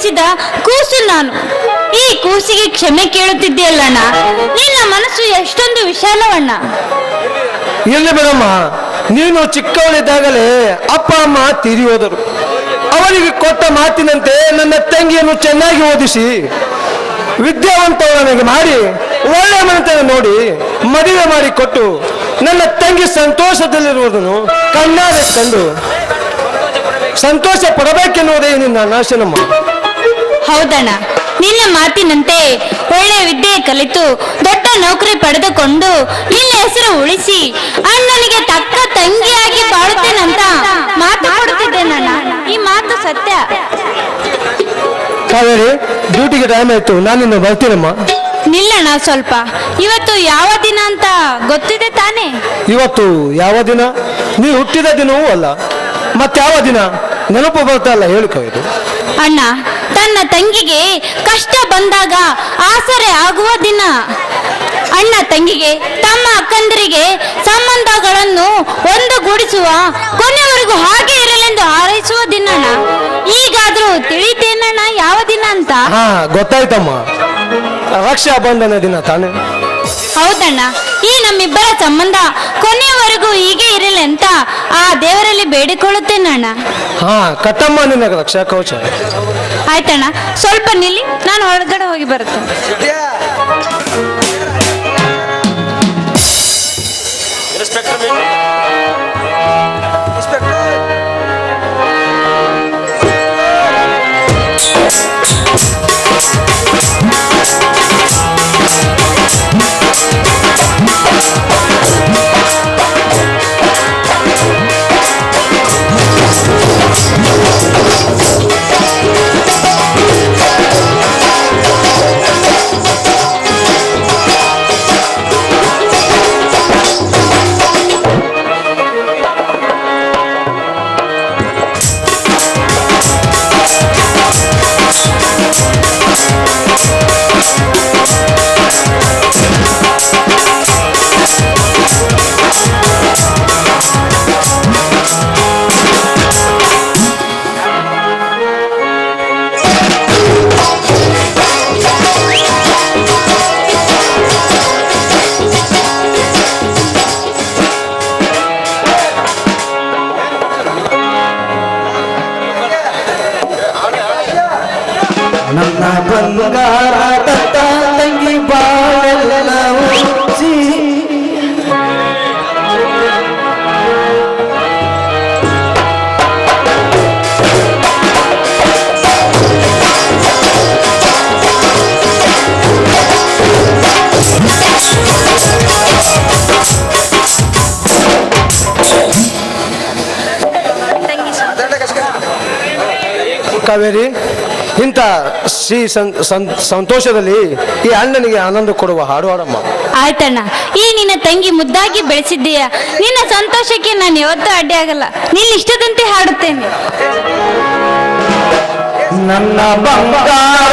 ಜನಿಸಿದ ಕೂಸು ನಾನು. ಈ ಕೂಸಿಗೆ ಕ್ಷಮೆ ಕೇಳುತ್ತಿದ್ದೀಯಲ್ಲಣ್ಣ. ನಿನ್ನ ಮನಸ್ಸು ಎಷ್ಟೊಂದು ವಿಶಾಲವಣ್ಣ. ಎಲ್ಲಿ ಬಿಡಮ್ಮ, ನೀನು ಚಿಕ್ಕವಳಿದ್ದಾಗಲೇ ಅಪ್ಪ ಅಮ್ಮ ತೀರಿ ಹೋದರು. ಅವರಿಗೆ ಕೊಟ್ಟ ಮಾತಿನಂತೆ ನನ್ನ ತಂಗಿಯನ್ನು ಚೆನ್ನಾಗಿ ಓದಿಸಿ ವಿದ್ಯಾವಂತವನಿಗೆ ಮಾಡಿ ಒಳ್ಳೆ ಮನೆತನ ನೋಡಿ ಮದುವೆ ಮಾಡಿ ಕೊಟ್ಟು ನನ್ನ ತಂಗಿ ಸಂತೋಷದಲ್ಲಿರುವುದನ್ನು ಕಣ್ಣಾರೆ ಕಂಡು ಸಂತೋಷ ಪಡಬೇಕೆನ್ನುವುದೇ ನಿನ್ನ ನಾಶನಮ್ಮ. ಹೌದಣ್ಣ, ನಿನ್ನ ಮಾತಿನಂತೆ ಒಳ್ಳೆ ವಿದ್ಯೆ ಕಲಿತು ದೊಡ್ಡ ನೌಕರಿ ಪಡೆದುಕೊಂಡು ನಿನ್ನ ಹೆಸರು ಉಳಿಸಿ ಅಣ್ಣನಿಗೆ ತಕ್ಕ ತಂಗಿಯಾಗಿ ಬಾಳುತ್ತೇನಂತ ಮಾತು ಕೊಡುತ್ತಿದ್ದೇನಣ್ಣ. ಈ ಮಾತು ಸತ್ಯ. ಕಾವೇರಿ, ಡ್ಯೂಟಿಗೆ ಟೈಮ್ ಆಯ್ತು, ನಾನಿನ್ನು ಬರ್ತೀನಮ್ಮ. ನಿಲ್ಲಣ್ಣ ಸ್ವಲ್ಪ. ಇವತ್ತು ಯಾವ ದಿನ ಅಂತ ಗೊತ್ತಿದೆ ತಾನೇ? ಇವತ್ತು ಯಾವ ದಿನ? ನೀ ಹುಟ್ಟಿದ ದಿನವೂ ಅಲ್ಲ, ಮತ್ತಾವ ದಿನ ನೆನಪು ಬರ್ತಾ ಇಲ್ಲ ಹೇಳು ಕಾವೇರಿ. ಅಣ್ಣ ತನ್ನ ತಂಗಿಗೆ ಕಷ್ಟ ಬಂದಾಗ ಆಸರೆ ಆಗುವ ದಿನ. ಅಣ್ಣ ತಂಗಿಗೆ, ತಮ್ಮ ಅಕ್ಕಂದರಿಗೆ ಸಂಬಂಧಗಳನ್ನು ಒಂದುಗೂಡಿಸುವ, ಕೊನೆವರೆಗೂ ಹಾಗೆ ಇರಲೆಂದು ಹಾರೈಸುವ ದಿನ. ಈಗಾದ್ರೂ ತಿಳಿತೇನಣ್ಣ ಯಾವ ದಿನ ಅಂತ? ಹಾ, ಗೊತ್ತಾಯ್ತಮ್ಮ, ರಕ್ಷಾ ಬಂಧನ ದಿನ ತಾನೆ. ಹೌದಣ್ಣ, ಈ ನಮ್ಮಿಬ್ಬರ ಸಂಬಂಧ ಕೊನೆಯವರೆಗೂ ಹೀಗೆ ಇರಲಿ ಅಂತ ಆ ದೇವರಲ್ಲಿ ಬೇಡಿಕೊಳ್ಳುತ್ತೇನಣ್ಣ. ಹಾ, ಕಟ್ಟಮ್ಮ ನಿನ್ನ ರಕ್ಷಾ ಕವಚ. ಆಯ್ತಣ್ಣ, ಸ್ವಲ್ಪ ನಿಲ್ಲಿ, ನಾನು ಹೊರಗಡೆ ಹೋಗಿ ಬರುತ್ತೇನೆ. ನನ್ನ ಬಂಗಾರ ತಂಗಿ ಬಾಳೆಲ್ಲವೂ ಕಾವೇರಿ, ಇಂಥ ಶ್ರೀ ಸಂತೋಷದಲ್ಲಿ ಈ ಅಣ್ಣನಿಗೆ ಆನಂದ ಕೊಡುವ ಹಾಡು ಹಾಡಮ್ಮ. ಆಯ್ತಣ್ಣ, ಈ ನಿನ್ನ ತಂಗಿ ಮುದ್ದಾಗಿ ಬೆಳೆಸಿದ್ದೀಯ. ನಿನ್ನ ಸಂತೋಷಕ್ಕೆ ನಾನು ಯಾವತ್ತೂ ಅಡ್ಡಿ ಆಗಲ್ಲ. ನಿನ್ನ ಇಷ್ಟದಂತೆ ಹಾಡುತ್ತೇನೆ. ನನ್ನ ಬಂಗಾರ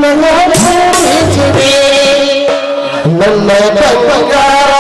ನನ್ನ ಪ್ರೀತಿಸಿದೆ. ನನ್ನ ಬಂಗಾರ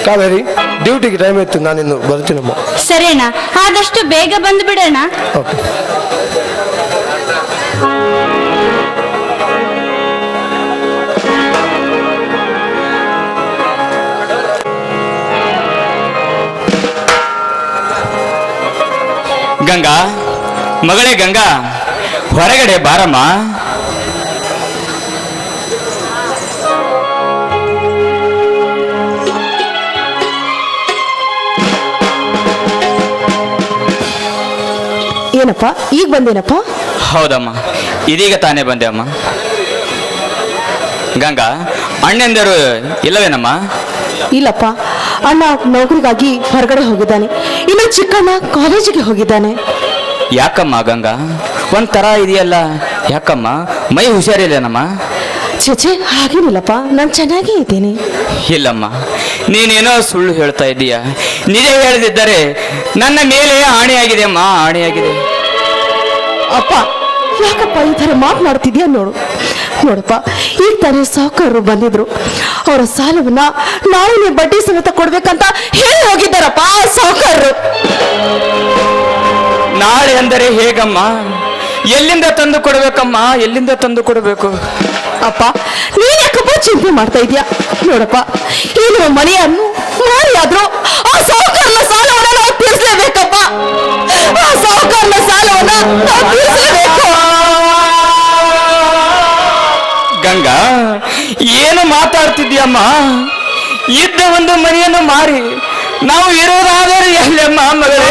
ಕಾವೇರಿ, ಡ್ಯೂಟಿಗೆ ಟೈಮ್ ಇತ್ತು, ನಾನಿನ್ನು ಬರ್ತೀನಮ್ಮ. ಸರಿಣ್ಣ, ಆದಷ್ಟು ಬೇಗ ಬಂದು ಬಿಡೋಣ. ಓಕೆ. ಗಂಗಾ, ಮಗಳೇ ಗಂಗಾ, ಹೊರಗಡೆ ಬಾರಮ್ಮ. ಏನಪ್ಪ ಈಗ ಬಂದೇನಪ್ಪ? ಹೌದಮ್ಮ, ಇದೀಗ ತಾನೇ ಬಂದೆ ಅಮ್ಮ. ಗಂಗಾ, ಅಣ್ಣಂದರು ಇಲ್ಲವೇನಮ್ಮ? ಇಲ್ಲಪ್ಪ, ಅಣ್ಣ ನೌಕರಿಗಾಗಿ ಹೊರಗಡೆ ಹೋಗಿದ್ದಾನೆ. ಇನ್ನು ಚಿಕ್ಕಣ್ಣ ಕಾಲೇಜಿಗೆ ಹೋಗಿದ್ದಾನೆ. ಯಾಕಮ್ಮ ಗಂಗಾ, ಒಂಥರ ಇದೆಯಲ್ಲ, ಯಾಕಮ್ಮ? ಮೈ ಹುಷಾರಿಲ್ಲೇನಮ್ಮ? ಚೇಚೆ, ಹಾಗೇನಿಲ್ಲಪ್ಪ, ನಾನು ಚೆನ್ನಾಗೇ ಇದ್ದೀನಿ. ಇಲ್ಲಮ್ಮ, ನೀನೇನೋ ಸುಳ್ಳು ಹೇಳ್ತಾ ಇದ್ದೀಯ. ನಿಜ ಹೇಳದಿದ್ದರೆ ನನ್ನ ಮೇಲೆ ಆಣೆಯಾಗಿದೆ ಅಮ್ಮ, ಆಣೆಯಾಗಿದೆ. ಅಪ್ಪ, ಯಾಕಪ್ಪ ಈ ಥರ ಮಾತನಾಡ್ತಿದ್ಯಾ? ನೋಡಪ್ಪ, ಈಗ ತಾನೇ ಸಾಹುಕಾರರು ಬಂದಿದ್ರು. ಅವರ ಸಾಲವನ್ನ ನಾಳೆನೇ ಬಡ್ಡಿ ಸಮೇತ ಕೊಡ್ಬೇಕಂತ ಹೇಳಿ ಹೋಗಿದ್ದಾರಪ್ಪ ಆ ಸಾಹುಕಾರರು. ನಾಳೆ ಅಂದರೆ ಹೇಗಮ್ಮ? ಎಲ್ಲಿಂದ ತಂದು ಕೊಡಬೇಕಮ್ಮ? ಎಲ್ಲಿಂದ ತಂದು ಕೊಡಬೇಕು? ಅಪ್ಪ, ನೀನ್ ಯಾಕಪ್ಪ ಚಿಂತೆ ಮಾಡ್ತಾ ಇದ್ಯಾ? ನೋಡಪ್ಪ, ಈ ನಿಮ್ಮ ಮನೆಯನ್ನು ಮಾರಿಯಾದ್ರೂ ಆ ಸಾಹುಕಾರನ ಸಾಲವನ್ನ ನಾವು ತೀರಿಸಲೇಬೇಕಪ್ಪ. ಆ ಸಾಹುಕಾರನ ಸಾಲವನ್ನ ನಾವು ತೀರಿಸಲೇಬೇಕು. ಗಂಗಾ, ಏನು ಮಾತಾಡ್ತಿದ್ಯಮ್ಮ? ಇದ್ದ ಒಂದು ಮನೆಯನ್ನು ಮಾರಿ ನಾವು ಇರೋದಾದರೆ ಎಲ್ಲಮ್ಮ ಮಗಳೇ?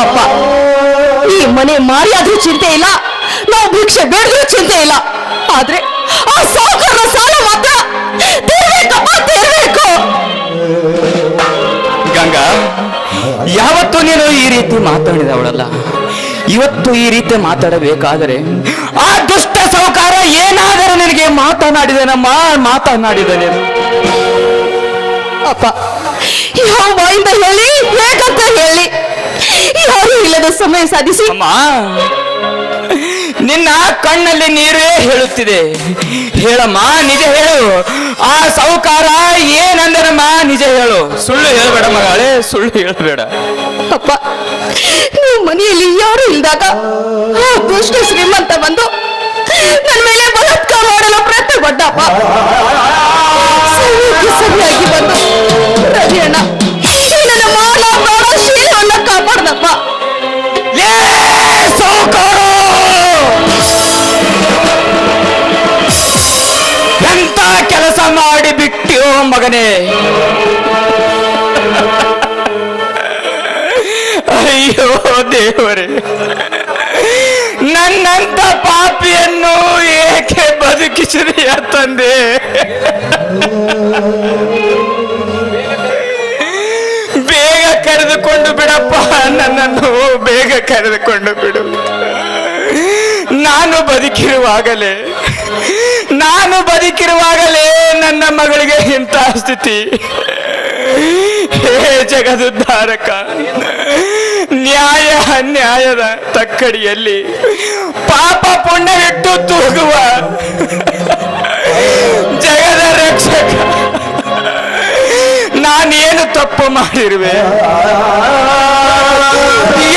ಅಪ್ಪ, ಈ ಮನೆ ಮಾರಿಯಾದ್ರೂ ಚಿಂತೆ ಇಲ್ಲ, ನಾವು ಭಿಕ್ಷೆ ಬೇಡದ್ರೂ ಚಿಂತೆ ಇಲ್ಲ. ಆದ್ರೆ ಆ ಸಾಹುಕಾರನ ಸಾಲ ಮಾತ್ರ ತೀರ್ಬೇಕಪ್ಪ, ತೀರ್ಬೇಕು. ಗಂಗಾ, ಯಾವತ್ತೂ ನೀನು ಈ ರೀತಿ ಮಾತಾಡಿದವಳಲ್ಲ, ಇವತ್ತು ಈ ರೀತಿ ಮಾತಾಡಬೇಕಾದರೆ ಆ ದುಷ್ಟ ಸಾಹುಕಾರ ಏನಾದರೂ ನಿನಗೆ ಮಾತನಾಡಿದನಮ್ಮ, ಮಾತನಾಡಿದನೇನು? ಅಪ್ಪ, ಯಾವ ಬಾಯಿಂದ ಹೇಳಿ, ಹೇಗಂತ ಹೇಳಿ, ಯಾರು ಇಲ್ಲದ ಸಮಯ ಸಾಧಿಸಿ. ಅಮ್ಮ, ನಿನ್ನ ಕಣ್ಣಲ್ಲಿ ನೀರೇ ಹೇಳುತ್ತಿದೆ. ಹೇಳಮ್ಮ, ನಿಜ ಹೇಳು. ಆ ಸಾಹುಕಾರ ಏನಂದರಮ್ಮ, ನಿಜ ಹೇಳು. ಸುಳ್ಳು ಹೇಳ್ಬೇಡ ಮಗಳೇ, ಸುಳ್ಳು ಹೇಳ್ಬೇಡ. ಅಪ್ಪ, ನೀವು ಮನೆಯಲ್ಲಿ ಯಾರು ಇಲ್ದಾಗ ಆ ದುಷ್ಟ ಶ್ರೀಮಂತ ಬಂದು ನನ್ನ ಮೇಲೆ ಬಲಾತ್ಕಾರ ಮಾಡಲು ಪ್ರಯತ್ನ ಪಟ್ಟಪ್ಪ. ಸರಿಯಾಗಿ ಬಂದು ರವಿ ಅಣ್ಣ ನನ್ನ ಮಾನ ಪ್ರಾಣ ಶೀಲವನ್ನ ಕಾಪಾಡ್ದಪ್ಪ. ಸಾಹುಕಾರ, ಎಂತ ಕೆಲಸ ಮಾಡಿ ಬಿಟ್ಟಿಯೋ ಮಗನೇ. ಅಯ್ಯೋ ದೇವರೇ, ನನ್ನಂತ ಪಾಪಿಯನ್ನು ಏಕೆ ಬದುಕಿಸಿದೆಯ ತಂದೆ? ಬೇಗ ಕರೆದುಕೊಂಡು ಬಿಡಪ್ಪ, ನನ್ನನ್ನು ಬೇಗ ಕರೆದುಕೊಂಡು ಬಿಡು. ನಾನು ಬದುಕಿರುವಾಗಲೇ ನನ್ನ ಮಗಳಿಗೆ ಇಂಥ ಸ್ಥಿತಿ. ಹೇ ಜಗದುದ್ಧಾರಕ, ನ್ಯಾಯ ಅನ್ಯಾಯದ ತಕ್ಕಡಿಯಲ್ಲಿ ಪಾಪ ಪುಣ್ಯವಿಟ್ಟು ತೂಗುವ ಜಗದ ರಕ್ಷಕ, ನಾನೇನು ತಪ್ಪು ಮಾಡಿರುವೆ?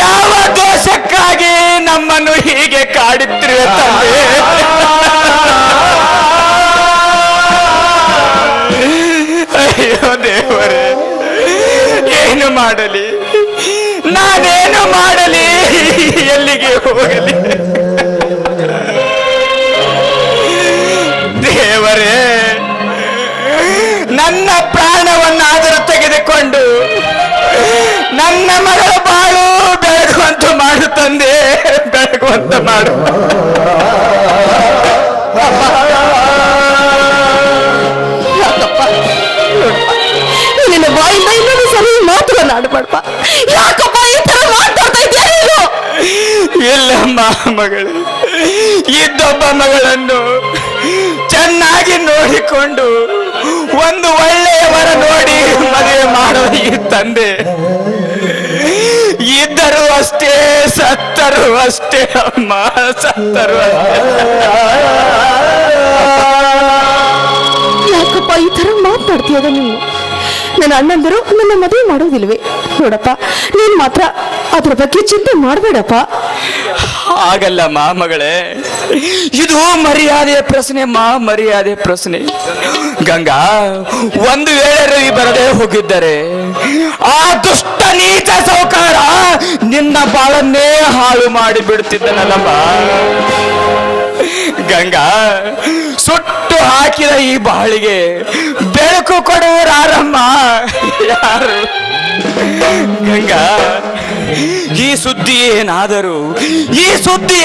ಯಾವ ದೋಷಕ್ಕಾಗಿ ನಮ್ಮನ್ನು ಹೀಗೆ ಕಾಡುತ್ತಿರುವೆ ತಂದೆ? ಅಯ್ಯೋ ದೇವರೇ, ಏನು ಮಾಡಲಿ, ನಾನೇನು ಮಾಡಲಿ? ಹೋಗಲಿ. ದೇವರೇ, ನನ್ನ ಪ್ರಾಣವನ್ನಾದರೂ ತೆಗೆದುಕೊಂಡು ನನ್ನ ಮಗಳ ಬಾಳು ಬೆಳಗುವಂತ ಮಾಡು ತಂದೆ, ಬೆಳಗುವಂತ ಮಾಡು. ಯಾಕಪ್ಪ ನಿನ್ನ ಬಾಯಿಂದ ಇನ್ನೊಂದು ಸರಿ ಮಾತುಗಳನ್ನ ಆಡಬೇಡಪ್ಪ. ಯಾಕಪ್ಪ ಈ ತರ ಮಾತಾಡ್ತಾ ಇದೆಯಾ ನೀನು? ಇಲ್ಲಮ್ಮ ಮಗಳು, ಇದ್ದೊಬ್ಬ ಮಗಳನ್ನು ಚೆನ್ನಾಗಿ ನೋಡಿಕೊಂಡು ಒಂದು ಒಳ್ಳೆಯವರ ನೋಡಿ ಮದುವೆ ಮಾಡೋ ಈ ತಂದೆ ಇದ್ದರು ಅಷ್ಟೇ, ಸತ್ತರು ಅಷ್ಟೇ ಅಮ್ಮ, ಸತ್ತರು ಅಷ್ಟೇ. ಯಾಕಪ್ಪ ಈ ತರ ಮಾತಾಡ್ತೀಯದ ನೀವು? ನನ್ನ ಅಣ್ಣಂದರು ನನ್ನ ಮದುವೆ ಮಾಡೋದಿಲ್ವೇ? ನೋಡಪ್ಪ, ನೀನ್ ಮಾತ್ರ ಅದ್ರ ಬಗ್ಗೆ ಚಿಂತೆ ಮಾಡಬೇಡಪ್ಪ. ಆಗಲ್ಲ ಮಗಳೇ, ಇದು ಮರ್ಯಾದೆಯ ಪ್ರಶ್ನೆ, ಮರ್ಯಾದೆ ಪ್ರಶ್ನೆ. ಗಂಗಾ, ಒಂದು ವೇಳೆ ರವಿ ಬರದೆ ಹೋಗಿದ್ದರೆ ಆ ದುಷ್ಟ ನೀಚ ಸೌಕಾರ ನಿನ್ನ ಬಾಳನ್ನೇ ಹಾಳು ಮಾಡಿ ಬಿಡುತ್ತಿದ್ದನಲ್ಲಮ್ಮ. ಗಂಗಾ, ಸುಟ್ಟು ಹಾಕಿದ ಈ ಬಾಳಿಗೆ ಬೆಳಕು ಕೊಡುವರಾರಮ್ಮ ಯಾರು? ಗಂಗಾ, ಈ ಸುದ್ದಿ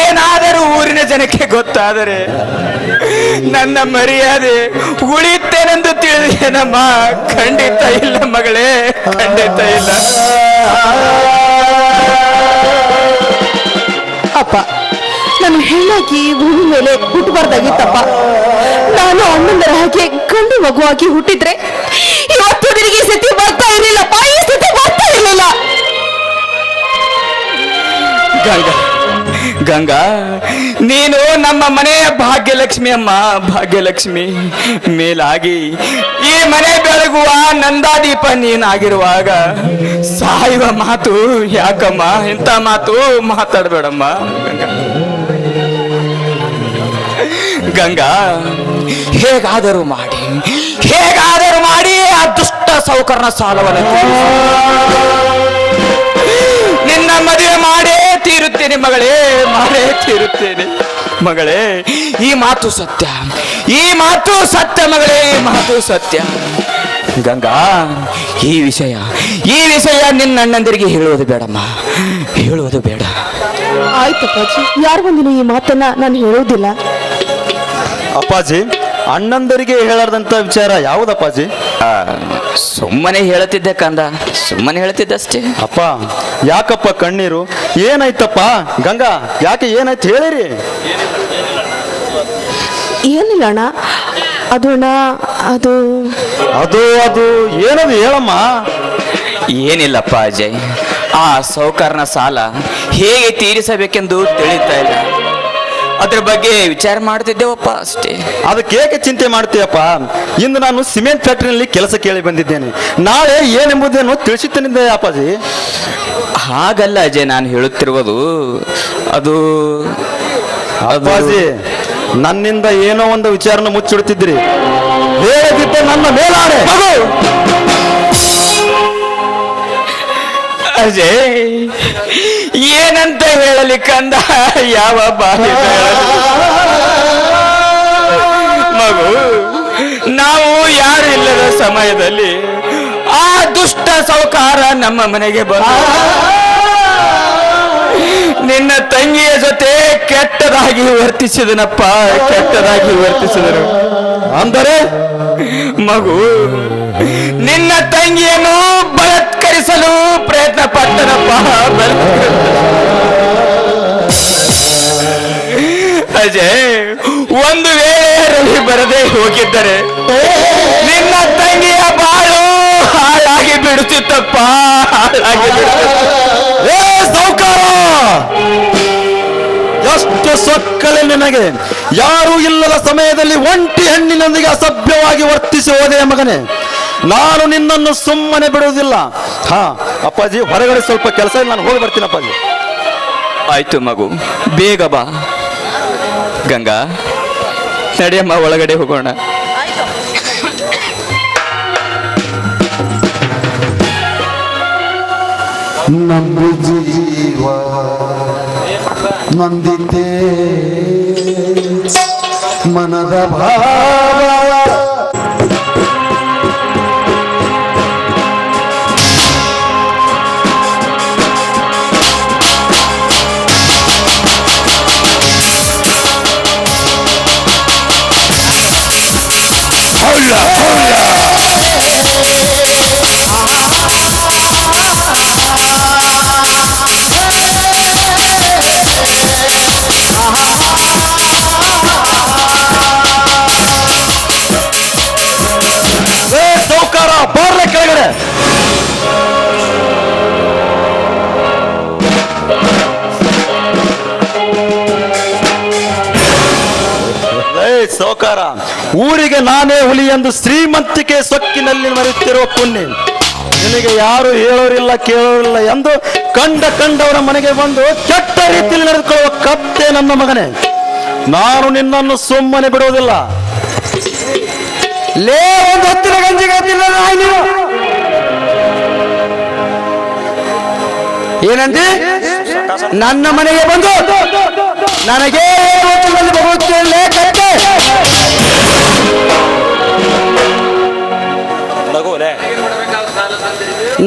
ಏನಾದರೂ ಊರಿನ ಜನಕ್ಕೆ ಗೊತ್ತಾದರೆ ನನ್ನ ಮರ್ಯಾದೆ ಉಳಿತೇನೆಂದು ತಿಳಿದೇನಮ್ಮ? ಖಂಡಿತ ಇಲ್ಲ ಮಗಳೇ, ಖಂಡಿತ ಇಲ್ಲ. ಅಪ್ಪ, ನಾನು ಹೆಣ್ಣಾಗಿ ಭೂಮಿ ಮೇಲೆ ಹುಟ್ಟಬಾರ್ದಾಗಿತ್ತಪ್ಪ. ನಾನು ಅಣ್ಣಂದರ ಹಾಗೆ ಗಂಡು ಮಗುವಾಗಿ ಹುಟ್ಟಿದ್ರೆ ಇವತ್ತು ನಿನಗೆ ಈ ಸ್ಥಿತಿ ಬರ್ತಾ ಇರಲಿಲ್ಲಪ್ಪ, ಈ ಸ್ಥಿತಿ ಬರ್ತಾ ಇರಲಿಲ್ಲ. ಗಂಗಾ, ನೀನು ನಮ್ಮ ಮನೆಯ ಭಾಗ್ಯಲಕ್ಷ್ಮಿ ಅಮ್ಮ, ಭಾಗ್ಯಲಕ್ಷ್ಮಿ. ಮೇಲಾಗಿ ಈ ಮನೆ ಬೆಳಗುವ ನಂದಾದೀಪ ನೀನಾಗಿರುವಾಗ ಸಾಯುವ ಮಾತು ಯಾಕಮ್ಮ? ಇಂಥ ಮಾತು ಮಾತಾಡಬೇಡಮ್ಮ ಗಂಗಾ. ಹೇಗಾದರೂ ಮಾಡಿ ಆ ದುಷ್ಟ ಸೌಕರ್ನ ಸಾಲವನ್ನು ನಿನ್ನ ಮದುವೆ ಮಾಡೇ ತೀರುತ್ತೇನೆ ಮಗಳೇ, ಮಾಡೇ ತೀರುತ್ತೇನೆ ಮಗಳೇ. ಈ ಮಾತು ಸತ್ಯ ಮಗಳೇ, ಈ ಮಾತು ಸತ್ಯ. ಗಂಗಾ, ಈ ವಿಷಯ ನಿನ್ನ ಅಣ್ಣಂದಿರಿಗೆ ಹೇಳುವುದು ಬೇಡಮ್ಮ, ಹೇಳುವುದು ಬೇಡ. ಆಯ್ತಪ್ಪಾಜಿ, ಯಾರು ಬಂದಿನ ಈ ಮಾತನ್ನ ನಾನು ಹೇಳೋದಿಲ್ಲ. ಅಪ್ಪಾಜಿ, ಅಣ್ಣಂದರಿಗೆ ಹೇಳಾರ್ದಂತ ವಿಚಾರ ಯಾವುದಪ್ಪಾಜಿ? ಸುಮ್ಮನೆ ಹೇಳುತ್ತಿದ್ದೆ ಕಂದ, ಸುಮ್ಮನೆ ಹೇಳುತ್ತಿದ್ದಷ್ಟೇ. ಅಪ್ಪ, ಯಾಕಪ್ಪ ಕಣ್ಣೀರು? ಏನಾಯ್ತಪ್ಪ? ಗಂಗಾ, ಯಾಕೆ ಏನಾಯ್ತು ಹೇಳಿರಿ? ಏನಿಲ್ಲ ಅಣ್ಣ, ಅದು ಅಣ್ಣ, ಅದು ಅದು ಏನದು ಹೇಳಮ್ಮ. ಏನಿಲ್ಲಪ್ಪ ಅಜಯ್, ಆ ಸೌಕರ್ನ ಸಾಲ ಹೇಗೆ ತೀರಿಸಬೇಕೆಂದು ತಿಳಿತಾ ಇಲ್ಲ, ಅದ್ರ ಬಗ್ಗೆ ವಿಚಾರ ಮಾಡ್ತಿದ್ದೇವಪ್ಪ ಅಷ್ಟೇ. ಅದಕ್ಕೇಕೆ ಚಿಂತೆ ಮಾಡ್ತೀಯಪ್ಪ? ಇಂದು ನಾನು ಸಿಮೆಂಟ್ ಫ್ಯಾಕ್ಟರಿನಲ್ಲಿ ಕೆಲಸ ಕೇಳಿ ಬಂದಿದ್ದೇನೆ, ನಾಳೆ ಏನೆಂಬುದನ್ನು ತಿಳಿಸುತ್ತೇನೆ ಅಪ್ಪಾಜಿ. ಹಾಗಲ್ಲ ಅಜಯ್, ನಾನು ಹೇಳುತ್ತಿರುವುದು ಅದು ಅಪ್ಪಾಜಿ, ನನ್ನಿಂದ ಏನೋ ಒಂದು ವಿಚಾರನ ಮುಚ್ಚಿಡುತ್ತಿದ್ರಿ. ಹೇಳದಿದ್ದೆ ನನ್ನ ಮೇಲಾಣೆ. ಅಜಯ್, ಏನಂತ ಹೇಳಲಿ ಕಂದ, ಯಾವ ಬಾಯಿ ಮಗು. ನಾವು ಯಾರು ಇಲ್ಲದ ಸಮಯದಲ್ಲಿ ಆ ದುಷ್ಟ ಸೌಕಾರ ನಮ್ಮ ಮನೆಗೆ ಬಂದ ನಿನ್ನ ತಂಗಿಯ ಜೊತೆ ಕೆಟ್ಟದಾಗಿ ವರ್ತಿಸಿದನಪ್ಪ, ಕೆಟ್ಟದಾಗಿ ವರ್ತಿಸಿದರು. ಅಂದರೆ ಮಗು, ನಿನ್ನ ತಂಗಿಯನ್ನು ಬಲಾತ್ಕರಿಸಲು ಪ್ರಯತ್ನ ಪಟ್ಟನಪ್ಪ. ಅಜಯ್, ಒಂದು ವೇಳೆ ರವಿ ಬರದೆ ಹೋಗಿದ್ದರೆ ನಿನ್ನ ತಂಗಿಯ ಬಾಳು ಹಾಳಾಗಿ ಬಿಡುತ್ತಿತ್ತಪ್ಪ, ಹಾಳಾಗಿ ಬಿಡುತ್ತಿತ್ತು. ಸೌಕಾರ, ಎಷ್ಟು ಸೊಕ್ಕಲೆ ನಿನಗೆ! ಯಾರೂ ಇಲ್ಲದ ಸಮಯದಲ್ಲಿ ಒಂಟಿ ಹೆಣ್ಣಿನೊಂದಿಗೆ ಅಸಭ್ಯವಾಗಿ ವರ್ತಿಸಿ ಹೋದೆ ಮಗನೇ. ನಾನು ನಿನ್ನನ್ನು ಸುಮ್ಮನೆ ಬಿಡುವುದಿಲ್ಲ. ಹಾ ಅಪ್ಪಾಜಿ, ಹೊರಗಡೆ ಸ್ವಲ್ಪ ಕೆಲಸ ಇಲ್ಲ, ನಾನು ಹೋಗಿ ಬರ್ತೀನಿ ಅಪ್ಪಾಜಿ. ಆಯ್ತು ಮಗು, ಬೇಗ ಬಾ. ಗಂಗಾ, ನಡೆಯಮ್ಮ, ಒಳಗಡೆ ಹೋಗೋಣ. ನಮ್ಮ ಜೀವ ನೊಂದಿದ್ದೆ ಮನದ ಭಾವ ಸೌಕಾರ ಬಾರ್ಲ ಕೆಳಗಡೆ. ಸೌಕಾರ, ಊರಿಗೆ ನಾನೇ ಹುಲಿ ಎಂದು ಶ್ರೀಮಂತಿಕೆ ಸೊಕ್ಕಿನಲ್ಲಿ ಮರೆತಿರುವ ಪುಣ್ಯ ನಿನಗೆ ಯಾರು ಹೇಳೋರಿಲ್ಲ ಕೇಳೋರಿಲ್ಲ ಎಂದು ಕಂಡವರ ಮನೆಗೆ ಬಂದು ಕೆಟ್ಟ ರೀತಿಯಲ್ಲಿ ನಡೆದುಕೊಳ್ಳುವ ಕತ್ತೆ ನನ್ನ ಮಗನೇ. ನಾನು ನಿನ್ನನ್ನು ಸುಮ್ಮನೆ ಬಿಡುವುದಿಲ್ಲ. ಲೇ ಒಂದು ಹತ್ತಿರ ಗಂಜಿಗಾತಿಲ್ಲ ನೀನು ಏನಂದಿ? ನನ್ನ ಮನೆಗೆ ಬಂದು ನನಗೆ ಬರುತ್ತೇನೆ ಕತ್ತೆ.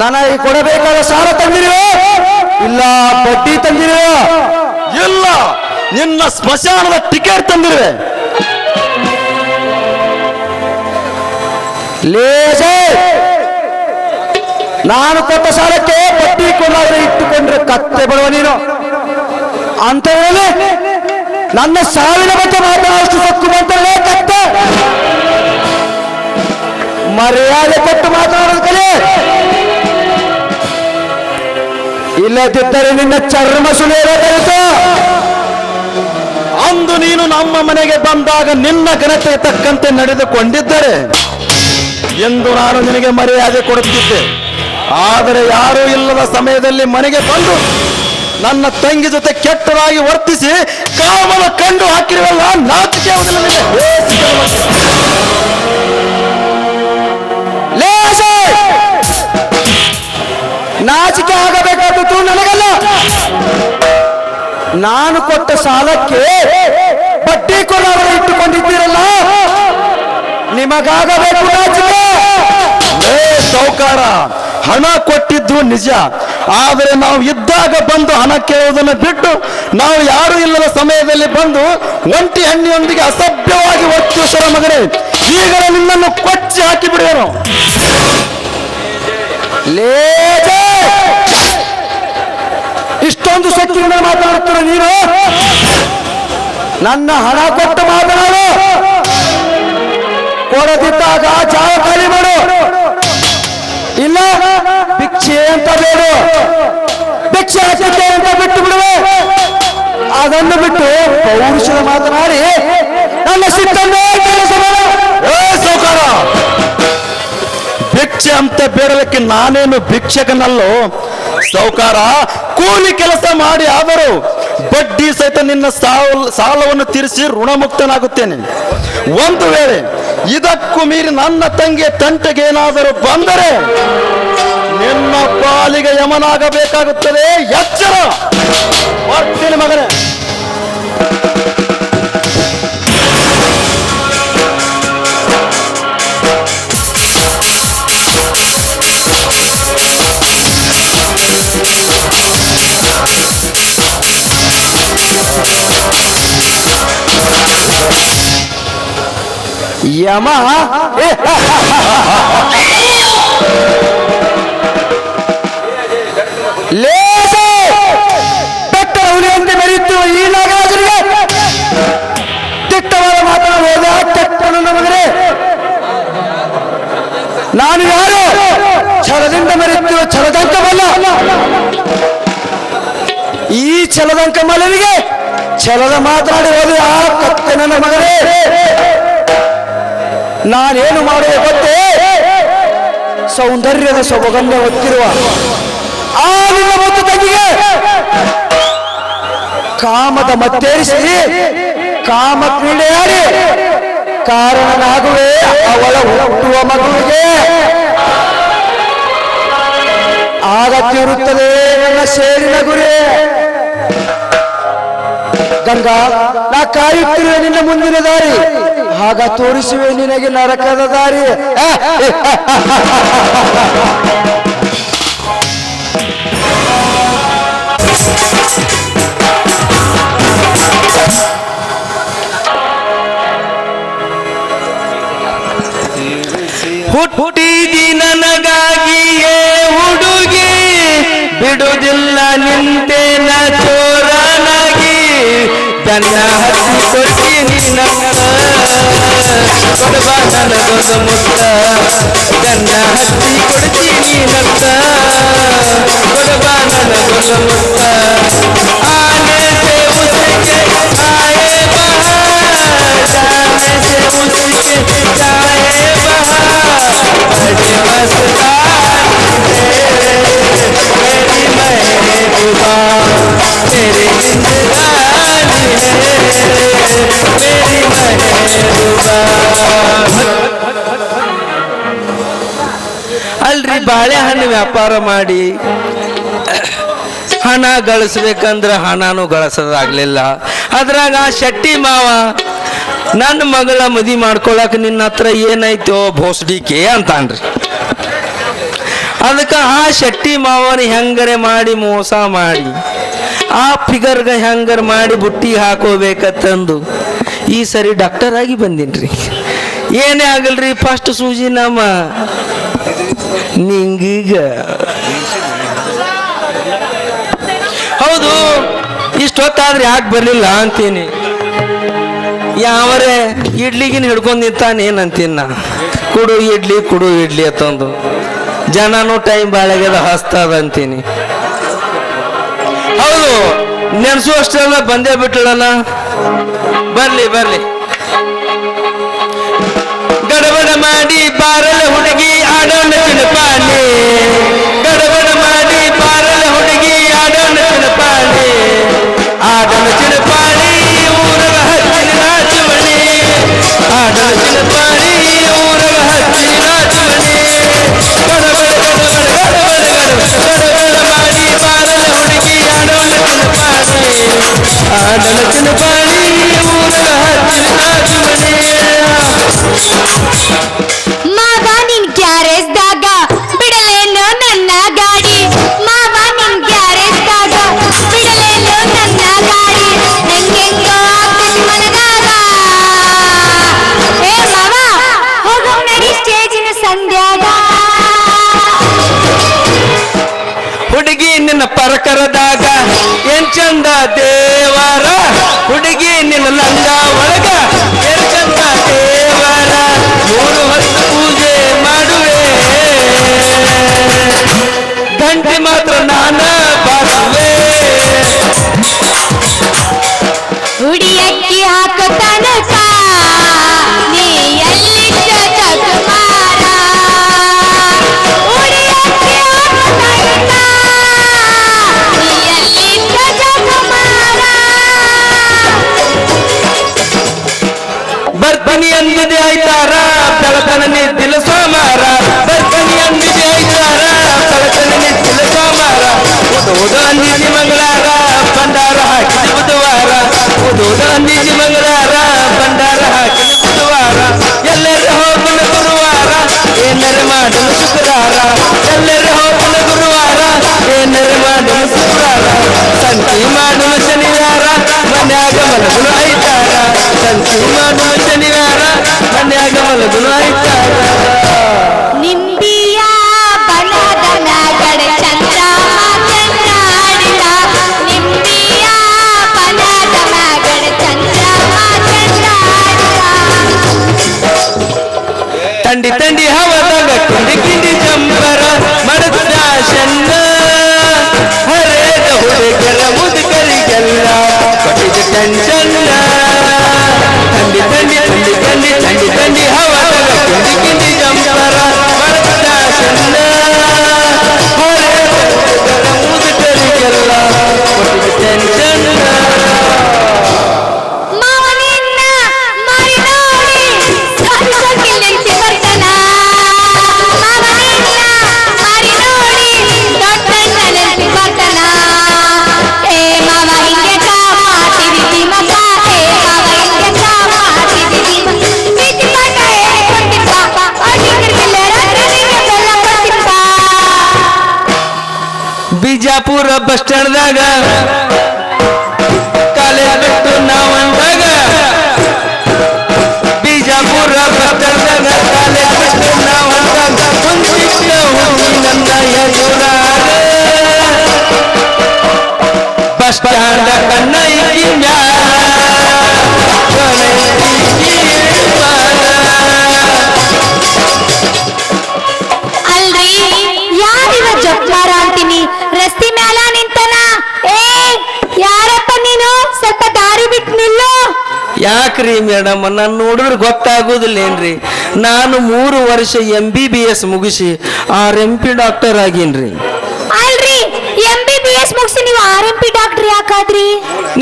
ನನಗೆ ಕೊಡಬೇಕಾದ ಸಾಲ ತಂದಿರುವೆ ಇಲ್ಲ ಬಡ್ಡಿ ತಂದಿರುವೆ? ಇಲ್ಲ, ನಿನ್ನ ಸ್ಮಶಾನದ ಟಿಕೆಟ್ ತಂದಿರುವೆ. ಲೇಸೆ ನಾನು ಕೊಟ್ಟ ಸಾಲಕ್ಕೆ ಬಡ್ಡಿ ಕೊಂಡಾದ್ರೆ ಇಟ್ಟುಕೊಂಡ್ರೆ ಕತ್ತೆ ಬರುವ ನೀನು ಅಂತ ಹೇಳಿ ನನ್ನ ಸಾವಿನ ಬಗ್ಗೆ ಮಾತನಾಡಷ್ಟು ಸೊಕ್ಕು ಬಂತಲ್ಲೇ ಕತ್ತೆ. ಮರ್ಯಾದೆ ಕೊಟ್ಟು ಮಾತನಾಡೋದು ಕಲೆ, ಇಲ್ಲದಿದ್ದರೆ ನಿನ್ನ ಚರ್ಮ ಸುಳಿಯಬೇಕಾಗುತ್ತೆ. ಅಂದು ನೀನು ನಮ್ಮ ಮನೆಗೆ ಬಂದಾಗ ನಿನ್ನ ಘನತೆಗೆ ತಕ್ಕಂತೆ ನಡೆದುಕೊಂಡಿದ್ದರೆ ಎಂದು ನಾನು ನಿನಗೆ ಮರ್ಯಾದೆ ಕೊಡುತ್ತಿದ್ದೆ. ಆದರೆ ಯಾರೂ ಇಲ್ಲದ ಸಮಯದಲ್ಲಿ ಮನೆಗೆ ಬಂದು ನನ್ನ ತಂಗಿ ಜೊತೆ ಕೆಟ್ಟದಾಗಿ ವರ್ತಿಸಿ ಕಾಮನ ಕಂಡು ಹಾಕಿರುವಲ್ಲ, ನಾಚಿಕೆ ನಾಚಿಕೆ ಆಗಬೇಕಾದದ್ದು ನನಗಲ್ಲ. ನಾನು ಕೊಟ್ಟ ಸಾಲಕ್ಕೆ ಬಡ್ಡಿ ಕೊಡೋರು ಇಟ್ಟುಕೊಂಡಿದ್ದೀರಲ್ಲ, ನಿಮಗಾಗಬೇಕು ನಾಚಿಕೆ. ಸೌಕಾರ, ಹಣ ಕೊಟ್ಟಿದ್ದು ನಿಜ, ಆದರೆ ನಾವು ಇದ್ದಾಗ ಬಂದು ಹಣ ಕೇಳುವುದನ್ನು ಬಿಟ್ಟು ನಾವು ಯಾರು ಇಲ್ಲದ ಸಮಯದಲ್ಲಿ ಬಂದು ಒಂಟಿ ಹಣ್ಣಿಯೊಂದಿಗೆ ಅಸಭ್ಯವಾಗಿ ವರ್ತಿಸುವ ಮಗನೇ, ಈಗಲೇ ನಿನ್ನನ್ನು ಕೊಚ್ಚಿ ಹಾಕಿ ಬಿಡುವೆನು. ಇಷ್ಟೊಂದು ಸೊಕ್ಕಿನ ಮಾತನಾಡುತ್ತೀರ ನೀನು? ನನ್ನ ಹಣ ಕೊಟ್ಟು ಮಾತನಾಡು, ಕೊಡದಿದ್ದಾಗ ಜಾಗ ಖಾಲಿ ಮಾಡು. ಇಲ್ಲ ಭಿಕ್ಷೆ ಅಂತ ಬೇಡ, ಭಿಕ್ಷೆ ಹಾಕಿದ್ದೆ ಅಂತ ಬಿಟ್ಟು ಬಿಡುವೆ. ಅದನ್ನು ಬಿಟ್ಟು ಪೌರುಷದ ಮಾತನಾಡಿ ನನ್ನ ಸಿಟ್ಟನ್ನೇ ಕೆಲಸ ಮಾಡು. ಸೌಕಾರ, ಭಿಕ್ಷೆ ಅಂತ ಬೇಡಲಿಕ್ಕೆ ನಾನೇನು ಭಿಕ್ಷಕನಲ್ಲೋ ಸೌಕಾರ. ಕೂಲಿ ಕೆಲಸ ಮಾಡಿ ಆದರೂ ಬಡ್ಡಿ ಸಹಿತ ನಿನ್ನ ಸಾಲವನ್ನು ತೀರಿಸಿ ಋಣಮುಕ್ತನಾಗುತ್ತೇನೆ. ಒಂದು ವೇಳೆ ಇದಕ್ಕೂ ಮೀರಿ ನನ್ನ ತಂಗಿಯ ತಂಟೆಗೇನಾದರೂ ಬಂದರೆ ನಿನ್ನ ಪಾಲಿಗೆ ಯಮನಾಗಬೇಕಾಗುತ್ತದೆ. ಎಚ್ಚರ, ಬರ್ತೀನಿ ಮಗನೇ. ಯಮ ಬೆಟ್ಟ ಹುಲಿಯಂತೆ ಮೆರೆಯುತ್ತಿರುವ ಈ ನಾಗರಾಜನಿಗೆ ದಿಟ್ಟವಾದ ಮಾತನಾಡುವುದ ಕೆಟ್ಟ ನನ್ನ ಮಗನೇ. ನಾನು ಯಾರು? ಛಲದಿಂದ ಮೆರೆಯುತ್ತಿರುವ ಛಲದಂಕಮಲ್ಲ. ಈ ಛಲದಂಕಮಲ್ಲನಿಗೆ ಛಲದ ಮಾತನಾಡಿರುವುದು ಆ ಕತ್ತೆ ನನ್ನ ಮಗನೇ. ನಾನೇನು ಮಾಡುವೆ ಗೊತ್ತೇ? ಸೌಂದರ್ಯದ ಸೊಬಗನ್ನು ಹೊತ್ತಿರುವ ಆ ನಿನ್ನ ಮತ್ತು ತಂಗಿಗೆ ಕಾಮದ ಮತ್ತೇರಿಸಿ ಕಾಮ ಕ್ರೀಡೆಯಾಡಿ ಕಾರಣನಾಗುವೆ ಅವಳ ಹುಟ್ಟುವ ಮಗುವಿಗೆ. ಆಗತ್ತಿರುತ್ತದೆ ನನ್ನ ಸೇರಿನ ಗುರಿ. ಗಂಗಾ, ನಾ ಕಾಯುತ್ತಿರುವೆ ನಿನ್ನ ಮುಂದಿನ ದಾರಿ, ಆಗ ತೋರಿಸುವೆ ನಿನಗೆ ನರಕದ ದಾರಿ. ಹುಟ್ಟಿದಿ ನನಗಾಗಿಯೇ ಹುಡುಗಿ, ಬಿಡುವುದಿಲ್ಲ ನಿಂತೇನ ಚೋರನಾಗಿ, ತನ್ನ ಹತ್ತಿ ಕೊಡ್ತೀನಿ ನನ್ನ ಕೊಡಬ ನನಗೊಂದು ಮುತ್ತ, ತನ್ನ ಹತ್ತಿ ಕೊಡ್ತೀನಿ ನನ್ನ ಕೊಡಬ ನನಗೊಂದು ಮುತ್ತ. ಆನೆ ಸೆ ಉಸಿಕೆ ಆಯೆ ಬಹಾರ್, ಜಾನೆ ಸೆ ಉಸಿಕೆ ಜಾಯೆ ಬಹಾರ್, बड़े मस्तान मेरी महबूबा, मेरी जिंदगानी है मेरी महबूबा. ಅಲ್ರಿ ಬಾಳೆಹಣ್ಣು ವ್ಯಾಪಾರ ಮಾಡಿ ಹಣ ಗಳಿಸ್ಬೇಕಂದ್ರೆ ಹಣನೂ ಗಳಿಸೋದಾಗ್ಲಿಲ್ಲ. ಅದ್ರಾಗ ಆ ಶೆಟ್ಟಿ ಮಾವ ನನ್ನ ಮಗಳ ಮದುವೆ ಮಾಡ್ಕೊಳಕ್ ನಿನ್ನ ಹತ್ರ ಏನೈತೋ ಭೋಸ್ಡಿಕೆ ಅಂತಾನ್ರಿ. ಅದಕ್ಕೆ ಆ ಶೆಟ್ಟಿ ಮಾವನ ಹೆಂಗರೆ ಮಾಡಿ ಮೋಸ ಮಾಡಿ ಆ ಫಿಗರ್ಗ ಹೆಂಗರ್ ಮಾಡಿ ಬುಟ್ಟಿ ಹಾಕೋಬೇಕಂತಂದು ಈ ಸರಿ ಡಾಕ್ಟರ್ ಆಗಿ ಬಂದಿನ್ರಿ. ಏನೇ ಆಗಲ್ರಿ, ಫಸ್ಟ್ ಸೂಜಿ ನಮ್ಮ ನಿಂಗೀಗ ಹೌದು ಇಷ್ಟೊತ್ತಾದ್ರೆ ಯಾಕೆ ಬರ್ಲಿಲ್ಲ ಅಂತೀನಿ. ಯಾವರೇ ಇಡ್ಲಿಗಿನ ಹಿಡ್ಕೊಂಡು ನಿಂತಾನೇನಂತೀನಿ ನಾ, ಕುಡು ಇಡ್ಲಿ ಅಂತಂದು. ಜನನೂ ಟೈಮ್ ಬಾಳಾಗ್ಯದ ಹಸ್ತದ ಅಂತೀನಿ. ಹೌದು ನೆನ್ಸು ಅಷ್ಟೆಲ್ಲ ಬಂದೇ ಬಿಟ್ಟಳಲ್ಲ. ಬರ್ಲಿ ಗಡಬಡ ಮಾಡಿ ಬಾರಲ ಹುಡುಗಿ ಆಡೋಣ ಚಿನಪಾಣಿ, ಗಡಬಡ ಮಾಡಿ ಬಾರಲ ಹುಡುಗಿ ಆಡೋಣ ಚಿನಪಾಣಿ, ಆಡೋಣ ಚಿನಪಾಣಿ ಊರಗ ಹಚ್ಚಿನ ನಾಚುವಣಿ, ಆಡೋಣ ಚಿನಪಾಣಿ ಊರಗ ಹಚ್ಚಿನ ನಾಚುವಣಿ. ಗಡಬಡ ಮಾಡಿ ಬಾರಲ ಹುಡುಗಿ ಆಡೋಣ ಚಿನಪಾಣಿ, ಆಡೋಣ ಚಿನಪಾಣಿ ಊರಗ ಹಚ್ಚಿನ ನಾಚುವಣಿ. ಮಾವ ನಿನ್ ಗ್ಯಾರೇಜ್ದಾಗ ಬಿಡಲೇನು ನನ್ನ ಗಾಡಿ, ಮಾವ ನಿನ್ ಗ್ಯಾರೇಜ್ದಾಗ ಬಿಡಲೇನು ನನ್ನ ಗಾಡಿ, ನಂಗೆಂಗೋ ಆಗ್ತದೆ ಮನದಾಗ. ಏ ಮಾವ ಹೋಗೋ ನಡಿ ಸ್ಟೇಜಿನ ಸಂಧ್ಯಾಗ. ಹುಡುಗಿ ನಿನ್ನ ಪರಕರದಾಗ ಏನ್ ಚಂದ ದೇವರ, ಹುಡುಗಿ ನಿನ್ನ ಲಂಗ ಒಳಗ ಏನ್ ಚಂದ ದೇವರ, 3 ಹೊತ್ತು ಪೂಜೆ ಮಾಡುವೆ ಗಂಟೆ ಮಾತ್ರ ನಾನ ಬಾಸುವೆ. ಹುಡಿಯಕ್ಕಿ ಹಾಕೋ ತನಕ ನೀ ಎಲ್ಲಿದ್ದ ಜಗಮಾರ, ಹುಡಿಯಕ್ಕಿ ಹಾಕೋ ತನಕ ನೀ ಎಲ್ಲಿದ್ದ ಜಗಮಾರ. ಬರ್ತೀನಿ ಅಂದಿದೆ ಆಯ್ತಾರ ಬೆಳತನ ನಿದ್ದಿಲ ಸೋಮಾರ, ಬರ್ತೀನಿ ಅಂದಿದೆ ಆಯ್ತಾರ ಬೆಳತನ ನಿದ್ದಿಲ ಸೋಮಾರ. ಉದೋದ ಅಂದಿದಿ ಮಂಗಳಾರ ಭಂಡಾರ ಹಾಕಿದ ಬುಧವಾರ, ಉದೋದ ಅಂದಿದಿ ಮಂಗಳಾರ ಭಂಡಾರ ಹಾಕಿದ ಬುಧವಾರ. ಎಲ್ಲರೂ ಹೋಗನ ಗುರುವಾರ ಏನರ ಮಾಡಲು ಶುಕ್ರವಾರ, ಎಲ್ಲರೂ ಹೋಗನ ಗುರುವಾರ ಏನರ ಮಾಡಲು ಶುಕ್ರವಾರ. ಸಂತಿ ಮಾಡಲು ಶನಿವಾರ ಮನ್ಯಾಗ ಮಲಗುಲು ಐತಾರ, ಸಂತಿ ಮಾಡಲು ಶನಿವಾರ ಮನ್ಯಾಗ ಮಲಗುಲು ಐತಾರ. ನಿಂಬಿಯ ಬನದ ನಗಡ ಚಂದ್ರ ಮಾತನಾಡಿದ, ನಿಂಬಿಯ ಬನದ ನಗಡ ಚಂದ್ರ ಮಾತನಾಡಿದ. ತಂಡಿ ತಂಡಿ ಹವದಾಗ ಕಿಂಡಿ ಜಂಬರ ಮಡದ ಶನ್ನ, ಹರೇದ ಹುಡುಗರ ಮುದುಕರಿಗೆಲ್ಲ ಕೊಟ್ಟಿದ ಟೆನ್ಷನ್ನ. ತಂಡಿ ಬಿಜಾಪುರ ಬಸ್ ಸ್ಟ್ಯಾಂಡ್ದಾಗ ಕಾಲೇಜ್ ಬಿಟ್ಟು ನಾವಂದಾಗ ಬಿಜಾಪುರ ಬಸ್ ಸ್ಟ್ಯಾಂಡ್ದಾಗ ಕಾಲೇಜ್ ಬಿಟ್ಟು ನಾವಂದಾಗ ಕುಂತಿದ್ದ ಹುಡುಗಿ ನನ್ನ ಎದುರಾಗ ಬಸ್ ಸ್ಟ್ಯಾಂಡ್ ಕಣ್ಣ ಅಲ್ರಿ ಯಾರಿವ ಜಪ್ಮಾರ ಅಂತೀನಿ ರಸ್ತೆ ಮ್ಯಾಲ ನಿಂತನ ಏ ಯಾರಪ್ಪ ನೀನು ಸ್ವಲ್ಪ ದಾರಿ ಬಿಟ್ಟು ನಿಲ್ಲು ಯಾಕ್ರಿ ಮೇಡಮ್ ನಾನು ನೋಡಿದ್ರೆ ಗೊತ್ತಾಗೋದಿಲ್ಲೇನ್ರಿ ನಾನು 3 ವರ್ಷ MBBS ಮುಗಿಸಿ RMP ಡಾಕ್ಟರ್ ಆಗೀನ್ರಿ ಅಲ್ರಿ MBBS ಮುಗಿಸಿ ನೀವು RMP ಡಾಕ್ಟರ್ ಯಾಕಾದ್ರಿ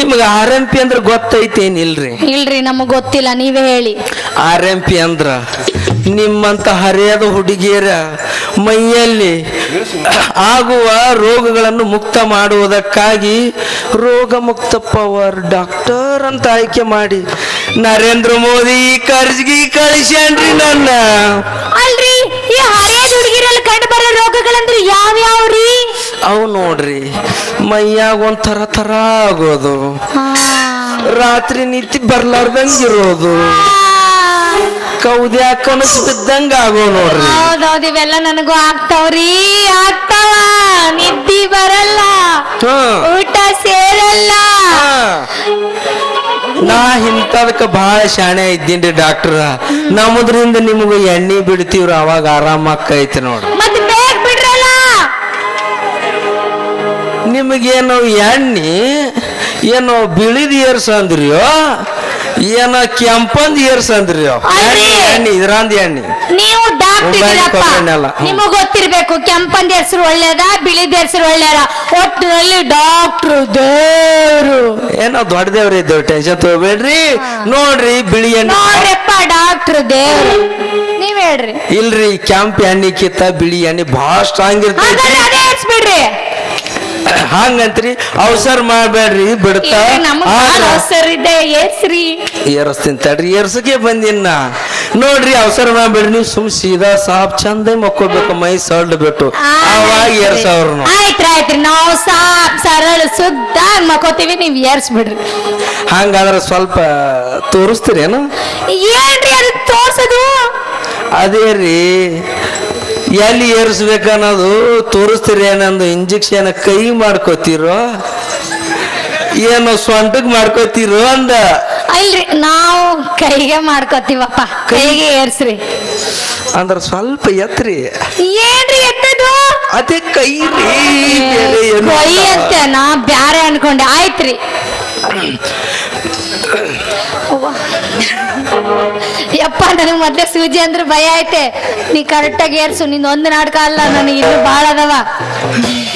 ನಿಮ್ಗೆ RMP ಅಂದ್ರೆ ಗೊತ್ತೈತೇನಿಲ್ರಿ ಇಲ್ರಿ ನಮಗ್ ಗೊತ್ತಿಲ್ಲ ನೀವೇ ಹೇಳಿ RMP ಅಂದ್ರ ನಿಮ್ಮಂತ ಹರಿಯದ ಹುಡುಗಿಯರ ಮೈಯಲ್ಲಿ ಆಗುವ ರೋಗಗಳನ್ನು ಮುಕ್ತ ಮಾಡುವುದಕ್ಕಾಗಿ ರೋಗ ಮುಕ್ತ ಪವರ್ ಡಾಕ್ಟರ್ ಅಂತ ಆಯ್ಕೆ ಮಾಡಿ ನರೇಂದ್ರ ಮೋದಿ ಕರ್ಜಿಗಿ ಕಳಿಸ್ಯಾನ್ರಿ ನನ್ನ ಅಲ್ರಿ ಈ ಹರಿಯದ ಹುಡುಗಿರಲ್ಲಿ ಕಂಡು ಬರೋ ರೋಗಗಳಂದ್ರೆ ಯಾವ್ಯಾವ್ರಿ ಅವು ನೋಡ್ರಿ ಮೈಯಾಗ ಒಂಥರ ಥರ ಆಗೋದು ರಾತ್ರಿ ನಿತ್ಯ ಬರ್ಲಾರ್ದಂಗಿರೋದು ಕೌದ್ಯಾ ಕನಸು ಬಿದ್ದಂಗ ಆಗೋ ನೋಡ್ರಿ ಹೌದೌದು ಇವೆಲ್ಲ ನನಗೂ ಆಗ್ತಾವ್ರಿ ಆಗ್ತಾವ ನಿದ್ದಿ ಬರಲ್ಲ ಊಟ ಸೇರಲ್ಲ ನಾ ಇಂಥದಕ್ಕ ಬಹಳ ಶಾಣೆ ಇದ್ದೀನ್ರಿ ಡಾಕ್ಟರ್ ನಮ್ಮದ್ರಿಂದ ನಿಮಗ ಎಣ್ಣೆ ಬಿಡ್ತೀವ್ರಿ ಅವಾಗ ಆರಾಮ ಆಕೈತಿ ನೋಡ್ರಿ ಮತ್ತೆ ಬೇಗ ಬಿಡ್ರಲ್ಲ ನಿಮಗೇನೋ ಎಣ್ಣೆ ಏನೋ ಬಿಳಿದ ಏರ್ಸ್ ಅಂದ್ರಿಯೋ ಏನೋ ಕೆಂಪಂದ್ ಏರ್ಸ್ ಅಂದ್ರಿಯೋ ಎಣ್ಣೆ ಇದ್ರಂದ ಎಣ್ಣೆ ನೀವು ಡಾಕ್ಟರ್ ನಿಮಗ್ ಗೊತ್ತಿರ್ಬೇಕು ಕೆಂಪಂದ ಹೆಸರು ಒಳ್ಳೇದ ಬಿಳಿದ ಹೆಸರು ಒಳ್ಳೇದ ಒಟ್ಟಿನಲ್ಲಿ ಡಾಕ್ಟ್ರು ದೇವ್ರು ಏನೋ ದೊಡ್ಡ ದೇವ್ರ ಇದ್ದೇವ್ ಟೆನ್ಷನ್ ತಗೋಬೇಡ್ರಿ ನೋಡ್ರಿ ಬಿಳಿ ಎಣ್ಣೆ ನೋಡ್ರಪ್ಪ ಡಾಕ್ಟ್ರು ದೇವ್ರು ನೀವ್ ಹೇಳ್ರಿ ಇಲ್ರಿ ಕೆಂಪ ಎಣ್ಣೆ ಕಿತ್ತ ಬಿಳಿ ಎಣ್ಣೆ ಬಹಳ ಸ್ಟ್ರಾಂಗ್ ಇರ್ತೈತಿ ಅದೇ ಹಚ್ಬಿಡ್ರಿ ಹಂಗಂತ್ರಿ ಅವಸರ ಮಾಡ್ಬೇಡ್ರಿ ಬಿಡ್ತಾ ಇದೆ ಏರ್ಸ್ರಿ ಏರ್ಸ್ತೀನಿ ತಡ್ರಿ ಏರ್ಸಕ್ಕೆ ಬಂದಿನ ನೋಡ್ರಿ ಅವಸರ ಮಾಡ್ಬೇಡ್ರಿ ನೀವು ಸುಮ್ ಸೀದಾ ಸಾಪ್ ಚಂದ ಮಕ್ಕೋಬೇಕು ಮೈ ಸೊಳ್ಳು ಬಿಟ್ಟು ಅವಾಗ ಏರ್ಸವ್ರು ಆಯ್ತ್ರಿ ನಾವು ಸಾಪ್ ಸರಳ ಸುದ್ದ ಮಕ್ಕೋತೀವಿ ನೀವ್ ಏರ್ಸ್ಬಿಡ್ರಿ ಹಂಗಾದ್ರೆ ಸ್ವಲ್ಪ ತೋರಿಸ್ತೀರೇನು ಏನ್ರಿ ಅದು ತೋರ್ಸೋದು ಅದೇ ರೀ ಎಲ್ಲಿ ಏರಿಸ್ಬೇಕನ್ನೋದು ತೋರಿಸ್ತೀರಿ ಏನಂದು ಇಂಜೆಕ್ಷನ್ ಕೈ ಮಾಡ್ಕೋತೀರೋ ಏನೋ ಸೊಂಟಕ್ ಮಾಡ್ಕೋತೀರೋ ಅಂದ ಅಲ್ರಿ ನಾವು ಕೈಗೆ ಮಾಡ್ಕೋತೀವಪ್ಪ ಕೈಗೆ ಏರ್ಸ್ರಿ ಅಂದ್ರ ಸ್ವಲ್ಪ ಎತ್ರಿ ಏನ್ರಿ ಎತ್ತದು ಅದೇ ಕೈ ರೀ ಬೇರೆ ಏನು ಕೈ ಅಂತ ನಾ ಬ್ಯಾರೆ ಅನ್ಕೊಂಡೆ ಆಯ್ತ್ರಿ ಯಪ್ಪ ನನಗ್ ಮೊದ್ಲೇ ಸೂಜಿ ಅಂದ್ರೆ ಭಯ ಐತೆ ನೀ ಕರೆಕ್ಟಾಗಿ ಏರ್ಸು ನಿಂದ ಒಂದು ನಾಟಕ ಅಲ್ಲ ನನಗೆ ಇನ್ನು ಬಾಳ ಅದಾವ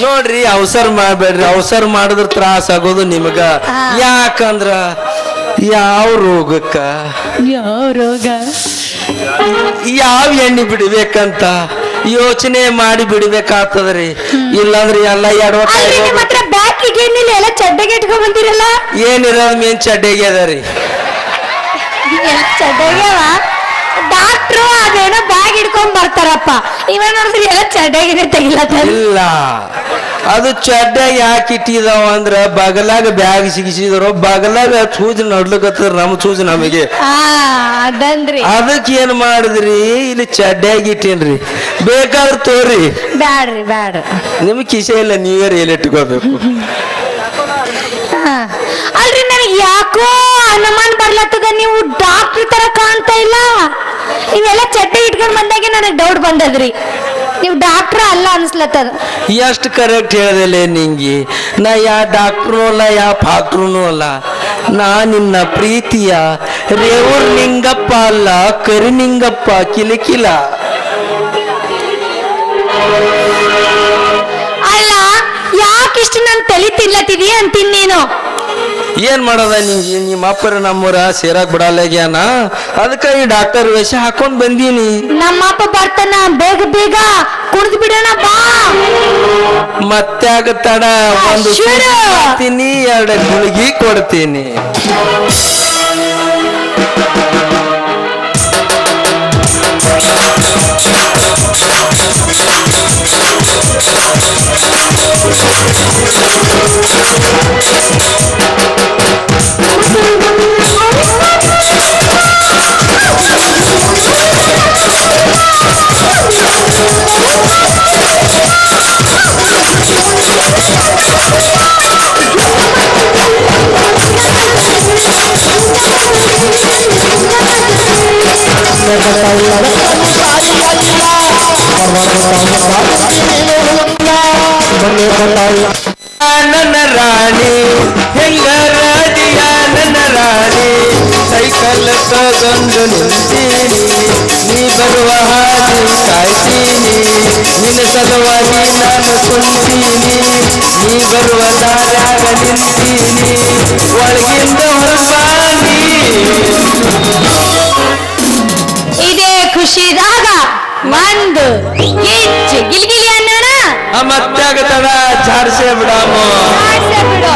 ನೋಡ್ರಿ ಅವಸರ ಮಾಡ್ಬೇಡ್ರಿ ಅವಸರ ಮಾಡಿದ್ರ ತ್ರಾಸ ಆಗೋದು ನಿಮಗ ಯಾಕಂದ್ರ ಯಾವ ರೋಗಕ್ಕ ಯಾವ ರೋಗ ಯಾವ ಎಣ್ಣೆ ಬಿಡ್ಬೇಕಂತ ಯೋಚನೆ ಮಾಡಿ ಬಿಡ್ಬೇಕಾಗ್ತದ್ರಿ ಇಲ್ಲಾಂದ್ರೆ ಎಲ್ಲ ಮಾತ್ರ ಬ್ಯಾಕಿಗೆ ಏನಿಲ್ಲ ಎಲ್ಲ ಚಡ್ಡೆಗೆ ಇಟ್ಕೊಂಡ್ ಬಂದಿರಲ್ಲ ಏನಿರೋದ್ ಮೇನ್ ಚಡ್ಡೆಗೆ ಅದರಿ ಚಡ್ಡೆಗೆವ ಡಾಕ್ಟ್ರು ಅದೇನೋ ಬ್ಯಾಗ್ ಹಿಡ್ಕೊಂಡ್ ಬರ್ತಾರಪ್ಪ ಇವ ನೋಡಿದ್ರೆ ಎಲ್ಲ ಚಡ್ಡೆಗೆ ತೆಗಿಲತ್ತ ಇಲ್ಲ ಅದು ಚಡ್ಡಾಗ ಯಾಕೆ ಇಟ್ಟಿದಾವ ಅಂದ್ರ ಬಗಲಾಗ ಬ್ಯಾಗ್ ಸಿಗಿಸಿದ್ರು ಬಗಲಾಗ ಸೂಜಿ ನಡ್ಲಕತ್ತ ನಮ್ ಸೂಜಿ ನಮಗೆ ಅದಂದ್ರಿ ಅದಕ್ಕೆ ಏನ್ ಮಾಡಿದ್ರಿ ಇಲ್ಲಿ ಚಡ್ಡಾಗ ಇಟ್ಟೇನ್ರಿ ಬೇಕಾದ್ರೆ ತೋರಿ ಬ್ಯಾಡ್ರಿ ಬ್ಯಾಡ್ರಿ ನಿಮ್ ಕಿಸೆ ಇಲ್ಲ ನೀವೇ ಎಲ್ಲಿ ಇಟ್ಕೋಬೇಕು ಅಲ್ರಿ ನನಗೆ ಯಾಕೋ ಅನುಮಾನ ಬರ್ಲತ್ತದ ನೀವು ಡಾಕ್ಟರ್ ತರ ಕಾಣ್ತಾ ಇಲ್ಲ ನೀವೆಲ್ಲ ಚಡ್ಡೆ ಇಟ್ಕೊಂಡ್ ಬಂದಾಗೆ ನನಗೆ ಡೌಟ್ ಬಂದದ್ರಿ ನೀವು ಡಾಕ್ಟ್ರ ಅಲ್ಲ ಅನ್ಸ್ಲತ್ತದ ಎಷ್ಟು ಕರೆಕ್ಟ್ ಹೇಳ್ದಲೆ ನಿಂಗೆ ನಾ ಯಾ ಡಾಕ್ಟ್ರು ಅಲ್ಲ ಯಾ ಫಾಕ್ಟ್ರೂ ಅಲ್ಲ ನಾ ನಿನ್ನ ಪ್ರೀತಿಯ ರೇವೂರ್ ನಿಂಗಪ್ಪ ಅಲ್ಲ ಕರಿನಿಂಗಪ್ಪ ಕಿಲಿಕಿಲ ಅಲ್ಲ ಯಾಕಿಷ್ಟು ನನ್ ತಲೆ ತಿನ್ಲತ್ತಿದೀಯ ಅಂತೀನಿ ನೀನು ಏನ್ ಮಾಡೋದ ನಿಂಗೆ ನಿಮ್ಮ ಅಪ್ಪರ ನಮ್ಮೂರ ಸೇರಾಕ್ ಬಿಡಲ್ಲಾಗ್ಯಾನ ಅದಕ್ಕೆ ಈ ಡಾಕ್ಟರ್ ವೇಷ ಹಾಕೊಂಡ್ ಬಂದೀನಿ ನಮ್ಮಪ್ಪ ಬರ್ತಾನ ಬೇಗ ಬೇಗ ಕುಡ್ದು ಬಿಡೋಣ ಬಾ ಮತ್ತ್ಯಾಗ ತಡ ಒಂದು ಶುರು. ಕೊಡ್ತೀನಿ 2 ಗುಳಿಗೆ ಕೊಡ್ತೀನಿ ನನ್ನ ರಾಣಿ ಹೆಂಗರಾದಿಯ ನನ್ನ ರಾಣಿ ಸೈಕಲ್ ತಗೊಂಡು ನಿಂತೀನಿ ನೀ ಬರುವ ಹಾದಿ ಕಾಯ್ತೀನಿ ನಿನ್ನ ಸಲುವಾಗಿ ನಾನು ಕುಂತೀನಿ ನೀ ಬರುವ ದಾರ್ಯಾಗ ನಿಂತೀನಿ ಒಳಗಿಂದ ಹೊರಬಾನಿ ಇದೇ ಖುಷಿದಾಗ ಒಂದು ಕಿಚ್ಚು ಗಿಲ್ಗಿಲಿ ಅನ್ನೋಣ. ಮತ್ತಾಗ ತಡ ಜಾಡ್ಸೇ ಬಿಡಾಮೋ ಆಡ್ಸೇ ಬಿಡು.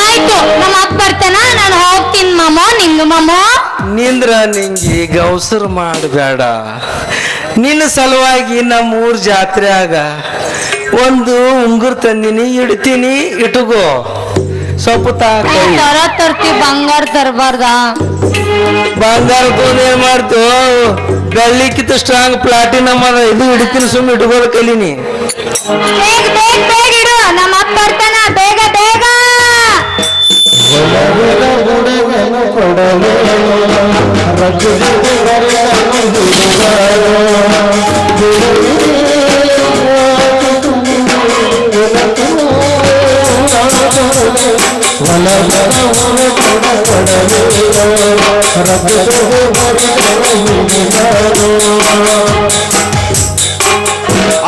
ಆಯ್ತು, ನಮ್ಮ ಅಪ್ಪ ಬರ್ತಾನ, ನಾನು ಹೋಗ್ತೀನಿ ಮಾಮ. ನಿಂದು ಮಾಮ ನಿಂದ್ರ ನಿಂಗೆ ಈಗ ಅವಸರ ಮಾಡಬೇಡ. ನಿನ್ನ ಸಲುವಾಗಿ ನಮ್ಮೂರ್ ಜಾತ್ರೆಯಾಗ ಒಂದು ಉಂಗುರ್ ತಂದಿನಿ, ಇಡ್ತೀನಿ, ಇಟ್ಕೋ. ಸ್ವಲ್ಪ ತರ್ತಿ ಬಂಗಾರ ತರಬಾರ್ದ. ಬಂಗಾರ ಏನ್ ಮಾಡ್ತು, ಬೆಳ್ಳಿಕ್ಕಿಂತ ಸ್ಟ್ರಾಂಗ್ ಪ್ಲಾಟಿನಮ್ ಅದ, ಇದು ಹಿಡಿತೀನಿ, ಸುಮ್ಮನೆ ಇಟ್ಕೋದ ಕಲೀನಿ. ಬೇಗ ಬೇಗ ಬೇಗ ಇಡು, ನಮ್ಮ ಅಪ್ಪ ಬರ್ತಾನ, ಬೇಗ ಬೇಗ.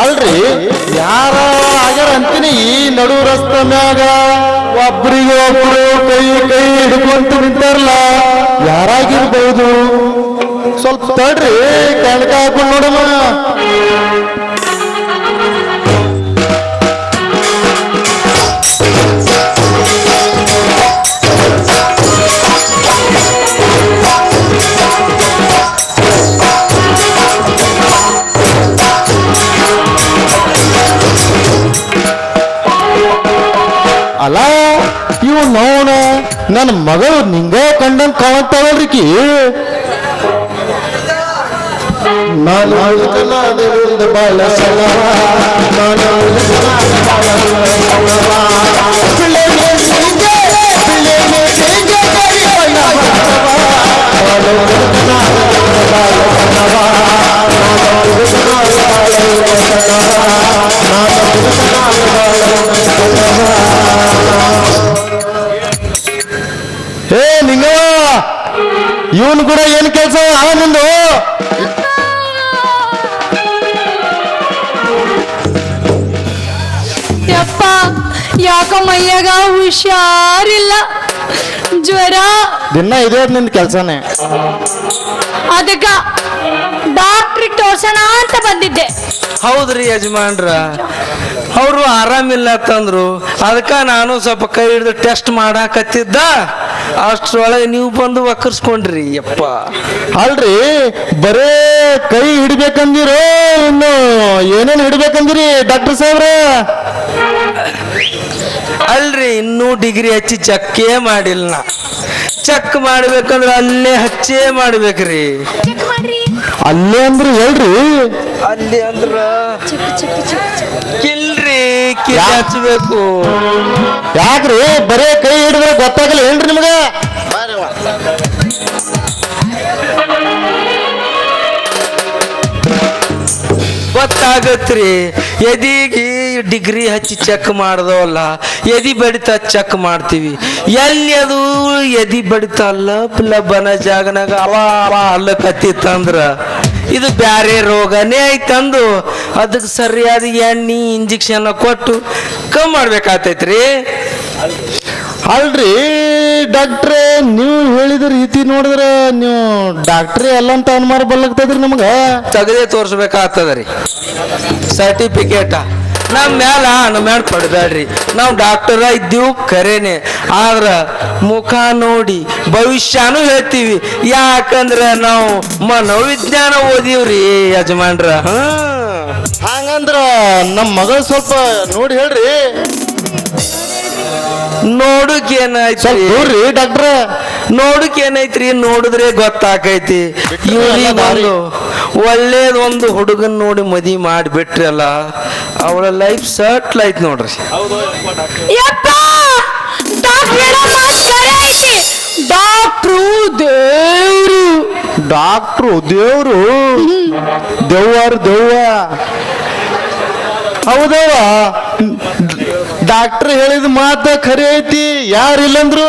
ಅಲ್ರಿ ಯಾರ ಆಗ್ಯಾರ ಅಂತೀನಿ, ಈ ನಡು ರಸ್ತೆ ಮ್ಯಾಗ ಒಬ್ರಿಗೆ ಒಬ್ರು ಕೈ ಕೈ ಹಿಡ್ಕೊಂತ ನಿಂತಾರಲ್ಲ, ಯಾರಾಗಿರ್ಬಹುದು? ಸ್ವಲ್ಪ ತಡ್ರಿ, ಕಣಕ ಹಾಕೊಂಡು ನೋಡಮ್ಮ. ಅಲ್ಲ ಇವ್ ನೋಣ ನನ್ನ ಮಗಳು ನಿಂಗ ಕಂಡಂಗ್ ಕಾಣತ್ತಾವಲ್ರಿಕಿ. ನಾನು ಬಾಳ ಹೇ ನಿಂಗವ, ಇವನು ಕೂಡ ಏನ್ ಕೆಲಸ ನಿಂದು? ಯಪ್ಪ, ಯಾಕ ಮೈಯಾಗ ಹುಷಾರಿಲ್ಲ. ಜ್ವರ. ದಿನ ಇದೇ ನಿಂದ ಕೆಲ್ಸನೇ. ಅದಕ್ಕ ಡಾಕ್ಟ್ರಿಗೆ ತೋರ್ಸೋಣ ಅಂತ ಬಂದಿದ್ದೆ. ಹೌದ್ರಿ ಯಜಮಾನ್ರ, ಅವರು ಆರಾಮಿಲ್ಲ ಅಂತಂದ್ರು. ಅದಕ್ಕ ನಾನು ಸ್ವಲ್ಪ ಕೈ ಹಿಡಿದು ಟೆಸ್ಟ್ ಮಾಡಾಕತ್ತಿದ್ದ. ಅಷ್ಟ್ರೊಳಗೆ ನೀವು ಬಂದು ವಕ್ಕರ್ಸ್ಕೊಂಡ್ರಿ. ಯಪ್ಪ ಅಲ್ರಿ, ಬರೇ ಕೈ ಹಿಡ್ಬೇಕಂದಿರೋ ಇನ್ನು ಏನೇನ್ ಹಿಡ್ಬೇಕಂದಿರಿ ಡಾಕ್ಟರ್ ಸಾಹೇಬ್ರ? ಅಲ್ರಿ, ಇನ್ನೂ ಡಿಗ್ರಿ ಹಚ್ಚಿ ಚೆಕ್ಕೇ ಮಾಡಿಲ್ಲ. ಚೆಕ್ ಮಾಡ್ಬೇಕಂದ್ರೆ ಅಲ್ಲೇ ಹಚ್ಚೇ ಮಾಡ್ಬೇಕ್ರಿ. ಅಲ್ಲೇ ಅಂದ್ರಿ ಹೇಳ್ರಿ. ಅಲ್ಲಿ ಅಂದ್ರ ಕಿಲ್ರಿ, ಕಿಲ್ ಹಚ್ಚಬೇಕು. ಯಾಕ್ರಿ ಬರೇ ಕೈ ಹಿಡಿದ್ರೆ ಗೊತ್ತಾಗಲ್ಲ ಹೇಳ್ರಿ ನಿಮ್ಗೆ? ಗೊತ್ತಾಗತ್ರಿ. ಎದಿಗೆ ಡಿಗ್ರಿ ಹಚ್ಚಿ ಚೆಕ್ ಮಾಡ್ದವಲ್ಲ, ಎದಿ ಬಡಿತ ಚೆಕ್ ಮಾಡ್ತೀವಿ. ಎಲ್ಲಿ ಅದು ಎದಿ ಬಡಿತ ಲಬ್ಬನ ಜಾಗನಾಗ ಅವ ಅಲ್ಲ ಕತ್ತಿತ್ತಂದ್ರ ಇದು ಬ್ಯಾರೆ ರೋಗನೇ ಐತಂದು ಅದಕ್ಕೆ ಸರಿಯಾದ ಎಣ್ಣೆ ಇಂಜೆಕ್ಷನ್ ಕೊಟ್ಟು ಕಮ್ಮಿ ಮಾಡ್ಬೇಕಾಗ್ತೈತ್ರಿ. ಅಲ್ರಿ ಡಾಕ್ಟ್ರೇ, ನೀವು ಹೇಳಿದ ರೀತಿ ನೋಡಿದ್ರೆ ನೀವು ಡಾಕ್ಟ್ರೇ ಅಲ್ಲ ಅಂತ ಅನುಮಾನ ಬರ್ಲಾಗ್ತದ್ರಿ ನಮ್ಗ. ತೆಗದೇ ತೋರ್ಸ್ಬೇಕಾಗ್ತದ್ರಿ ಸರ್ಟಿಫಿಕೇಟ. ನಮ್ಮ ಮ್ಯಾಲ ಪಡ್ಬೇಡ್ರಿ. ನಾವು ಡಾಕ್ಟರ ಇದ್ದೀವಿ ಖರೇನೆ, ಆದ್ರ ಮುಖ ನೋಡಿ ಭವಿಷ್ಯನೂ ಹೇಳ್ತೀವಿ. ಯಾಕಂದ್ರೆ ನಾವು ಮನೋವಿಜ್ಞಾನ ಓದಿವ್ರಿ ಯಜಮಾನ್ರ. ಹಂಗಂದ್ರ ನಮ್ಮ ಮಗಳು ಸ್ವಲ್ಪ ನೋಡಿ ಹೇಳ್ರಿ. ನೋಡಕ್ ಏನಾಯ್ತ್ರಿ ನೋಡ್ರಿ ಡಾಕ್ಟ್ರ, ನೋಡಕ್ ಏನೈತ್ರಿ, ನೋಡಿದ್ರೆ ಗೊತ್ತಾಕೈತಿ. ಇವ್ರಿಗೊಂದು ಒಳ್ಳೇದೊಂದು ಹುಡುಗನ್ ನೋಡಿ ಮದಿ ಮಾಡಿಬಿಟ್ರಲ್ಲ, ಅವಳ ಲೈಫ್ ಸೆಟ್ಲ್ ಆಯ್ತು ನೋಡ್ರಿ. ಡಾಕ್ಟ್ರು ದೇವ್ರು. ಡಾಕ್ಟ್ರು ದೇವ್ರು? ದೆವ್ವಾರು ದೆವ್ವ? ಹೌದವ್ವ, ಡಾಕ್ಟ್ರ್ ಹೇಳಿದ ಮಾತ ಖರೆ ಐತಿ. ಯಾರು ಇಲ್ಲಂದ್ರು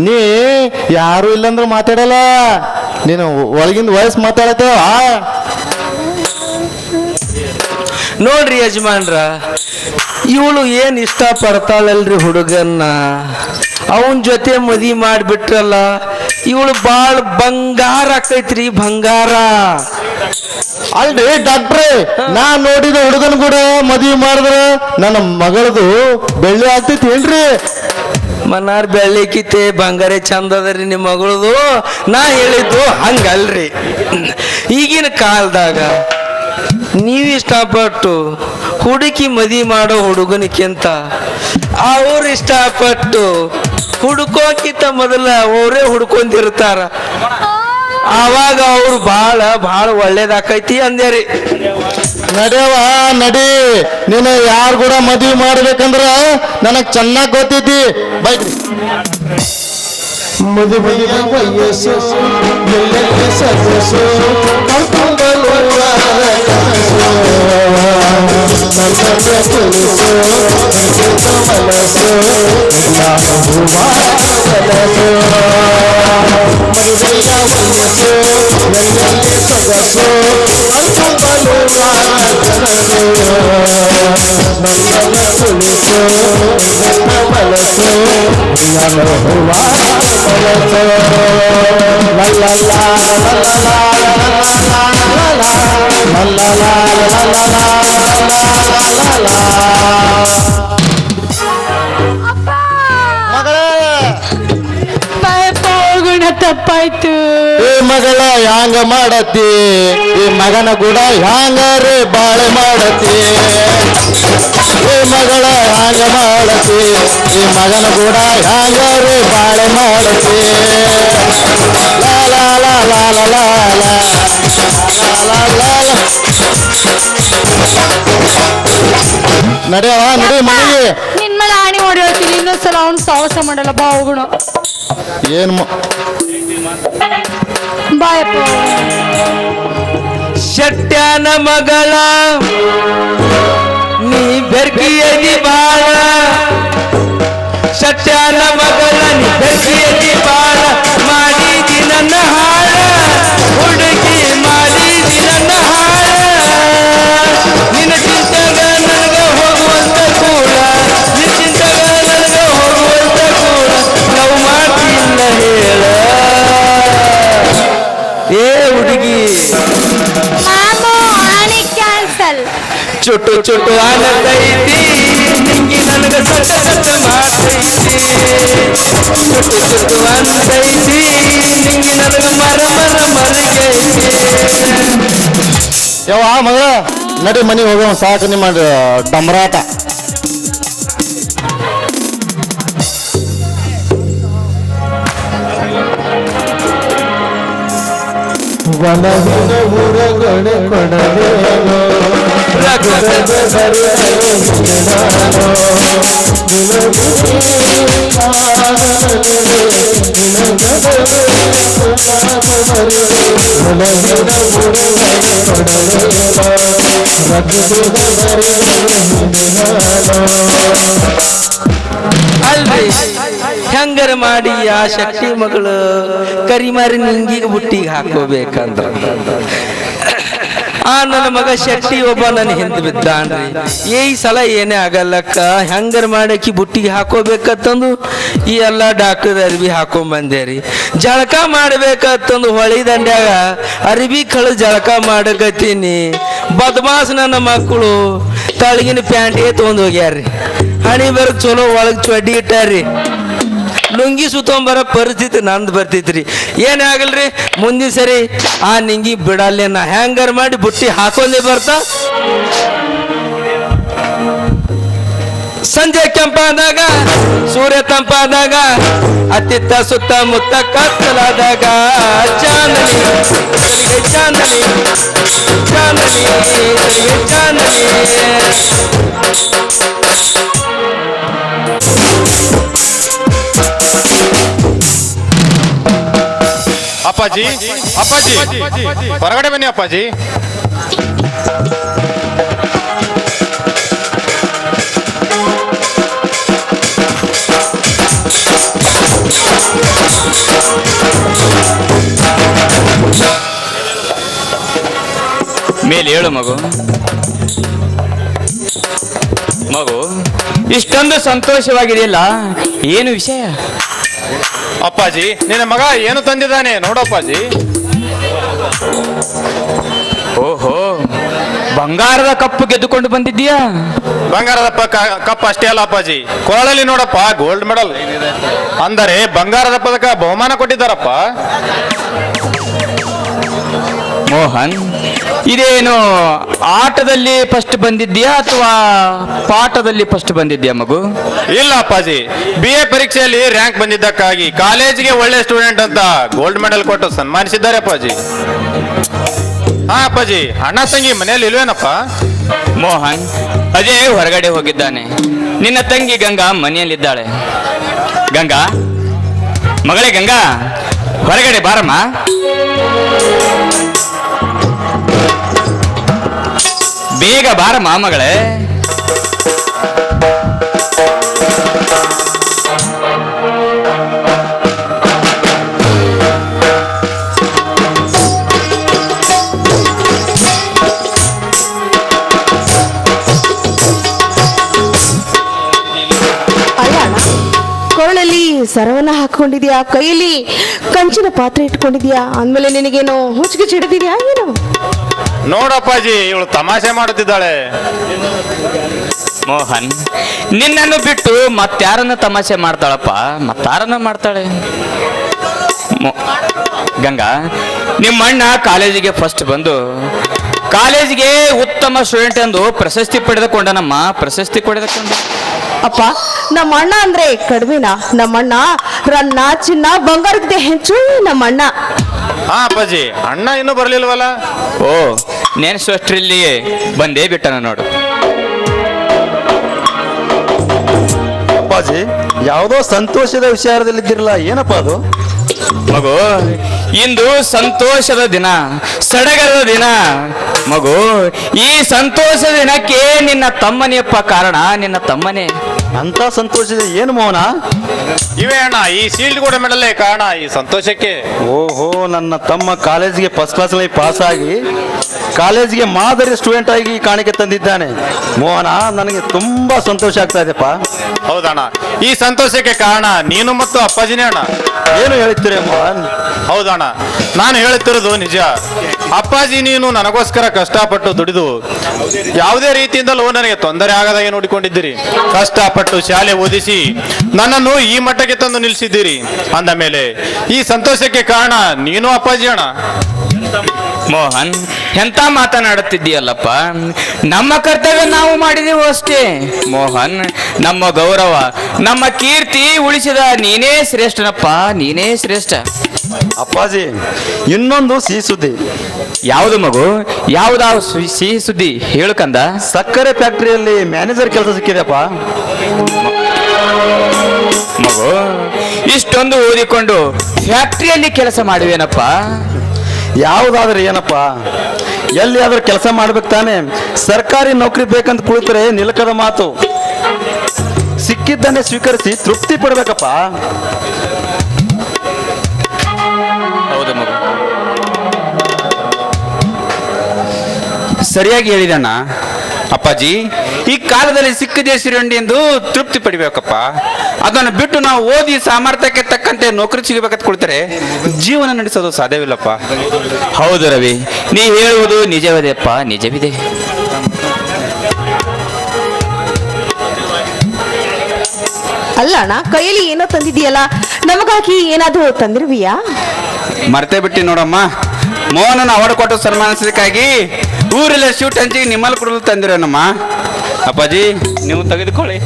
ನೀ ಯಾರು ಇಲ್ಲಂದ್ರು ಮಾತಾಡಲ್ಲ. ನೀನು ಒಳಗಿಂದ ವಯಸ್ಸು ಮಾತಾಡತ್ತೇವ. ನೋಡ್ರಿ ಯಜಮಾನ್ರ, ಇವಳು ಏನ್ ಇಷ್ಟ ಪಡ್ತಾಳಲ್ರಿ ಹುಡುಗನ್ನ, ಅವನ್ ಜೊತೆ ಮದಿ ಮಾಡಿಬಿಟ್ರಲ್ಲ, ಇವಳು ಬಾಳ್ ಬಂಗಾರ ಆಕೈತ್ರಿ, ಬಂಗಾರ. ಅಲ್ರಿ ಡಾಕ್ಟ್ರೇ, ನಾ ನೋಡಿದ ಹುಡುಗನ್ ಕೂಡ ಮದುವೆ ಮಾಡಿದ್ರ ನನ್ನ ಮಗಳದು ಬೆಳ್ಳಿ ಆಗ್ತೈತಿ ಏನ್ರಿ? ಮನಾರ್ ಬೆಳ್ಳಿಕಿತೆ ಬಂಗಾರ ಚಂದ ಅದರಿ ನಿಮ್ಮ ಮಗಳದು. ನಾ ಹೇಳಿದ್ದು ಹಂಗಲ್ರಿ. ಈಗಿನ ಕಾಲದಾಗ ನೀವು ಇಷ್ಟಪಟ್ಟು ಹುಡುಕಿ ಮದಿ ಮಾಡೋ ಹುಡುಗನಿಕ್ಕಿಂತ ಅವ್ರು ಇಷ್ಟಪಟ್ಟು ಹುಡುಕೋಕ್ಕಿಂತ ಮೊದಲ ಅವರೇ ಹುಡ್ಕೊಂಡಿರ್ತಾರ. ಆವಾಗ ಅವ್ರು ಭಾಳ ಒಳ್ಳೇದಾಕೈತಿ ಅಂದೇರಿ. ನಡೆಯವ ನಡಿ, ನೀನು ಯಾರು ಕೂಡ ಮದುವೆ ಮಾಡ್ಬೇಕಂದ್ರ ನನಗ್ ಚೆನ್ನಾಗ್ ಗೊತ್ತೈತಿ. ಬೈಕ್ರಿ ಮದುವೆ ವಯಸ್ಸು ಎಲ್ಲೆಲ್ಲಿ ಸೊಗಸು ಕಣ್ಕೊಂಬಲು ನನ್ನನ್ನೇ ತಿಳಿಸು ಮನಸ್ಸು ನಾನು ಮದುವೆಯ ವಯಸ್ಸು ಎಲ್ಲೆಲ್ಲಿ ಸೊಗಸು ಕಣ್ಕೊಂಬಲು ನನ್ನನ್ನ ತಿಳಿಸು ನನ್ನ ಮನಸ್ಸು ನಾನು ತಪ್ಪಾಯ್ತು. ಈ ಮಗಳ ಹ್ಯಾಂಗ ಮಾಡತಿ, ಈ ಮಗನ ಕೂಡ ಹ್ಯಾಂಗಾರೆ ಬಾಳೆ ಮಾಡತಿ. ಈ ಮಗಳ ಹ್ಯಾಂಗ ಮಾಡತಿ, ಈ ಮಗನ ಕೂಡ ಹ್ಯಾಂಗಾರೆ ಬಾಳೆ ಮಾಡತಿ. ಲಾ ಲಾ ಲಾ ಲಾ ಲಾ ಲಾ ಲಾ ಲಾ ಲಾ ಲಾ. ನಡೆಯವ ನಡಿ ಮನೆಗೆ. ನಿನ್ ಮೇಲೆ ಆಣಿ ಹೊಡೆಯೋತೀನಿ, ಇನ್ನೊಂದ್ಸಲ ಅವ್ನು ಸಾಹಸ ಮಾಡಲ್ಲ. ಬಾ ಹೋಗೋಣ. ಏನ್ ಬಾಯಪ್ಪ. ಶಟ್ಯಾನ ಮಗಳ ನೀ ಬೆರ್ಕಿಯದಿ ಬಾಳ, ಶಟ್ಯಾನ ಮಗಳ ನೀ ಬೆರ್ಕಿಯದಿ ಬಾಳ, ಮಾಡಿದಿ ನನ್ನ ಹಾಳ ಹುಡುಗಿ, ಮಾಡಿದಿ ನನ್ನ ಹಾಳ. ನಿನ್ನ ಚಿಂತಗ ನನಗ ಹೋಗುವಂತ ಕೂಡ, ನಿನ್ನ ಚಿಂತಗ ನನಗ ಹೋಗುವಂತ ಕೂಡ, ನಾವು ಮಾಡ್ತೀವಿ ಚುಟ್ಟು ಚುಟ್ಟು ಅನ್ನತೈತಿ ನಿಂಗಿ ನನಗ ಸಟ ಸಟ ಮಾಡ್ತೈತಿ ಚುಟ್ಟು ಚುಟ್ಟು ಅನ್ನತೈತಿ ನಿಂಗಿ ನನಗ ಮರ ಮರ ಮರಗೈತಿ ಯಾವ ಮಗ ನಡಿ ಮನೆಗೆ ಹೋಗೋಣ ಸಾಕು ನಿಮ್ಮ ಡಮರಾಟ. ವನವಿನ ಉರಗಣೆ ಕೊಡಲೇನೋ ಅಲ್ರಿ ಹೆಂಗರ ಮಾಡಿ ಆ ಶಕ್ತಿ ಮಗಳು ಕರಿಮಾರಿ ನಿಂಗಿಗೆ ಬುಟ್ಟಿಗೆ ಹಾಕೋಬೇಕಂದ್ರ ಆ ನನ್ನ ಮಗ ಶಕ್ತಿ ಒಬ್ಬ ನನ್ನ ಹಿಂದೆ ಬಿದ್ದಾನ್ರಿ. ಈ ಸಲ ಏನೇ ಆಗಲ್ಲಕ್ಕ ಹೆಂಗರ ಮಾಡಕಿ ಬುಟ್ಟಿಗೆ ಹಾಕೋಬೇಕತ್ತಂದು ಈ ಎಲ್ಲ ಡಾಕ್ಟರ್ ಅರ್ಬಿ ಹಾಕೊಂಡ್ ಬಂದೇರಿ. ಜಳಕ ಮಾಡ್ಬೇಕತ್ತಂದು ಹೊಳಿ ದಂಡ್ಯಾಗ ಅರ್ಬಿ ಕಳು ಜಳಕ ಮಾಡಕತ್ತೀನಿ. ಬದ್ಮಾಸ್ ನನ್ನ ಮಕ್ಕಳು ತಳಗಿನ ಪ್ಯಾಂಟೇ ತೊಗೊಂಡ್ ಹೋಗ್ಯಾರ್ರಿ. ಹಣಿ ಬರ್ಗ್ ಚಲೋ ಒಳಗ್ ಚಡ್ಡಿ ಇಟ್ಟಾರ್ರಿ. ಲುಂಗಿ ಸುತ್ತೊಂಬರ ಪರಿಸ್ಥಿತಿ ನಂದು ಬರ್ತೈತ್ರಿ. ಏನೇ ಆಗಲ್ರಿ ಮುಂದಿನ ಸರಿ ಆ ನಿಂಗಿ ಬಿಡಲ್ಲೇ ನಾ ಹ್ಯಾಂಗರ್ ಮಾಡಿ ಬುಟ್ಟಿ ಹಾಕೊಂಡೇ ಬರ್ತಾ. ಸಂಜೆ ಕೆಂಪಾದಾಗ ಸೂರ್ಯ ತಂಪಾದಾಗ ಅತ್ತಿತ್ತ ಸುತ್ತ ಮುತ್ತ ಕತ್ತಲಾದಾಗ ಚಾಂದನಿ ಚಾಂದನಿ ಚಾಂದನಿ ಚಾಂದನಿ. ಅಪ್ಪಾಜಿ ಅಪ್ಪಾಜಿ ಹೊರಗಡೆ ಬನ್ನಿ ಅಪ್ಪಾಜಿ. ಮೇಲೆ ಹೇಳು ಮಗು. ಮಗು ಇಷ್ಟೊಂದು ಸಂತೋಷವಾಗಿದೆಯಲ್ಲ, ಏನು ವಿಷಯ? ಅಪ್ಪಾಜಿ ನಿನ್ನ ಮಗ ಏನು ತಂದಿದ್ದಾನೆ ನೋಡಪ್ಪಾಜಿ. ಓಹೋ, ಬಂಗಾರದ ಕಪ್ಪು ಗೆದ್ದುಕೊಂಡು ಬಂದಿದ್ದೀಯಾ? ಬಂಗಾರದ ಕಪ್ ಅಷ್ಟೇ ಅಲ್ಲ ಅಪ್ಪಾಜಿ, ಕೊರಳಲ್ಲಿ ನೋಡಪ್ಪ ಗೋಲ್ಡ್ ಮೆಡಲ್. ಅಂದರೆ ಬಂಗಾರದ ಪದಕ ಬಹುಮಾನ ಕೊಟ್ಟಿದ್ದಾರಪ್ಪ. ಮೋಹನ್, ಇದೇನು ಆಟದಲ್ಲಿ ಫಸ್ಟ್ ಬಂದಿದ್ಯಾ ಅಥವಾ ಪಾಠದಲ್ಲಿ ಫಸ್ಟ್ ಬಂದಿದ್ಯಾ ಮಗು? ಇಲ್ಲ ಅಪ್ಪಾಜಿ, BA ಪರೀಕ್ಷೆಯಲ್ಲಿ ರ್ಯಾಂಕ್ ಬಂದಿದ್ದಕ್ಕಾಗಿ ಕಾಲೇಜಿಗೆ ಒಳ್ಳೆ ಸ್ಟೂಡೆಂಟ್ ಅಂತ ಗೋಲ್ಡ್ ಮೆಡಲ್ ಕೊಟ್ಟು ಸನ್ಮಾನಿಸಿದ್ದಾರೆ ಅಪ್ಪಾಜಿ. ಹಾ ಅಪ್ಪಾಜಿ, ಅಣ್ಣ ತಂಗಿ ಮನೆಯಲ್ಲಿ ಇಲ್ವೇನಪ್ಪ? ಮೋಹನ್ ಅಜಯ್ ಹೊರಗಡೆ ಹೋಗಿದ್ದಾನೆ. ನಿನ್ನ ತಂಗಿ ಗಂಗಾ ಮನೆಯಲ್ಲಿದ್ದಾಳೆ. ಗಂಗಾ, ಮಗಳೇ ಗಂಗಾ, ಹೊರಗಡೆ ಬಾರಮ್ಮ. ಬೇಗ ಬಾರಮ್ಮ ಮಗಳೇ. ಕೊರಳಲ್ಲಿ ಸರವನ್ನ ಹಾಕೊಂಡಿದ್ಯಾ, ಕೈಯಲ್ಲಿ ಕಂಚಿನ ಪಾತ್ರೆ ಇಟ್ಕೊಂಡಿದ್ಯಾ, ಅಂದ್ಮೇಲೆ ನಿನಗೇನೋ ಹುಚ್ಚಿಗೆ ಚಿಡಿದಿದ್ಯಾ ಏನು? ನೋಡಪ್ಪಾಜಿ, ಇವಳು ತಮಾಷೆ ಮಾಡುತ್ತಿದ್ದಾಳೆ. ಮೋಹನ್, ನಿನ್ನನ್ನು ಬಿಟ್ಟು ಮತ್ತಾರನ್ನ ತಮಾಷೆ ಮಾಡ್ತಾಳಪ್ಪ? ಮತ್ತಾರನ್ನ ಮಾಡ್ತಾಳೆ? ಗಂಗಾ, ನಿಮ್ಮ ಅಣ್ಣ ಕಾಲೇಜಿಗೆ ಫಸ್ಟ್ ಬಂದು ಕಾಲೇಜಿಗೆ ಉತ್ತಮ ಸ್ಟೂಡೆಂಟ್ ಎಂದು ಪ್ರಶಸ್ತಿ ಪಡೆದುಕೊಂಡನಮ್ಮ. ಪ್ರಶಸ್ತಿ ಪಡೆದುಕೊಂಡು ಅಪ್ಪ, ನಮ್ಮ ಅಣ್ಣ ಅಂದ್ರೆ ಕಡಿಮೆನಾ? ನಮ್ಮಣ್ಣ ರನ್ನ ಚಿನ್ನ ಬಂಗಾರಕ್ಕೆ ಹೆಚ್ಚು ನಮ್ಮಣ್ಣ. ಹಾ ಅಪ್ಪಾಜಿ, ಅಣ್ಣ ಇನ್ನೂ ಬರ್ಲಿಲ್ವಲ್ಲ? ಓ, ನೆನೆಸುವಷ್ಟರಲ್ಲಿ ಬಂದೇ ಬಿಟ್ಟನ ನೋಡು. ಅಪ್ಪಾಜಿ, ಯಾವುದೋ ಸಂತೋಷದ ವಿಚಾರದಲ್ಲಿದ್ದಿರಲ್ಲ, ಏನಪ್ಪ ಅದು? ಮಗು, ಇಂದು ಸಂತೋಷದ ದಿನ, ಸಡಗರದ ದಿನ. ಮಗು, ಈ ಸಂತೋಷದ ದಿನಕ್ಕೆ ನಿನ್ನ ತಮ್ಮನೆಯಪ್ಪ ಕಾರಣ. ನಿನ್ನ ತಮ್ಮನೇ. ಅಂತ ಸಂತೋಷದ ಏನು ಮೋಹನ? ಇವೇ ಅಣ್ಣ, ಈ ಶೀಲ್ಡ್ ಕೂಡ ಮೆಡಲೇ ಕಾರಣ ಈ ಸಂತೋಷಕ್ಕೆ. ಓಹೋ, ನನ್ನ ತಮ್ಮ ಕಾಲೇಜಿಗೆ ಫಸ್ಟ್ ಕ್ಲಾಸ್ನಲ್ಲಿ ಪಾಸ್ ಆಗಿ ಕಾಲೇಜಿಗೆ ಮಾದರಿ ಸ್ಟೂಡೆಂಟ್ ಆಗಿ ಕಾಣಿಕೆ ತಂದಿದ್ದಾನೆ. ಮೋಹನ, ನನಗೆ ತುಂಬಾ ಸಂತೋಷ ಆಗ್ತಾ ಇದೆಪ್ಪ. ಹೌದಣ್ಣ, ಈ ಸಂತೋಷಕ್ಕೆ ಕಾರಣ ನೀನು ಮತ್ತು ಅಪ್ಪಾಜಿನೇ ಅಣ್ಣ. ಏನು ಹೇಳ್ತೀರಿ ಮೋಹನ್? ಹೌದಣ್ಣ, ನಾನು ಹೇಳುತ್ತಿರೋದು ನಿಜ. ಅಪ್ಪಾಜಿ, ನೀನು ನನಗೋಸ್ಕರ ಕಷ್ಟಪಟ್ಟು ದುಡಿದು ಯಾವುದೇ ರೀತಿಯಿಂದಲೂ ನನಗೆ ತೊಂದರೆ ಆಗದಾಗೆ ನೋಡಿಕೊಂಡಿದ್ದೀರಿ. ಕಷ್ಟಪಟ್ಟು ಶಾಲೆ ಓದಿಸಿ ನನ್ನನ್ನು ಈ ಮಟ್ಟಕ್ಕೆ ತಂದು ನಿಲ್ಲಿಸಿದ್ದೀರಿ. ಅಂದ ಮೇಲೆ ಈ ಸಂತೋಷಕ್ಕೆ ಕಾರಣ ನೀನು ಅಪ್ಪಾಜಿ ಅಣ್ಣ. ಮೋಹನ್, ಎಂತ ಮಾತನಾಡುತ್ತಿದ್ದೀಯಲ್ಲಪ್ಪ. ನಮ್ಮ ಕರ್ತವ್ಯ ನಾವು ಮಾಡಿದೆವು ಅಷ್ಟೇ ಮೋಹನ್. ನಮ್ಮ ಗೌರವ, ನಮ್ಮ ಕೀರ್ತಿ ಉಳಿಸಿದ ನೀನೇ ಶ್ರೇಷ್ಠನಪ್ಪ, ನೀನೇ ಶ್ರೇಷ್ಠ. ಅಪ್ಪಾಜಿ, ಇನ್ನೊಂದು ಸಿಹಿ ಸುದ್ದಿ. ಯಾವುದು ಮಗು? ಯಾವುದಾ ಸಿಹಿ ಸುದ್ದಿ ಹೇಳು ಕಂದ. ಸಕ್ಕರೆ ಫ್ಯಾಕ್ಟರಿಯಲ್ಲಿ ಮ್ಯಾನೇಜರ್ ಕೆಲಸ ಸಿಕ್ಕಿದೆಪ್ಪ. ಮಗು, ಇಷ್ಟೊಂದು ಓದಿಕೊಂಡು ಫ್ಯಾಕ್ಟ್ರಿಯಲ್ಲಿ ಕೆಲಸ ಮಾಡುವೇನಪ್ಪ? ಯಾವುದಾದ್ರೆ ಏನಪ್ಪ, ಎಲ್ಲಿಯಾದ್ರೂ ಕೆಲಸ ಮಾಡ್ಬೇಕು ತಾನೆ. ಸರ್ಕಾರಿ ನೌಕರಿ ಬೇಕಂತ ಕುಳಿತರೆ ನಿಲಕದ ಮಾತು. ಸಿಕ್ಕಿದ್ದನ್ನೇ ಸ್ವೀಕರಿಸಿ ತೃಪ್ತಿ ಪಡ್ಬೇಕಪ್ಪ. ಹೌದು ಮಗು, ಸರಿಯಾಗಿ ಹೇಳಿದಣ್ಣ. ಅಪ್ಪಾಜಿ, ಈ ಕಾಲದಲ್ಲಿ ಸಿಕ್ಕಿದೆ ಸಿರಂಡಿ ಎಂದು ತೃಪ್ತಿ ಪಡಿಬೇಕಪ್ಪ. ಅದನ್ನು ಬಿಟ್ಟು ನಾವು ಓದಿ ಸಾಮರ್ಥ್ಯಕ್ಕೆ ತಕ್ಕಂತೆ ನೌಕರಿ ಸಿಗಬೇಕಂತ ಕೊಡ್ತಾರೆ ಜೀವನ ನಡೆಸೋದು ಸಾಧ್ಯವಿಲ್ಲಪ್ಪ. ಹೌದು ರವಿ, ನೀ ಹೇಳುವುದು ನಿಜವಿದೆಯಪ್ಪ, ನಿಜವಿದೆ. ಅಲ್ಲ ಅಣ್ಣ, ಕೈಯಲ್ಲಿ ಏನೋ ತಂದಿದೀಯಲ್ಲ, ನಮಗಾಗಿ ಏನಾದ್ರೂ ತಂದಿರುವಿಯಾ? ಮರ್ತೇ ಬಿಟ್ಟಿ ನೋಡಮ್ಮ. ಮೋಹನನ ಅವಾರ್ಡ್ ಕೊಟ್ಟು ಸನ್ಮಾನಿಸೋದಕ್ಕಾಗಿ ಊರೆಲ್ಲ ಶೂಟ್ ಹಂಚಿ ನಿಮ್ಮಲ್ಲಿ ಕೊಡಲು ತಂದಿರೋನಮ್ಮ. ಅಪ್ಪಾಜಿ, ನೀವು ತೆಗೆದುಕೊಳ್ಳಿ.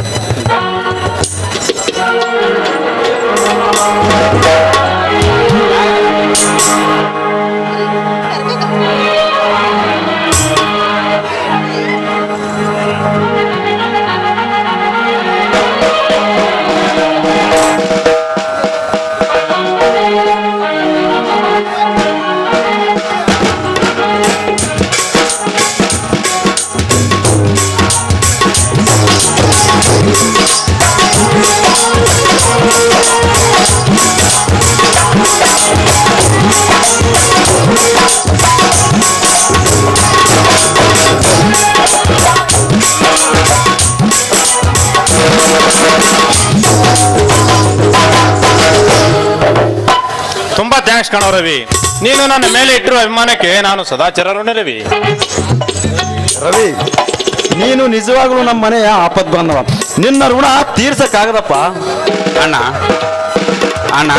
ತುಂಬಾ ಥ್ಯಾಂಕ್ಸ್ ಕಣೋ ರವಿ. ನೀನು ನನ್ನ ಮೇಲೆ ಇಟ್ಟಿರುವ ಅಭಿಮಾನಕ್ಕೆ ನಾನು ಸದಾ ಚಿರಋಣಿ ರವಿ. ರವಿ, ನೀನು ನಿಜವಾಗ್ಲೂ ನಮ್ಮ ಮನೆಯ ಆಪತ್ ಬಾಂಧವ. ನಿನ್ನ ಋಣ ತೀರ್ಸಕ್ಕಾಗದಪ್ಪ. ಅಣ್ಣ ಅಣ್ಣ,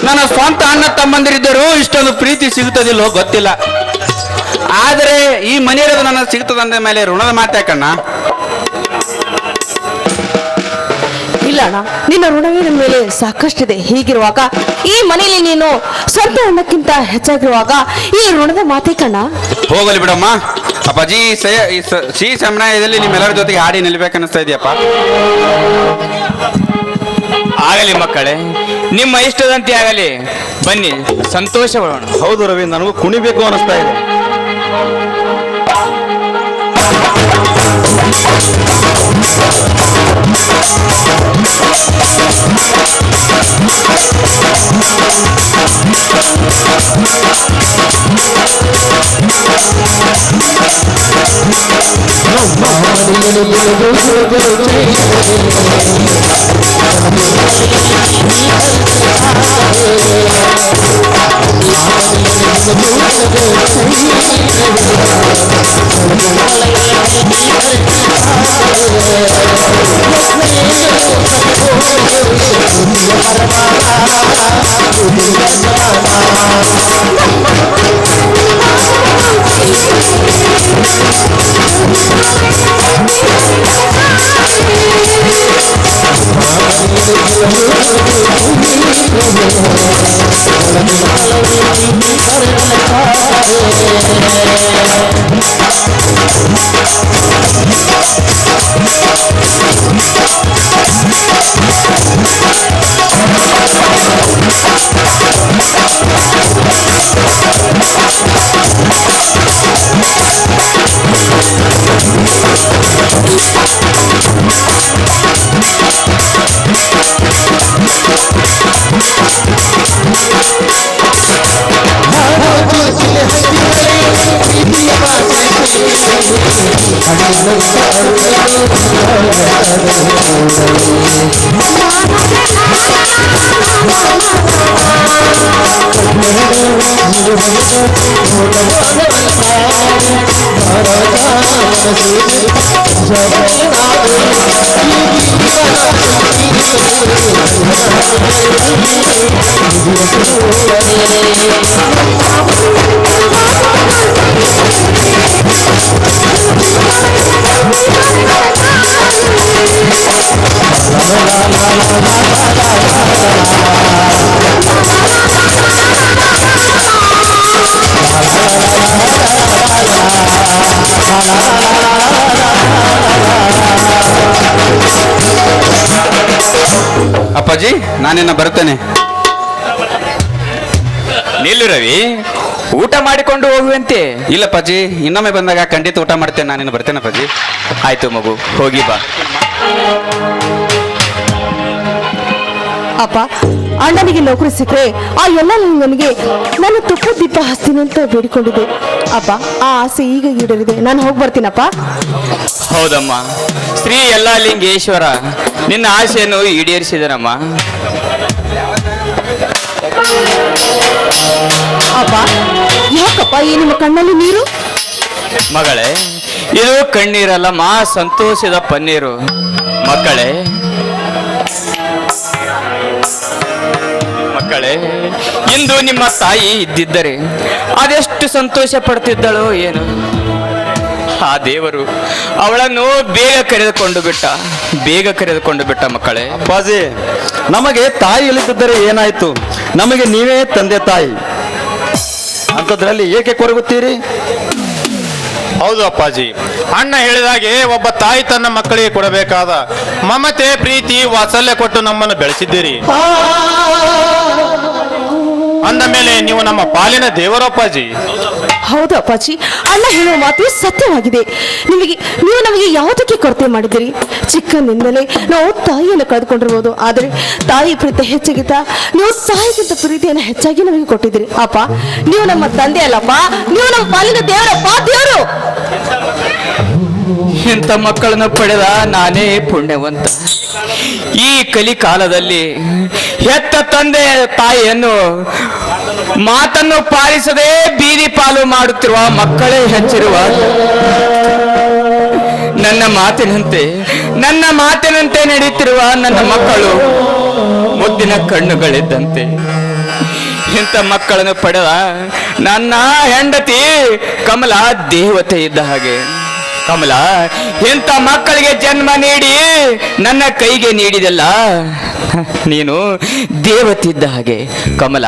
ನನ್ನ ಸ್ವಂತ ಅಣ್ಣ ತಮ್ಮಂದಿರಿದ್ದರೂ ಇಷ್ಟೊಂದು ಪ್ರೀತಿ ಸಿಗುತ್ತದಿಲ್ಲೋ ಗೊತ್ತಿಲ್ಲ. ಆದರೆ ಈ ಮನೆಯದು ನನ್ನ ಸಿಗುತ್ತದಂದ ಮೇಲೆ ಋಣದ ಮಾತಾಕಣ್ಣ. ಇಲ್ಲ ಅಣ್ಣ, ನಿನ್ನ ಋಣವೇ ನನ್ನ ಮೇಲೆ ಸಾಕಷ್ಟಿದೆ. ಹೀಗಿರುವಾಗ ಈ ಮನೆಯಲ್ಲಿ ನೀನು ಸ್ವಂತ ಹಣಕ್ಕಿಂತ ಹೆಚ್ಚಾಗಿರುವಾಗ ಈ ಋಣದ ಮಾತೇ ಕಣ್ಣ. ಹೋಗಲಿ ಬಿಡಮ್ಮ. ಅಪ್ಪಾಜಿ, ಸಿಹಿ ಸಮಯದಲ್ಲಿ ನಿಮ್ಮೆಲ್ಲರ ಜೊತೆಗೆ ಹಾಡಿ ನಿಲ್ಬೇಕನ್ನಿಸ್ತಾ ಇದೆಯಪ್ಪ. ಆಗಲಿ ಮಕ್ಕಳೇ, ನಿಮ್ಮ ಇಷ್ಟದಂತೆ ಆಗಲಿ. ಬನ್ನಿ, ಸಂತೋಷ ಪಡೋಣ. ಹೌದು ರವಿ, ನನಗೂ ಕುಣಿಬೇಕು ಅನಿಸ್ತಾ ಇದೆ. ಅಪ್ಪಾಜಿ ನಾನಿನ್ನ ಬರ್ತೇನೆ. ನಿಲ್ಲು ರವಿ, ಊಟ ಮಾಡಿಕೊಂಡು ಹೋಗುವಂತೆ. ಇಲ್ಲಪ್ಪಾಜಿ, ಇನ್ನೊಮ್ಮೆ ಬಂದಾಗ ಖಂಡಿತ ಊಟ ಮಾಡ್ತೇನೆ. ನಾನಿನ್ನು ಬರ್ತೇನೆ ಅಪ್ಪಾಜಿ. ಆಯ್ತು ಮಗು, ಹೋಗಿ ಬಾ. ಅಪ್ಪ, ಅಣ್ಣನಿಗೆ ನೌಕರಿ ಸಿಕ್ಕರೆ ಆ ಎಲ್ಲ ನನಗೆ ನಾನು ತುಪ್ಪ ದೀಪ ಹಸ್ತೀನಿ ಅಂತ ಬೇಡಿಕೊಂಡಿದ್ದೆ ಅಪ್ಪ. ಆ ಆಸೆ ಈಗ ಈಡೇರಿದೆ. ನಾನು ಹೋಗಿ ಬರ್ತೀನಪ್ಪ. ಹೌದಮ್ಮ, ಶ್ರೀ ಯಲ್ಲಾಲಿಂಗೇಶ್ವರ ನಿನ್ನ ಆಸೆಯನ್ನು ಈಡೇರಿಸಿದನಮ್ಮ. ಅಪ್ಪ, ಯಾಕಪ್ಪ ಈ ನಿಮ್ಮ ಕಣ್ಣಲ್ಲಿ ನೀರು? ಮಗಳೇ, ಇದು ಕಣ್ಣೀರಲ್ಲಮ್ಮ, ಸಂತೋಷದ ಪನ್ನೀರು. ಮಕ್ಕಳೇ ಮಕ್ಕಳೇ, ಇಂದು ನಿಮ್ಮ ತಾಯಿ ಇದ್ದಿದ್ದರೆ ಅದೆಷ್ಟು ಸಂತೋಷ ಪಡ್ತಿದ್ದಳೋ ಏನು. ಆ ದೇವರು ಅವಳನ್ನು ಬೇಗ ಕರೆದುಕೊಂಡು ಬಿಟ್ಟ ಮಕ್ಕಳೇ. ಅಪ್ಪಾಜಿ, ನಮಗೆ ತಾಯಿ ಇಲ್ಲದಿದ್ದರೆ ಏನಾಯ್ತು? ನಮಗೆ ನೀವೇ ತಂದೆ ತಾಯಿ. ಅಂಥದ್ರಲ್ಲಿ ಏಕೆ ಕೊರಗುತ್ತೀರಿ? ಹೌದು ಅಪ್ಪಾಜಿ, ಅಣ್ಣ ಹೇಳಿದಾಗೆ ಒಬ್ಬ ತಾಯಿ ತನ್ನ ಮಕ್ಕಳಿಗೆ ಕೊಡಬೇಕಾದ ಮಮತೆ, ಪ್ರೀತಿ, ವಾತ್ಸಲ್ಯ ಕೊಟ್ಟು ನಮ್ಮನ್ನು ಬೆಳೆಸಿದ್ದೀರಿ. ಅಂದ ಮೇಲೆ ನೀವು ನಮ್ಮ ಪಾಲಿನ ದೇವರು ಅಪ್ಪಾಜಿ. ಹೌದು ಅಪ್ಪಾಜಿ, ಅಣ್ಣ ಹೇಳುವ ಮಾತು ಸತ್ಯವಾಗಿದೆ. ನೀವು ನಮಗೆ ಯಾವುದಕ್ಕೆ ಕೊರತೆ ಮಾಡಿದ್ದೀರಿ? ಚಿಕ್ಕನಿಂದಲೇ ನಾವು ತಾಯಿಯನ್ನು ಕಳೆದುಕೊಂಡಿರ್ಬೋದು, ಆದರೆ ತಾಯಿ ಪ್ರೀತಿ ಹೆಚ್ಚಾಗಿತ್ತ ನೀವು ತಾಯಿಗಿಂತ ಪ್ರೀತಿಯನ್ನು ಹೆಚ್ಚಾಗಿ ನಮಗೆ ಕೊಟ್ಟಿದ್ದೀರಿ. ಅಪ್ಪ, ನೀವು ನಮ್ಮ ತಂದೆ ಅಲ್ಲಪ್ಪ, ನೀವು ನಮ್ಮ ಪಾಲಿನ ದೇವರಪ್ಪ, ದೇವರು. ಇಂಥ ಮಕ್ಕಳನ್ನು ಪಡೆದ ನಾನೇ ಪುಣ್ಯವಂತ. ಈ ಕಲಿಕಾಲದಲ್ಲಿ ಹೆತ್ತ ತಂದೆ ತಾಯಿಯನ್ನು ಮಾತನ್ನು ಪಾಲಿಸದೆ ಬೀದಿ ಪಾಲು ಮಾಡುತ್ತಿರುವ ಮಕ್ಕಳೇ ಹೆಚ್ಚಿರುವ. ನನ್ನ ಮಾತಿನಂತೆ ನಡೆಯುತ್ತಿರುವ ನನ್ನ ಮಕ್ಕಳು ಮುದ್ದಿನ ಕಣ್ಣುಗಳಿದ್ದಂತೆ. ಇಂಥ ಮಕ್ಕಳನ್ನು ಪಡೆದ ನನ್ನ ಹೆಂಡತಿ ಕಮಲ ದೇವತೆ ಇದ್ದ ಹಾಗೆ. ಕಮಲ, ಇಂಥ ಮಕ್ಕಳಿಗೆ ಜನ್ಮ ನೀಡಿ ನನ್ನ ಕೈಗೆ ನೀಡಿದಲ್ಲ, ನೀನು ದೇವತಿದ್ದ ಹಾಗೆ. ಕಮಲ,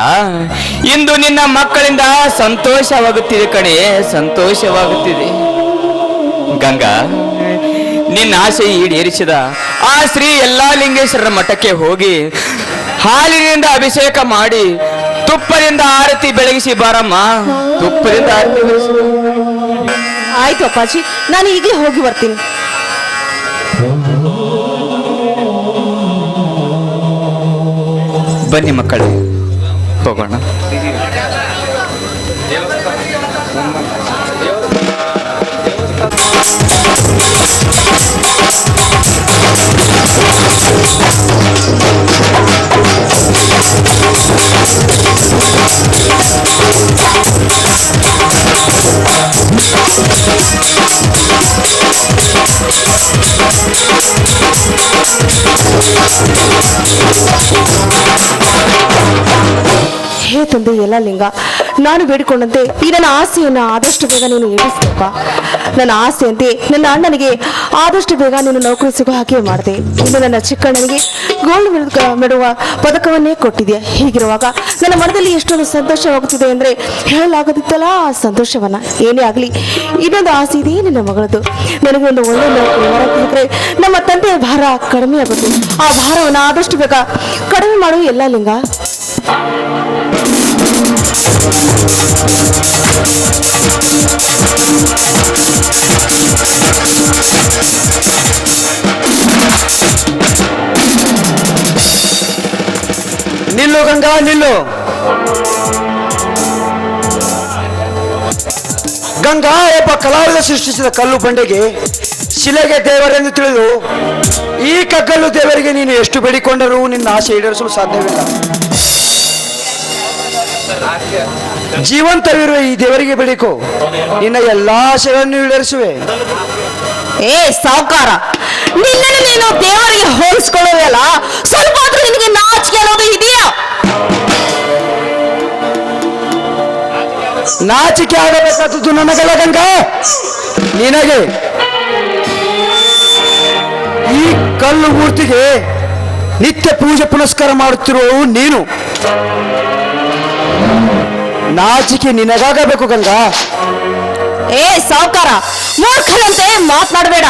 ಇಂದು ನಿನ್ನ ಮಕ್ಕಳಿಂದ ಸಂತೋಷವಾಗುತ್ತಿದೆ ಕಣೆ, ಸಂತೋಷವಾಗುತ್ತಿದೆ. ಗಂಗಾ, ನಿನ್ನ ಆಸೆ ಈಡೇರಿಸಿದ ಆ ಶ್ರೀ ಯಲ್ಲಾಲಿಂಗೇಶ್ವರರ ಮಠಕ್ಕೆ ಹೋಗಿ ಹಾಲಿನಿಂದ ಅಭಿಷೇಕ ಮಾಡಿ ತುಪ್ಪದಿಂದ ಆರತಿ ಬೆಳಗಿಸಿ ಬಾರಮ್ಮ. ತುಪ್ಪದಿಂದ ಆರತಿ ಬೆಳಗಿಸಿ. ಆಯ್ತು ಅಪ್ಪಾಜಿ, ನಾನು ಈಗಲೇ ಹೋಗಿ ಬರ್ತೀನಿ. ಬನ್ನಿ ಮಕ್ಕಳೇ, ಹೋಗೋಣ. ಹೇ ತಂದೆ ಯಲ್ಲಾಲಿಂಗ, ನಾನು ಬೇಡಿಕೊಂಡಂತೆ ಈ ನನ್ನ ಆಸೆಯನ್ನು ಆದಷ್ಟು ಬೇಗ ನೀನು ಈಡೇರಿಸಪ್ಪ. ನನ್ನ ಆಸೆಯಂತೆ ನನ್ನ ಅಣ್ಣನಿಗೆ ಆದಷ್ಟು ಬೇಗ ನೀನು ನೌಕರಿ ಸಿಗೋ ಹಾಗೆ ಮಾಡಿದೆ. ಇನ್ನು ನನ್ನ ಚಿಕ್ಕಣ್ಣನಿಗೆ ಗೋಲ್ಡ್ ಮೆಡುವ ಪದಕವನ್ನೇ ಕೊಟ್ಟಿದ್ಯಾ. ಹೀಗಿರುವಾಗ ನನ್ನ ಮನದಲ್ಲಿ ಎಷ್ಟೊಂದು ಸಂತೋಷವಾಗುತ್ತಿದೆ ಅಂದರೆ ಹೇಳಲಾಗದಿತ್ತಲ್ಲ ಆ ಸಂತೋಷವನ್ನ. ಏನೇ ಆಗಲಿ, ಇನ್ನೊಂದು ಆಸೆ ಇದೆ ನಿನ್ನ ಮಗಳದು. ನನಗೆ ಒಂದು ಒಳ್ಳೆ ನೌಕರಿ ಹೊರಗಿದ್ರೆ ನಮ್ಮ ತಂದೆಯ ಭಾರ ಕಡಿಮೆ ಆಗುತ್ತೆ. ಆ ಭಾರವನ್ನು ಆದಷ್ಟು ಬೇಗ ಕಡಿಮೆ ಮಾಡು ಯಲ್ಲಾಲಿಂಗ. ನಿಲ್ಲು ಗಂಗಾ, ನಿಲ್ಲು. ಗಂಗಾ ಒಬ್ಬ ಕಲಾವಿದ ಸೃಷ್ಟಿಸಿದ ಕಲ್ಲು ಬಂಡೆಗೆ ಶಿಲೆಗೆ ದೇವರೆಂದು ತಿಳಿದು ಈ ಕಗ್ಗಲ್ಲು ದೇವರಿಗೆ ನೀನು ಎಷ್ಟು ಬೇಡಿಕೊಂಡರೂ ನಿನ್ನ ಆಸೆ ಈಡೇರಿಸಲು ಸಾಧ್ಯವಿಲ್ಲ. ಜೀವಂತವಿರುವ ಈ ದೇವರಿಗೆ ಬೆಳಕು ನಿನ್ನ ಎಲ್ಲಾ ಆಶೆಗಳನ್ನು ಈಡೇರಿಸುವೆ. ಏ ಸಾವುಕಾರ, ನಿನ್ನನ್ನು ನೀನು ದೇವರಿಗೆ ಹೋಲಿಸ್ಕೊಳ್ಳೋದಲ್ಲ, ಸ್ವಲ್ಪ ಆದ್ರೂ ನಿನಗೆ ನಾಚಿಕೆ ಅನ್ನೋದು ಇದೆಯಾ? ನಾಚಿಕೆ ಆಗಬೇಕಾದದ್ದು ನನಗಲ್ಲ ಗಂಗಾ, ನಿನಗೆ. ಈ ಕಲ್ಲು ಮೂರ್ತಿಗೆ ನಿತ್ಯ ಪೂಜೆ ಪುನಸ್ಕಾರ ಮಾಡುತ್ತಿರುವವು ನೀನು. ನಾಚಿಕೆ ನಿನಗಾಗಬೇಕು ಗಂಗಾ. ಏ ಸಾವುಕಾರ, ಮೂರ್ಖನಂತೆ ಮಾತನಾಡಬೇಡ.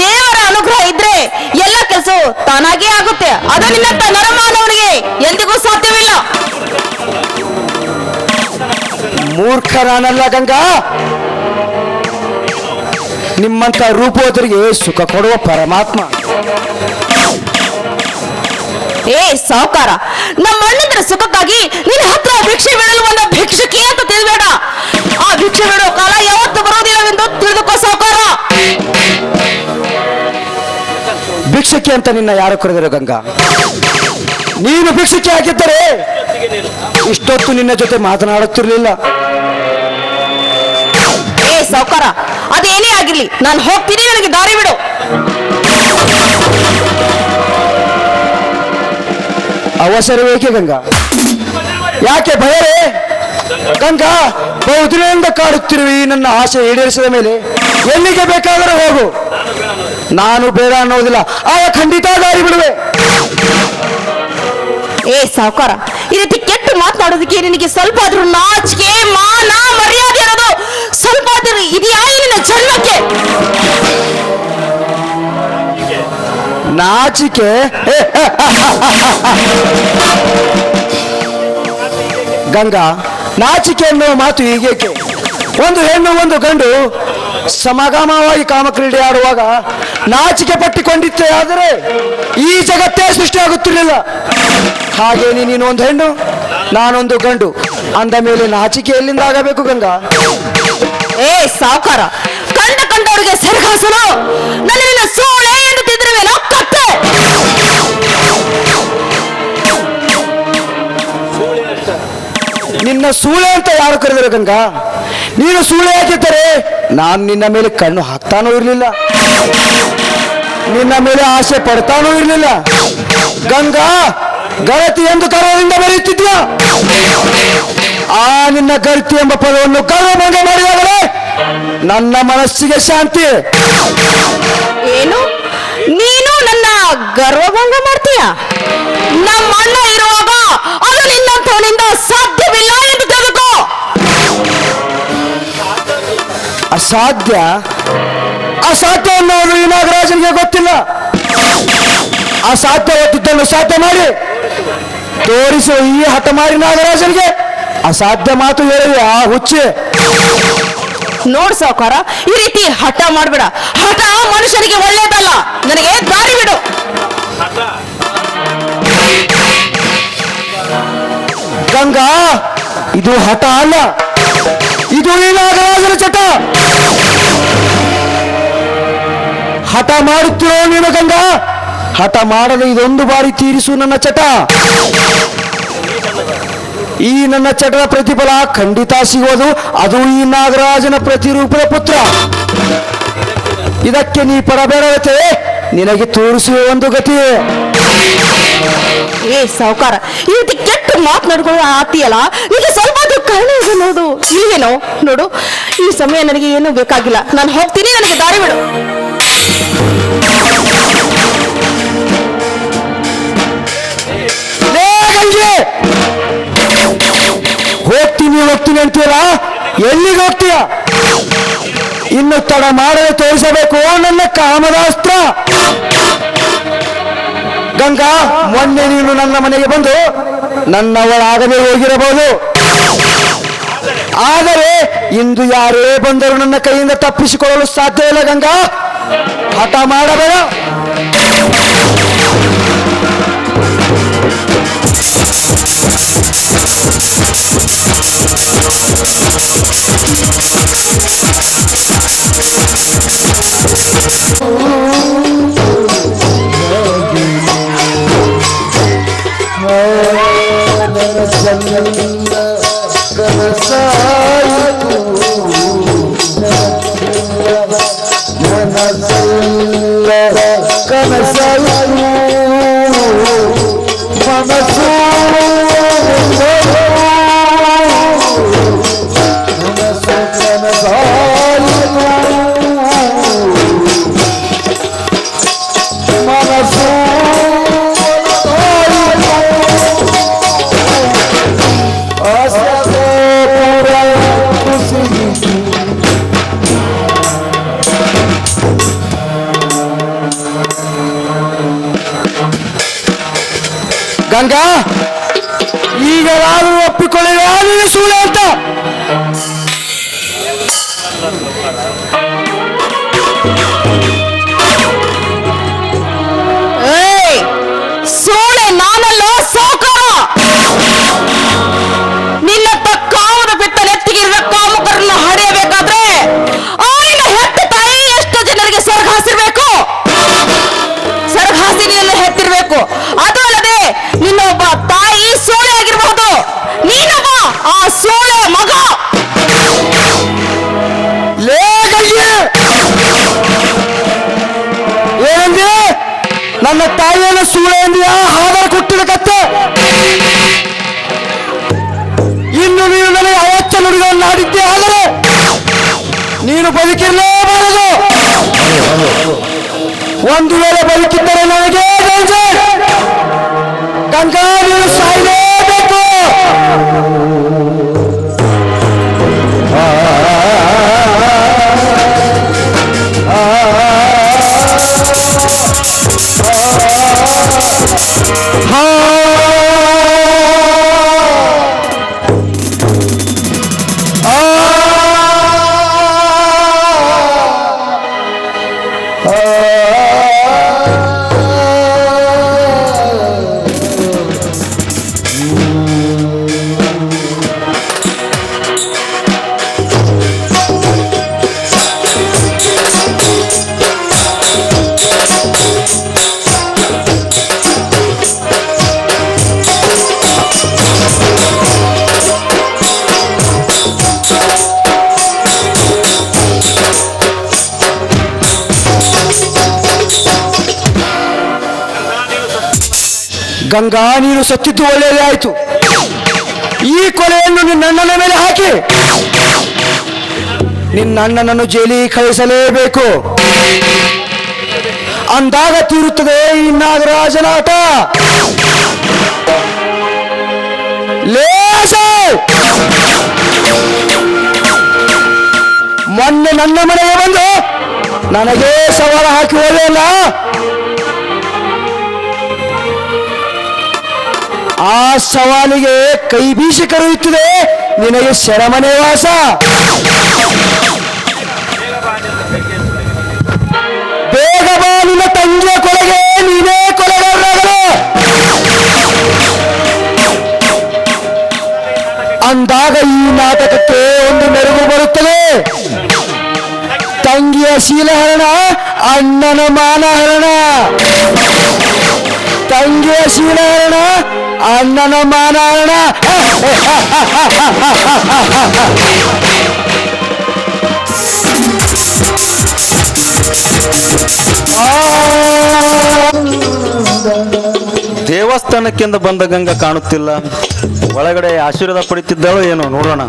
ದೇವರ ಅನುಗ್ರಹ ಇದ್ರೆ ಎಲ್ಲ ಕೆಲಸ ತಾನಾಗೇ ಆಗುತ್ತೆ. ಅದು ನಿನ್ನಂತ ನರಮಾನವನಿಗೆ ಎಂದಿಗೂ ಸಾಧ್ಯವಿಲ್ಲ. ಮೂರ್ಖ ನಾನಲ್ಲ ಗಂಗಾ, ನಿಮ್ಮಂತ ರೂಪೋದರಿಗೆ ಸುಖ ಕೊಡುವ ಪರಮಾತ್ಮ. ಏ ಸಾವುಕಾರ, ನಮ್ಮ ಅಣ್ಣಂದ್ರ ಸುಖಕ್ಕಾಗಿ ನಿನ್ನ ಹತ್ರ ಭಿಕ್ಷೆ ಬೇಡಲು ಬಂದ ಭಿಕ್ಷುಕಿ ಅಂತ ತಿಳಿಬೇಡ. ಆ ಭಿಕ್ಷೆ ಬೇಡೋ ಕಾಲ ಯಾವತ್ತು ಬರೋದಿಲ್ಲವೆಂದು ತಿಳಿದುಕೋ ಸಾವುಕಾರ. ಭಿಕ್ಷುಕಿ ಅಂತ ನಿನ್ನ ಯಾರು ಕರೆದರು ಗಂಗಾ? ನೀನು ಭಿಕ್ಷುಕಿ ಆಗಿದ್ದರೆ ಇಷ್ಟೊತ್ತು ನಿನ್ನ ಜೊತೆ ಮಾತನಾಡುತ್ತಿರಲಿಲ್ಲ. ಏ ಸಾವುಕಾರ, ಅದೇನೇ ಆಗಿರ್ಲಿ, ನಾನು ಹೋಗ್ತೀನಿ, ನನಗೆ ದಾರಿ ಬಿಡು. ಅವಸರವೇಕೆ ಗಂಗಾ? ಯಾಕೆ ಭಯವೇ ಗಂಗಾ? ಬಹುದಿನದಿಂದ ಕಾಡುತ್ತಿರುವಿ ನನ್ನ ಆಸೆ ಈಡೇರಿಸಿದ ಮೇಲೆ ಎಲ್ಲಿಗೆ ಬೇಕಾದರೂ ಹೋಗು, ನಾನು ಬೇಡ ಅನ್ನೋದಿಲ್ಲ. ಆಗ ಖಂಡಿತ ದಾರಿ ಬಿಡುವೆ. ಏ ಸಾವುಕಾರ, ಈ ರೀತಿ ಕೆಟ್ಟು ಮಾತನಾಡೋದಕ್ಕೆ ನಿನಗೆ ಸ್ವಲ್ಪ ಆದ್ರೂ ನಾಚಿಕೆ, ಮಾನ, ಮರ್ಯಾದೆ ಅನ್ನೋದು ಸ್ವಲ್ಪ ಆದ್ರೂ ಇದೆಯಾ ನಿನ್ನ ಜನ್ಮಕ್ಕೆ? ನಾಚಿಕೆ? ಗಂಗಾ, ನಾಚಿಕೆ ಎನ್ನುವ ಮಾತು ಹೀಗೇಕೆ? ಒಂದು ಹೆಣ್ಣು ಒಂದು ಗಂಡು ಸಮಾಗಮವಾಗಿ ಕಾಮಕ್ರೀಡೆ ಆಡುವಾಗ ನಾಚಿಕೆ ಪಟ್ಟಿಕೊಂಡಿತ್ತೇ ಆದರೆ ಈ ಜಗತ್ತೇ ಸೃಷ್ಟಿಯಾಗುತ್ತಿರಲಿಲ್ಲ. ಹಾಗೇನೆ ನೀನು ಒಂದು ಹೆಣ್ಣು, ನಾನೊಂದು ಗಂಡು ಅಂದ ಮೇಲೆ ನಾಚಿಕೆ ಎಲ್ಲಿಂದ ಆಗಬೇಕು ಗಂಗಾ? ಏ ಸಾವುಕಾರ, ಕಂಡವರಿಗೆ ಸೆರಗಾಸಲು ನನ್ನ ಸೋಳೆ ಎಂದು ತಿದ್ದಿರುವೆನೋ ಕತ್ತೆ. ನಿನ್ನ ಸೂಳೆ ಅಂತ ಯಾರು ಕರೆದರು ಗಂಗಾ? ನೀನು ಸೂಳೆ ಆಗಿದ್ದರೆ ನಾನು ನಿನ್ನ ಮೇಲೆ ಕಣ್ಣು ಹಾಕ್ತಾನೂ ಇರಲಿಲ್ಲ, ನಿನ್ನ ಮೇಲೆ ಆಸೆ ಪಡ್ತಾನೂ ಇರಲಿಲ್ಲ. ಗಂಗಾ, ಗರತಿ ಎಂದು ಕರೆಯಿಂದ ಬರೆಯುತ್ತಿದ್ಯಾ? ಆ ನಿನ್ನ ಗರತಿ ಎಂಬ ಪದವನ್ನು ಕರ್ಮಭಂಗ ಮಾಡಿದಾಗಲೇ ನನ್ನ ಮನಸ್ಸಿಗೆ ಶಾಂತಿ. ಏನು, ನೀನು ನನ್ನ ಗರ್ವಭಂಗ ಮಾಡ್ತೀಯ? ನಮ್ಮ ಅಣ್ಣ ಇರುವಾಗ ಅದು ನಿನ್ನಂತವನಿಂದ ಸಾಧ್ಯವಿಲ್ಲ ಎಂದು ತಿಳಿದುಕೋ. ಅಸಾಧ್ಯ? ಅಸಾಧ್ಯ ಅನ್ನೋದು ಈ ನಾಗರಾಜನಿಗೆ ಗೊತ್ತಿಲ್ಲ. ಅಸಾಧ್ಯವಾದದ್ದನ್ನು ಸಾಧ್ಯ ಮಾಡಿ ತೋರಿಸುವ ಈ ಹಠಮಾರಿ ನಾಗರಾಜನಿಗೆ ಅಸಾಧ್ಯ ಮಾತು ಹೇಳಿದೆ ಆ ಹುಚ್ಚೆ. ನೋಡ್ ಸಾವುಕಾರ, ಈ ರೀತಿ ಹಠ ಮಾಡ್ಬೇಡ. ಹಠ ಮನುಷ್ಯನಿಗೆ ಒಳ್ಳೆಯದಲ್ಲ. ನನಗೆ ದಾರಿ ಬಿಡು. ಗಂಗಾ, ಇದು ಹಠ ಅಲ್ಲ, ಇದು ಈ ನಾಗರಾಜನ ಚಟ. ಹಠ ಮಾಡುತ್ತಿರೋ ನೀನು ಗಂಗಾ, ಹಠ ಮಾಡಲು ಇದೊಂದು ಬಾರಿ ತೀರಿಸು ನನ್ನ ಚಟ. ಈ ನನ್ನ ಚಟದ ಪ್ರತಿಫಲ ಖಂಡಿತ ಸಿಗೋದು, ಅದು ಈ ನಾಗರಾಜನ ಪ್ರತಿರೂಪದ ಪುತ್ರ. ಇದಕ್ಕೆ ನೀ ಪಡಬೇಡವತೆ, ನಿನಗೆ ತೋರಿಸುವ ಒಂದು ಗತಿ. ಏ ಸಾವುಕಾರ, ಈ ರೀತಿ ಕೆಟ್ಟ ಮಾತನಾಡ್ಕೊಳ್ಳೋ ಆತಿಯಲ್ಲ, ನಿಮಗೆ ಸ್ವಲ್ಪ ಕರುಣೆ ಇದೆ ನೋಡು. ಇಲ್ವೇನೋ ನೋಡು, ಈ ಸಮಯ ನನಗೆ ಏನೂ ಬೇಕಾಗಿಲ್ಲ, ನಾನು ಹೋಗ್ತೀನಿ, ನನಗೆ ದಾರಿ ಬಿಡು. ಹೋಗ್ತೀನಿ ಅಂತೀಯಲ್ಲ, ಎಲ್ಲಿಗೆ ಹೋಗ್ತೀಯ? ಇನ್ನು ತಡ ಮಾಡದೆ ತೋರಿಸಬೇಕು ನನ್ನ ಕಾಮದಾಸ್ತ್ರ. ಗಂಗಾ, ಮೊನ್ನೆ ನೀನು ನನ್ನ ಮನೆಗೆ ಬಂದು ನನ್ನವಳಾಗದೆ ಹೋಗಿರಬಹುದು, ಆದರೆ ಇಂದು ಯಾರೇ ಬಂದರೂ ನನ್ನ ಕೈಯಿಂದ ತಪ್ಪಿಸಿಕೊಳ್ಳಲು ಸಾಧ್ಯ ಇಲ್ಲ. ಗಂಗಾ, ಹಠ ಮಾಡಬೇಡ. ಗಂಗಾ, ಈಗ ನಾನು ಒಪ್ಪಿಕೊಳ್ಳುವ ನೀನು ಸುಳ್ಳು ಅಂತ. ಏಯ್, ಸೋಳೆ ನಾನಲ್ಲೋ ಸಾವುಕಾರ. ನಿನ್ನ ಕಾಮದ ಬಿಟ್ಟ ನೆತ್ತಿಗಿರುವ ಕಾಮುಕರನ್ನ ಹಡೆಯಬೇಕಾದ್ರೆ ಆಯ್ನ ಹೆತ್ತ ತಾಯಿ ಎಷ್ಟು ಜನರಿಗೆ ಸೆರಗ ಹಾಸಿರ್ಬೇಕು, ಸೆರಗ ಹಾಸಿ ನೀನು ಹೆತ್ತಿರ್ಬೇಕು. ಅದು ಅಲ್ಲದೆ ನಿನ್ನೊಬ್ಬ ತಾಯಿ ಸೋಳೆ ಆಗಿರಬಹುದು, ನೀನೊಬ್ಬ ಆ ಸೋಳೆ ಮಗ. ಏನಂದ್ರೆ ನನ್ನ ತಾಯಿಯನ್ನು ಸೂಳೆ ಎಂದಿಯಾ ಹಾದರ ಕೊಟ್ಟಿದ ಕತ್ತೆ. ಇನ್ನು ನೀನು ನನಗೆ ಅವಚ್ಚ ನುಡಿಗಳನ್ನು ಆಡಿದ್ದೆ ಆದರೆ ನೀನು ಬದುಕಿರಲೇಬಾರದು. ಒಂದು ವೇಳೆ ಬದುಕಿದ್ದರೆ ನನಗೆ ಡೇಂಜರ್. ಗಂಗಾ, ನೀನು ಸಾಯಲೇಬೇಕು. ಗಂಗಾ, ನೀನು ಸತ್ತಿದ್ದು ಒಳ್ಳೆಯದೇ ಆಯಿತು. ಈ ಕೊಲೆಯನ್ನು ನಿನ್ನ ಅಣ್ಣನ ಮೇಲೆ ಹಾಕಿ ನಿನ್ನ ಅಣ್ಣನನ್ನು ಜೈಲಿಗೆ ಕಳಿಸಲೇಬೇಕು. ಅಂದಾಗ ತೀರುತ್ತದೆ ಈ ನಾಗರಾಜನ ಆಟ. ಮೊನ್ನೆ ನನ್ನ ಮನೆಗೆ ಬಂದು ನನಗೆ ಸವಾಲು ಹಾಕಿ ಒಳ್ಳೆಯಲ್ಲ. ಆ ಸವಾಲಿಗೆ ಕೈ ಬೀಸಿ ಕರೆಯುತ್ತದೆ ನಿನಗೆ ಸೆರೆಮನೆ ವಾಸ. ಬೇಗ ಬಾ, ನಿನ್ನ ತಂಗಿಯ ಕೊಲೆಗೆ ನೀನೇ ಕೊಲೆಗಾರನಾಗಲು. ಅಂದಾಗ ಈ ನಾಟಕಕ್ಕೆ ಒಂದು ಮೆರುಗು ಬರುತ್ತದೆ. ತಂಗಿಯ ಶೀಲಹರಣ, ಅಣ್ಣನ ಮಾನಹರಣ. ತಂಗಿಯ ಶೀಲಹರಣ, ಅಣ್ಣನ ಮಾನಹರಣ. ದೇವಸ್ಥಾನಕ್ಕೆಂದು ಬಂದ ಗಂಗಾ ಕಾಣುತ್ತಿಲ್ಲ. ಒಳಗಡೆ ಆಶೀರ್ವಾದ ಪಡಿತಿದ್ದಾಳೋ ಏನೋ, ನೋಡೋಣ.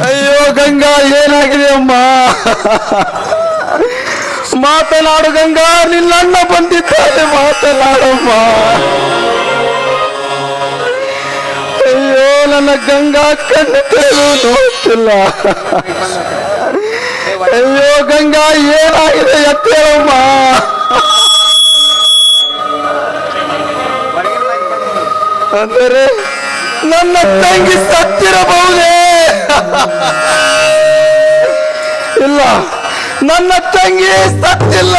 ಅಯ್ಯೋ ಗಂಗಾ, ಏನಾಗಿದೆ ಅಮ್ಮ? ಮಾತನಾಡು ಗಂಗಾ, ನಿನ್ನ ಅಣ್ಣ ಬಂದಿದ್ದಾನೆ, ಮಾತನಾಡಮ್ಮ. ಅಯ್ಯೋ ನನ್ನ ಗಂಗಾ, ಕಣ್ಣು ತೆರೆದು ನೋಡ್ತಿಲ್ಲ. ಅಯ್ಯೋ ಗಂಗಾ, ಏನಾಗಿದೆ ಎತ್ತೇಳಮ್ಮ. ಅಂದರೆ ನನ್ನ ತಂಗಿ ಸತ್ತಿರಬಹುದೇ? ಇಲ್ಲ, ನನ್ನ ತಂಗಿ ಸತ್ತಿಲ್ಲ.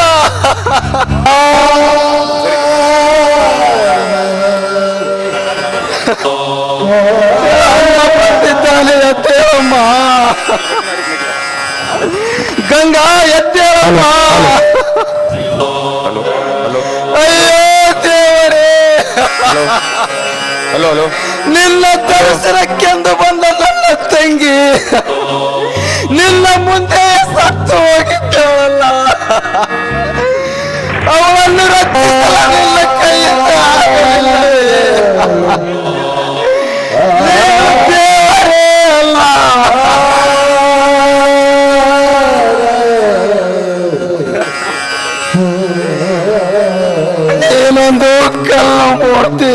ಬಂದಿದ್ದಾನೆ, ಎದ್ದೇಳಮ್ಮ ಗಂಗಾ, ಎದ್ದೇಳಮ್ಮ. ಅಯ್ಯೋ ದೇವರೇ, ಹಲೋ ಹಲೋ, ನಿನ್ನ ದರ್ಶನಕ್ಕೆಂದು ಬಂದ ನನ್ನ ತಂಗಿ ನಿನ್ನ ಮುಂದೆ ಸತ್ತು ಹೋಗಿದ್ದವಲ್ಲ, ಅವಳನ್ನು ರಕ್ಷಿಸಲು ನಿನ್ನ ಕೈಯಿಂದ ಆಗಲಿಲ್ಲವೇ? ನೀನು ದೇವರೇ ಅಲ್ಲ. ನೀನೊಂದು ಕಲ್ಲ ಮೂರ್ತಿ.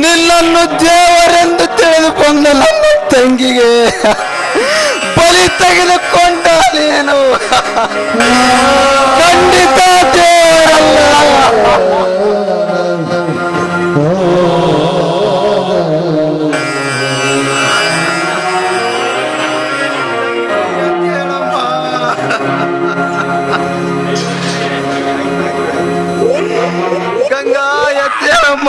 ನಿನ್ನನ್ನು ದೇವರೆಂದು ತಿಳಿದುಕೊಂಡ ನನ್ನ ತಂಗಿಗೆ ಬಲಿ ತೆಗೆದುಕೊಂಡ ನೀನು ಖಂಡಿತ ದೇವರಲ್ಲ. ಗಂಗಾ, ಎದ್ದೇಳಮ್ಮ.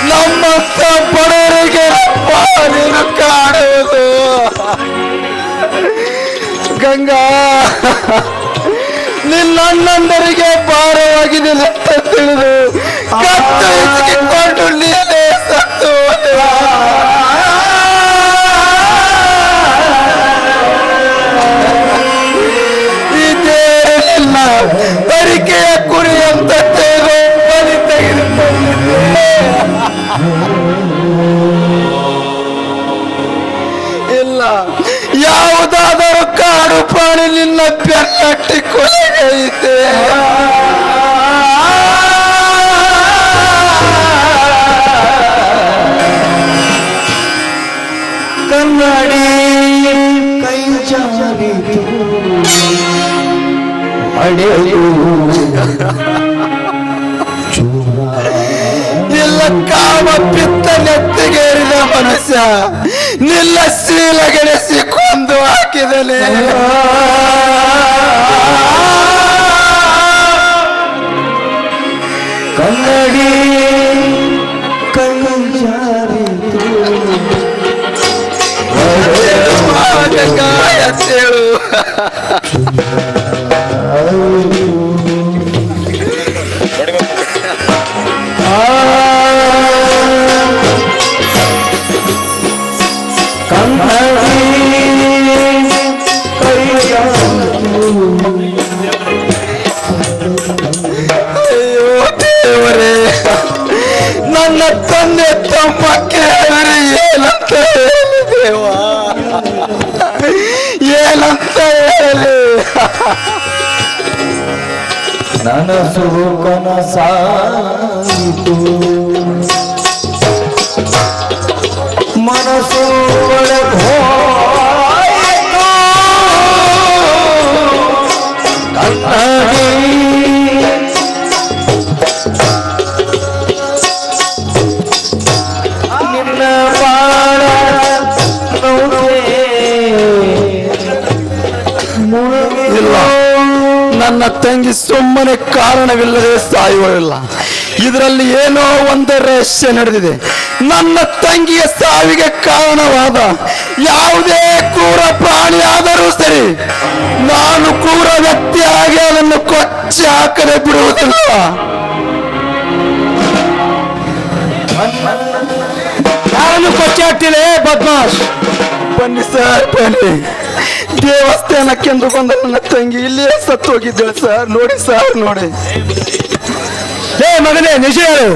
ನಮ್ಮಂತ ಬಡವರಿಗೆ ನೀನು ಕಾಣುವುದು. ಗಂಗಾ, ನಿನ್ನ ಅಣ್ಣಂದರಿಗೆ ಭಾರವಾಗಿದೆ ಅಂತ ತಿಳಿದು ಕತ್ತು ಹಿಚ್ಕಿಕೊಂಡು ನೀನೇ ಸತ್ತು ಹೋದೆ. ಇದೇ ನಿನ್ನ ತರಿಕೆಯ ಕುರಿ ಅಂತ ತಿಳಿದು ಬಲಿ ತೆಗೆದುಕೊಂಡಿದ್ದೆ. ಇಲ್ಲ, ಯಾವುದಾದರೂ ಕಾಡು ಪ್ರಾಣಿ ನಿನ್ನ ಬೆನ್ನಟ್ಟಿ ಕೊಲೆಗೈತೆ. ಕನ್ನಡಿ ಕೈ ಜಾರಿತು ಇಲ್ಲ, ಕಾಮ ಪಿತ್ತ ನೆತ್ತಿಗೇರಿದ ಮನುಷ್ಯ ನಿಲ್ಲ ಶೀಲಗೆಡೆಸಿ ಕೊಂದು ಹಾಕಿದನೆ. ಕನ್ನಡಿ ಕೈ ಜಾರಿತು. ಎದ್ದೇಳು. ಅಯ್ಯೋ ದೇವರೇ, ನನ್ನ ತಂದೆ ತಮ್ಮ ಕೇಳಿದರೆ ಏನಂತ ಹೇಳಿ ದೇವ, ಏನಂತ ಹೇಳಿ? ನನಸು ಕನಸಾಯಿತು, ಮನಸ್ಸು ಒಳಗೋಯಿತು. ಕನ್ನಡಿ ನಿನ್ನ ಬಾಳ ಇಲ್ಲ, ನನ್ನ ತಂಗಿ ಸುಮ್ಮನೆ ಕಾರಣವಿಲ್ಲದೆ ಸಾಯುವಳಿಲ್ಲ. ಇದರಲ್ಲಿ ಏನೋ ಒಂದು ರಹಸ್ಯ ನಡೆದಿದೆ. ನನ್ನ ತಂಗಿಯ ಸಾವಿಗೆ ಕಾರಣವಾದ ಯಾವುದೇ ಕ್ರೂರ ಪ್ರಾಣಿ ಆದರೂ ಸರಿ, ನಾನು ಕ್ರೂರ ವ್ಯಕ್ತಿಯಾಗಿ ಅದನ್ನು ಕೊಚ್ಚಿ ಹಾಕದೆ ಬಿಡುವುದಿಲ್ಲ. ನಾನು ಕೊಚ್ಚಿ ಹಾಕ್ತೀನಿ ಬದ್ಮಾಶ್. ಬನ್ನಿ ಸರ್, ಬನ್ನಿ. ದೇವಸ್ಥಾನಕ್ಕೆಂದು ಬಂದ ನನ್ನ ತಂಗಿ ಇಲ್ಲಿಯೇ ಸತ್ತು ಹೋಗಿದ್ದೇಳೆ ಸರ್. ನೋಡಿ ಸರ್, ನೋಡಿ. ಮಗನೇ ನಿಜ ಹೇಳು,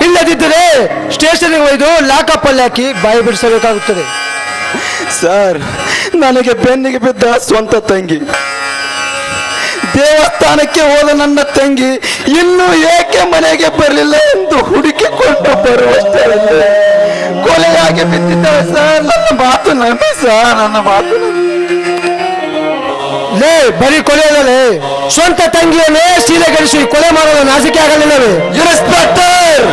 ಇಲ್ಲದಿದ್ದರೆ ಸ್ಟೇಷನ್ಗೆ ಒಯ್ದು ಲಾಕಪ್ ಅಲ್ಲಿ ಹಾಕಿ ಬಾಯಿ ಬಿಡಿಸಬೇಕಾಗುತ್ತದೆ. ಸರ್, ನನಗೆ ಬೆನ್ನಿಗೆ ಬಿದ್ದ ಸ್ವಂತ ತಂಗಿ, ದೇವಸ್ಥಾನಕ್ಕೆ ಹೋದ ನನ್ನ ತಂಗಿ ಇನ್ನೂ ಏಕೆ ಮನೆಗೆ ಬರಲಿಲ್ಲ ಎಂದು ಹುಡುಕಿಕೊಂಡು ಬರುವಷ್ಟರಲ್ಲಿ ಕೊಲೆಯಾಗಿ ಬಿದ್ದಿದ್ದಾಳೆ ಸರ್. ನನ್ನ ಮಾತು ನಂಬಿ ಸರ್, ನನ್ನ ಮಾತು ಬರೀ ಕೊಲೆ ಅಲ್ಲೇ, ಸ್ವಂತ ತಂಗಿಯನ್ನೇ ಶೀಲೆಗೆಡಿಸಿ ಕೊಲೆ ಮಾಡಲು ನಾಚಿಕೆ ಆಗಲಿಲ್ಲವೇ? ಇನ್ಸ್ಪೆಕ್ಟರ್,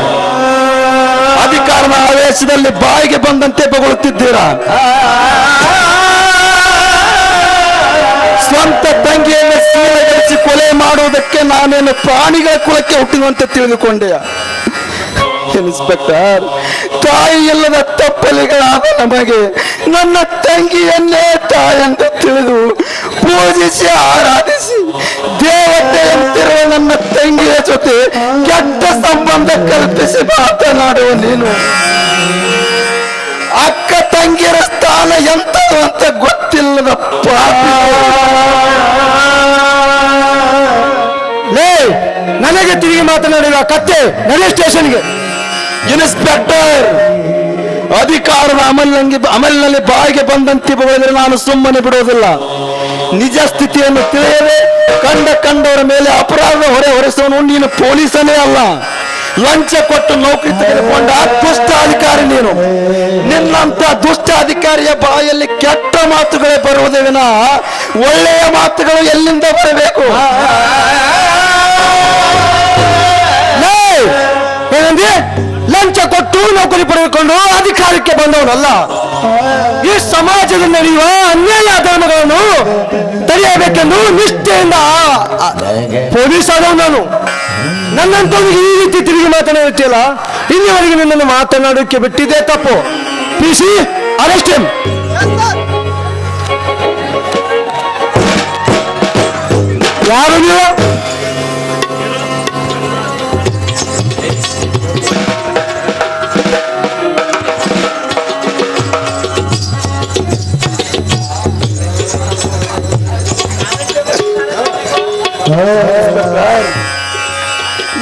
ಅಧಿಕಾರದ ಆವೇಶದಲ್ಲಿ ಬಾಯಿಗೆ ಬಂದಂತೆ ಬೊಗಳುತ್ತಿದ್ದೀರಾ. ಸ್ವಂತ ತಂಗಿಯನ್ನು ಸೀಳೆಗಡಿಸಿ ಕೊಲೆ ಮಾಡುವುದಕ್ಕೆ ನಾನೇನು ಪ್ರಾಣಿಗಳ ಕುಲಕ್ಕೆ ಹುಟ್ಟಿರುವಂತೆ ತಿಳಿದುಕೊಂಡೆಯ? ಇನ್ಸ್ಪೆಕ್ಟರ್, ತಾಯಿ ಇಲ್ಲದ ತಪ್ಪಲಿಗಳಾದ ನಮಗೆ ನನ್ನ ತಂಗಿಯನ್ನೇ ತಾಯೆಂದು ತಿಳಿದು ಪೂಜಿಸಿ ಆರಾಧಿಸಿ ದೇವತೆಯಂತಿರುವ ನನ್ನ ತಂಗಿಯ ಜೊತೆ ಕೆಟ್ಟ ಸಂಬಂಧ ಕಲ್ಪಿಸಿ ಮಾತನಾಡುವ ನೀನು ಅಕ್ಕ ತಂಗಿಯರ ಸ್ಥಾನ ಎಂತದು ಅಂತ ಗೊತ್ತಿಲ್ಲದ ಪಾಪಿ. ನನಗೆ ತಿರುಗಿ ಮಾತನಾಡಿದ ಕತ್ತೆ ನಡಿ ಸ್ಟೇಷನ್ಗೆ. ಇನ್ಸ್ಪೆಕ್ಟರ್, ಅಧಿಕಾರದ ಅಮಲಿನಲ್ಲಿ ಬಾಯಿಗೆ ಬಂದಂತೆ ಬಗಳಿದ್ರೆ ನಾನು ಸುಮ್ಮನೆ ಬಿಡುವುದಿಲ್ಲ. ನಿಜ ಸ್ಥಿತಿಯನ್ನು ತಿಳಿಯದೆ ಕಂಡವರ ಮೇಲೆ ಅಪರಾಧ ಹೊರೆಸುವನು ನೀನು ಪೊಲೀಸನೇ ಅಲ್ಲ, ಲಂಚ ಕೊಟ್ಟು ನೌಕರಿ ತೆಗೆದುಕೊಂಡ ದುಷ್ಟ ಅಧಿಕಾರಿ ನೀನು. ನಿನ್ನಂತ ದುಷ್ಟ ಅಧಿಕಾರಿಯ ಬಾಯಲ್ಲಿ ಕೆಟ್ಟ ಮಾತುಗಳೇ ಬರುವುದೇ ವಿನ ಒಳ್ಳೆಯ ಮಾತುಗಳು ಎಲ್ಲಿಂದ ಬರಬೇಕು? ಏನಂದ್ರೆ ಲಂಚ ಕೊಟ್ಟು ನೌಕರಿ ಪಡೆದುಕೊಂಡು ಅಧಿಕಾರಕ್ಕೆ ಬಂದವನಲ್ಲ. ಈ ಸಮಾಜದಲ್ಲಿ ನಡೆಯುವ ಅನ್ಯಾಯ ಅಧರ್ಮಗಳನ್ನು ತಡೆಯಬೇಕೆಂದು ನಿಷ್ಠೆಯಿಂದ ಪೊಲೀಸ್ ಆದವ್ ನಾನು. ನನ್ನಂತವರಿಗೆ ಈ ರೀತಿ ತಿರುಗಿ ಮಾತನಾಡುತ್ತಿಲ್ಲ. ಇಲ್ಲಿವರೆಗೆ ನಿನ್ನನ್ನು ಮಾತನಾಡೋಕೆ ಬಿಟ್ಟಿದ್ದೆ ತಪ್ಪು. PC, arrest him. ಯಾರು ನೀವು?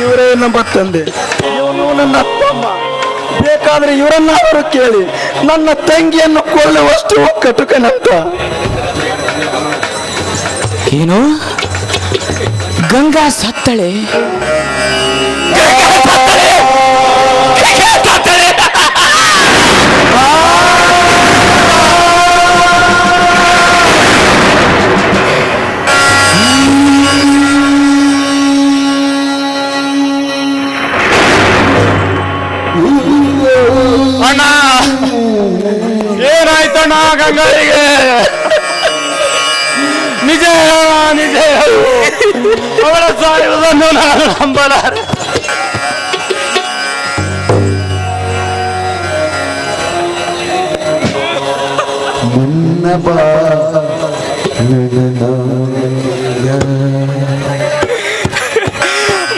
ಇವರೇ ನಮ್ಮ ತಂದೆ, ಇವನು ನನ್ನ ತಮ್ಮ. ಬೇಕಾದ್ರೆ ಇವರನ್ನಾದರೂ ಕೇಳಿ, ನನ್ನ ತಂಗಿಯನ್ನು ಕೊಳ್ಳುವಷ್ಟು ಕಟುಕನಂತ. ಏನು ಗಂಗಾ ಸತ್ತಳೆ? ಅಣ್ಣ, ಏನಾಯ್ತಣ್ಣ ಗಂಗಾಳಿಗೆ? ನಿಜ ನಿಜ ಅವಳ ಸಾಯುವುದನ್ನು ನಾನು ನಂಬಲಾರೆ.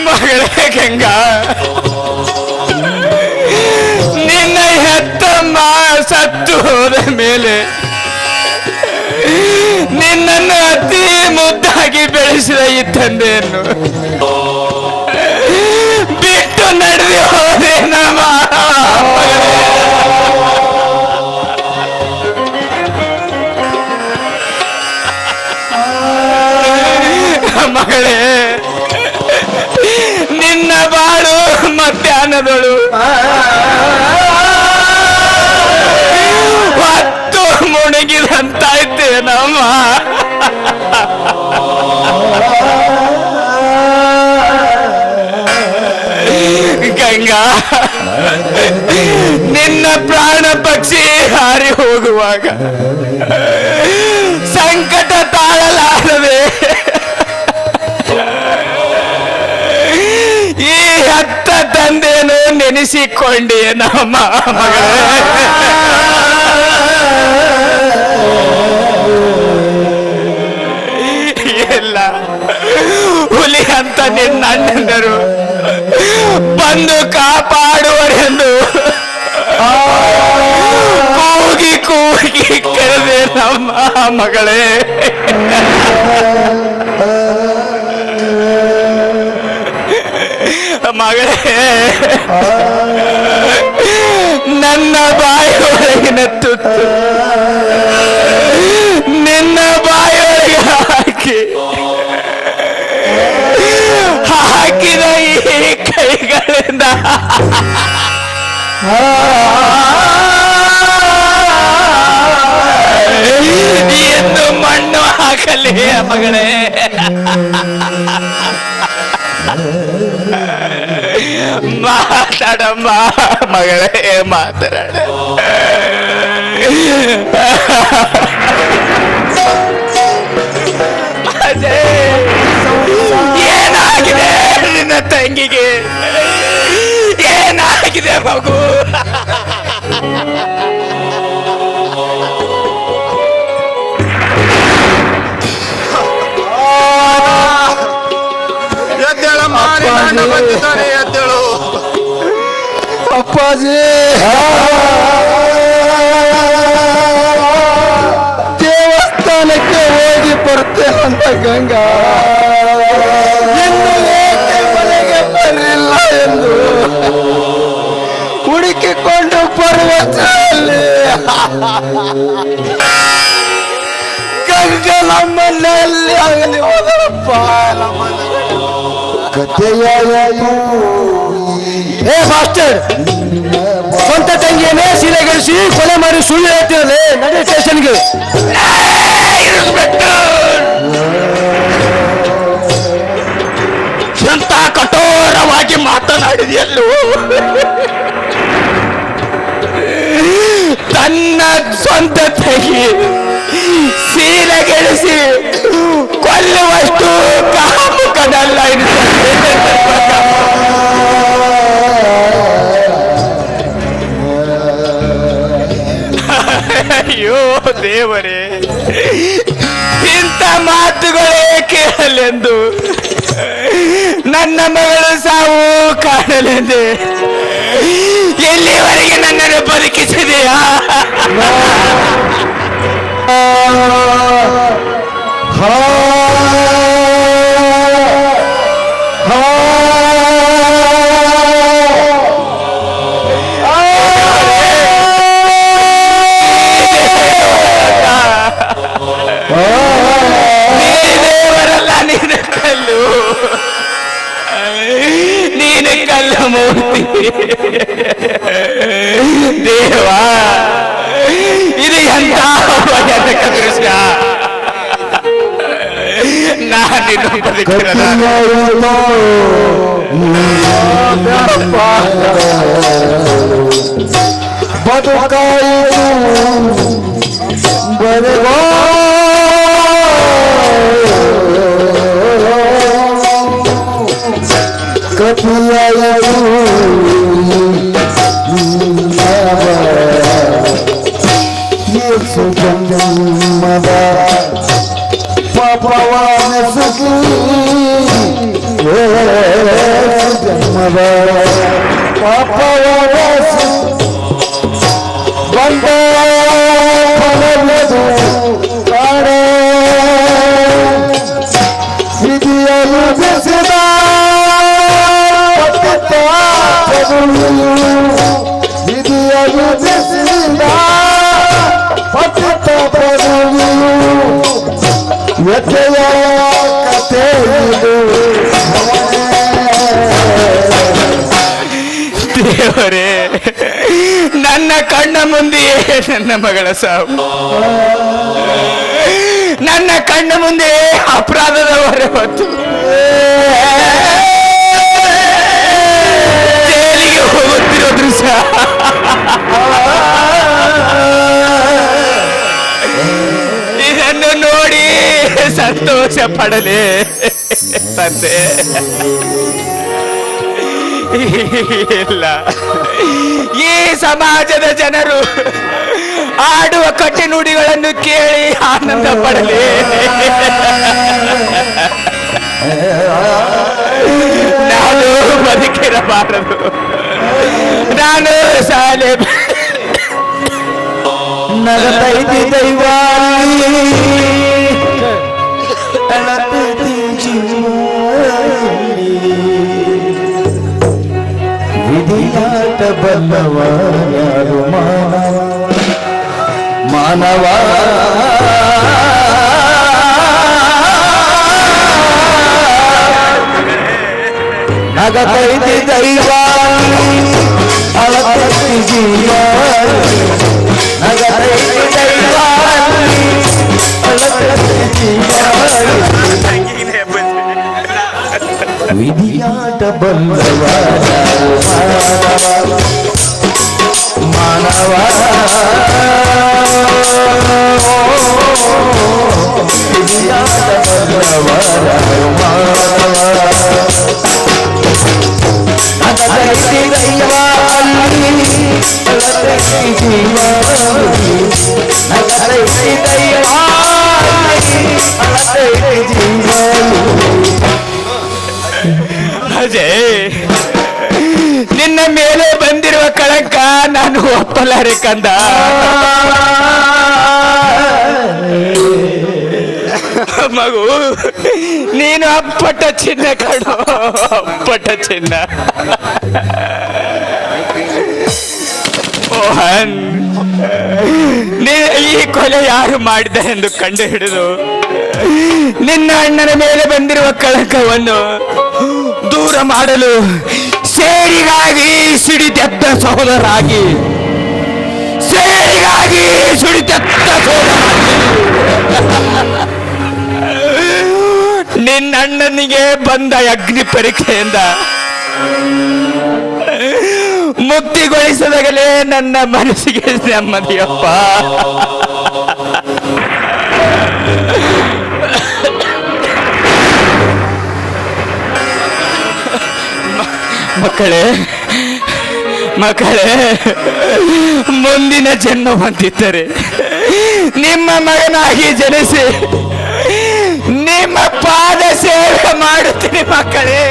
ಮಗಳೇ ಗಂಗಾ, ನಿನ್ನ ಹೆತ್ತಮ್ಮ ಸತ್ತು ಹೋದ ಮೇಲೆ ನಿನ್ನನ್ನು ಅತಿ ಮುದ್ದಾಗಿ ಬೆಳೆಸಿದ ಈ ತಂದೆಯನ್ನು ಬಿಟ್ಟು ನಡೆದು ಹೋದೆ ನಮ್ಮ ಮಗಳೇ. ನಿನ್ನ ಬಾಳು ಮಧ್ಯಾಹ್ನದಳು ಹೊತ್ತು ಮುಳುಗಿದಂತಾಯ್ತೆ ನಮ್ಮ. ಗಂಗಾ, ನಿನ್ನ ಪ್ರಾಣ ಪಕ್ಷಿ ಹಾರಿ ಹೋಗುವಾಗ ಸಂಕಟ ತಾಳಲಾರದೆ ಈ ಹತ್ತ ತಂದೆಯನ್ನು ನೆನೆಸಿಕೊಂಡೆ ನಮ್ಮ ಮಗಳೇ. ಎಲ್ಲ ಹುಲಿ ಅಂತ ನಿನ್ನ ಅಣ್ಣಂದರು ಬಂದು ಕಾಪಾಡುವರೆಂದು ಕೂಗಿ ಕೂಗಿ ಕರೆದೆ ನಮ್ಮ ಮಗಳೇ. ಮಗಳೇ, ನನ್ನ ಬಾಯಿಯೊಳಗಿನ ತುತ್ತು ನಿನ್ನ ಬಾಯಿಯೊಳಗೆ ಹಾಕಿದ ಈ ಕೈಗಳಿಂದ ಎಂದು ಮಣ್ಣು ಹಾಕಲಿ ಮಗಳೇ. ಮಾತಾಡಮ್ಮ ಮಗಳೇ, ಮಾತಾಡ. ಏನಾಗಿದೆ ನಿನ್ನ ತಂಗಿಗೆ? ಏನಾಗಿದೆ ಮಗು? ಎದ್ದೇಳಮ್ಮ, ನಿನ್ನ ಅಣ್ಣ ಬಂದಿದ್ದಾನೆ, ಎದ್ದೇಳು. ಅಪ್ಪಾಜಿ, ದೇವಸ್ಥಾನಕ್ಕೆ ಹೋಗಿ ಬರ್ತೇನೆ ಅಂತ ಗಂಗಾ ಇನ್ನು ಏಕೆ ಮನೆಗೆ ಬರಲಿಲ್ಲ ಎಂದು ಹುಡುಕಿಕೊಂಡು ಪರ್ವತದಲ್ಲಿ ಗಂಗಾ ನಮ್ಮಲ್ಲಿ ಆಗಲಿ ಹೋದರಪ್ಪ. ಏ ಮಾಸ್ಟರ್, ಸ್ವಂತ ತಂಗಿಯನ್ನೇ ಸೀರೆಗಳಿಸಿ ಕೊಲೆ ಮಾಡಿ ಸುಳ್ಳು ಹೇಳ್ತೀರಲ್ಲ, ನಡೆ ಸ್ಟೇಷನ್ಗೆ. ಎಂತ ಕಠೋರವಾಗಿ ಮಾತನಾಡಿದೆಯಲ್ಲೂ. ತನ್ನ ಸ್ವಂತ ತಂಗಿ ಸೀರೆಗೆಳಿಸಿ ಕೊಲ್ಲುವಷ್ಟು ಕಾಮುಕನಲ್ಲ ಅಯ್ಯೋ ದೇವರೇ, ಇಂಥ ಮಾತುಗಳೇ ಕೇಳಲೆಂದು ನನ್ನ ಮಗಳು ಸಾವು ಕಾಣಲೆಂದೆ ಎಲ್ಲಿವರೆಗೆ ನನ್ನನ್ನು ಬದುಕಿಸಿದೆಯಾ? ದೇವರಲ್ಲ, ನೀನು ಕಲ್ಲು, ನೀನು ಕಲ್ಲು ಮೂರ್ತಿ. ದೇವ, ಇದು ಎಂತ ಭಯಾನಕ ದೃಶ್ಯ. ನಾನಿನ್ನು ಬದುಕಿರಲ್ಲ. ದೇವರೇ, ನನ್ನ ಕಣ್ಣ ಮುಂದೆಯೇ ನನ್ನ ಮಗಳ ಸಾವು, ನನ್ನ ಕಣ್ಣ ಮುಂದೆ ಅಪರಾಧದ ಹೊರೆ ಹೊತ್ತು ಜೈಲಿಗೆ ಹೋಗುತ್ತಿರೋ ದೃಶ್ಯ ಇದನ್ನು ನೋಡಿ ಸಂತೋಷ ಪಡಲೇ ತಂದೆ? ಇಲ್ಲ, ಈ ಸಮಾಜದ ಜನರು ಆಡುವ ಕಟ್ಟಿ ನುಡಿಗಳನ್ನು ಕೇಳಿ ಆನಂದ ಪಡಲಿ. ನಾನು ಬದುಕಿರಬಾರದು, ನಾನು ಶಾಲೆ ನಗತೈತಿ ದೈವ ವಿಧಿಯಾಟ ಬಲ್ಲವ ಯಾರು ಮಾನವ ನಗತೈತಿ ದೈವ ಅಳತೈತಿ ಜೀವ ನಗತೈತಿ ದೈವ ಅಳತೈತಿ ಜೀವ ವಿಧಿಯಾಟ ಬಲ್ಲವ ಮಾನವ ವಿಧಿಯಾಟ ಬಲ್ಲವ ನಗತೈತಿ ದೈವ ಅಳತೈತಿ ಜೀವ ನಗತೈತಿ ದೈವ ಅಳತೈತಿ ಜೀವ ಅಜಯ್, ನಿನ್ನ ಮೇಲೆ ಬಂದಿರುವ ಕಳಂಕ ನಾನು ಒಪ್ಪಲಾರೆ ಕಂದ. ಮಗು, ನೀನು ಅಪ್ಪಟ ಚಿನ್ನ ಕಣೋ, ಅಪ್ಪಟ ಚಿನ್ನ. ಮೋಹನ್, ಈ ಕೊಲೆ ಯಾರು ಮಾಡಿದರೆಂದು ಕಂಡು ಹಿಡಿದು ನಿನ್ನ ಅಣ್ಣನ ಮೇಲೆ ಬಂದಿರುವ ಕಳಂಕವನ್ನು ದೂರ ಮಾಡಲು ಸೇಡಿಗಾಗಿ ಸಿಡಿದೆದ್ದ ಸಹೋದರಾಗಿ ನಿನ್ನ ಅಣ್ಣನಿಗೆ ಬಂದ ಅಗ್ನಿ ಪರೀಕ್ಷೆಯಿಂದ ಮುಕ್ತಿಗೊಳಿಸಿದಾಗಲೇ ನನ್ನ ಮನಸ್ಸಿಗೆ ನೆಮ್ಮದಿಯಪ್ಪ. ಮಕ್ಕಳೇ, ಮುಂದಿನ ಜನ್ಮ ಹೊಂದಿದ್ದರೆ ನಿಮ್ಮ ಮಗನಾಗಿ ಜನಿಸಿ ನಿಮ್ಮ ಪಾದ ಸೇವೆ ಮಾಡುತ್ತೀನಿ ಮಕ್ಕಳೇ.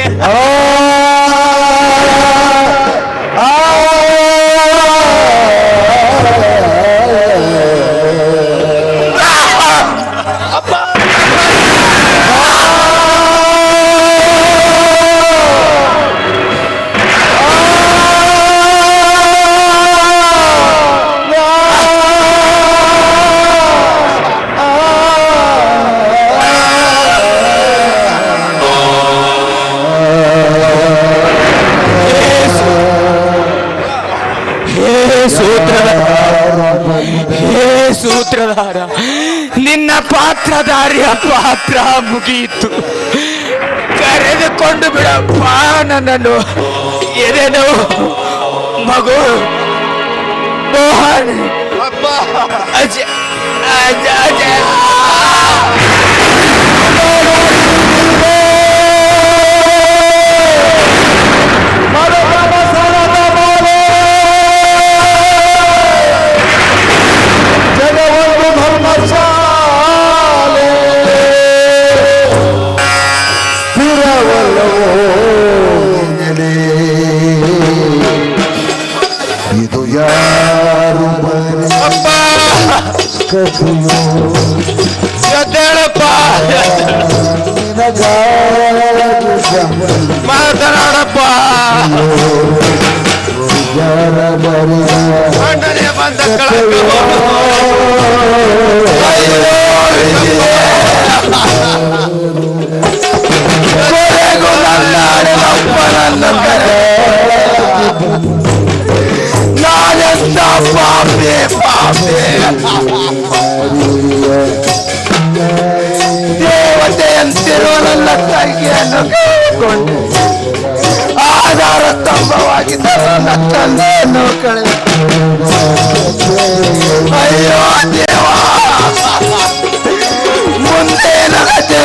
ಸೂತ್ರಧಾರ, ನಿನ್ನ ಪಾತ್ರಧಾರಿಯ ಪಾತ್ರ ಮುಗಿಯಿತು. ಕರೆದುಕೊಂಡು ಬಿಡಪ್ಪ ನನ್ನನ್ನು. ಏನೇನು ಮಗು ಮೋಹನ್, ಅಜಯ್ ಇದು ಯಾರು ಮಾತನಾಡಪ್ಪ. ಬಂದ ನಾನೆಂತ ಪಾಪೆ ದೇವತೆಯಂತಿರುವ ನನ್ನ ತಂಗಿಯನ್ನು ಕೊಂಡು ಆಧಾರ ಸ್ತಂಭವಾಗಿದ್ದ ನನ್ನ ತಂದೆಯನ್ನು ಕಳೆದ. ಅಯ್ಯೋ ದೇವ, ಮುಂದೆ ನಗದೆ.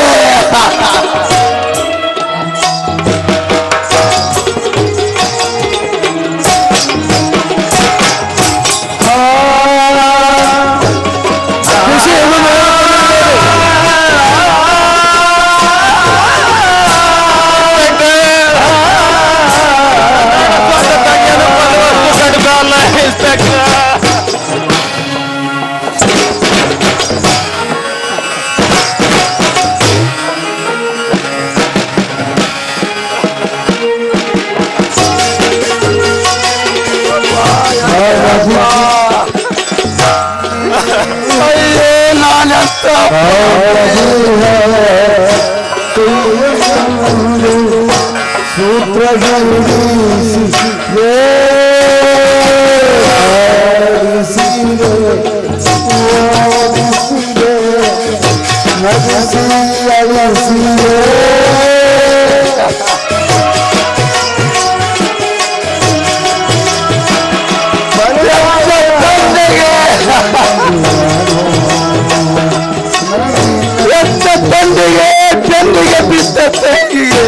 ತಂದೆಗೆ ಬೆನ್ನಿಗೆ ಬಿದ್ದ ತಂಗಿಗೆ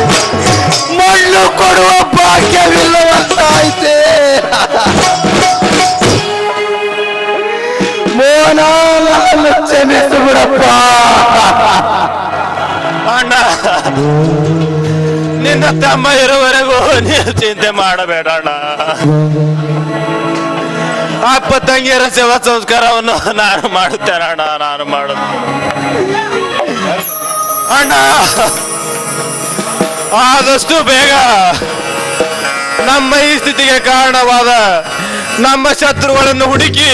ಮಣ್ಣು ಕೊಡುವ ಭಾಗ್ಯವಿಲ್ಲವಂತಾಯ್ತೆ. ಮೋಹನ ಕ್ಷಮಿಸು ಬಿಡಪ್ಪ. ಅಣ್ಣ, ನಿನ್ನ ತಮ್ಮ ಇರುವವರೆಗೂ ನೀನು ಚಿಂತೆ ಮಾಡಬೇಡ ಅಣ್ಣ. ಅಪ್ಪ ತಂಗಿಯರ ಸೇವಾ ಸಂಸ್ಕಾರವನ್ನು ನಾನು ಮಾಡುತ್ತೇನೆ ಅಣ್ಣ, ನಾನು ಮಾಡುತ್ತೇನೆ ಅಣ್ಣ. ಆದಷ್ಟು ಬೇಗ ನಮ್ಮ ಈ ಸ್ಥಿತಿಗೆ ಕಾರಣವಾದ ನಮ್ಮ ಶತ್ರುಗಳನ್ನು ಹುಡುಕಿ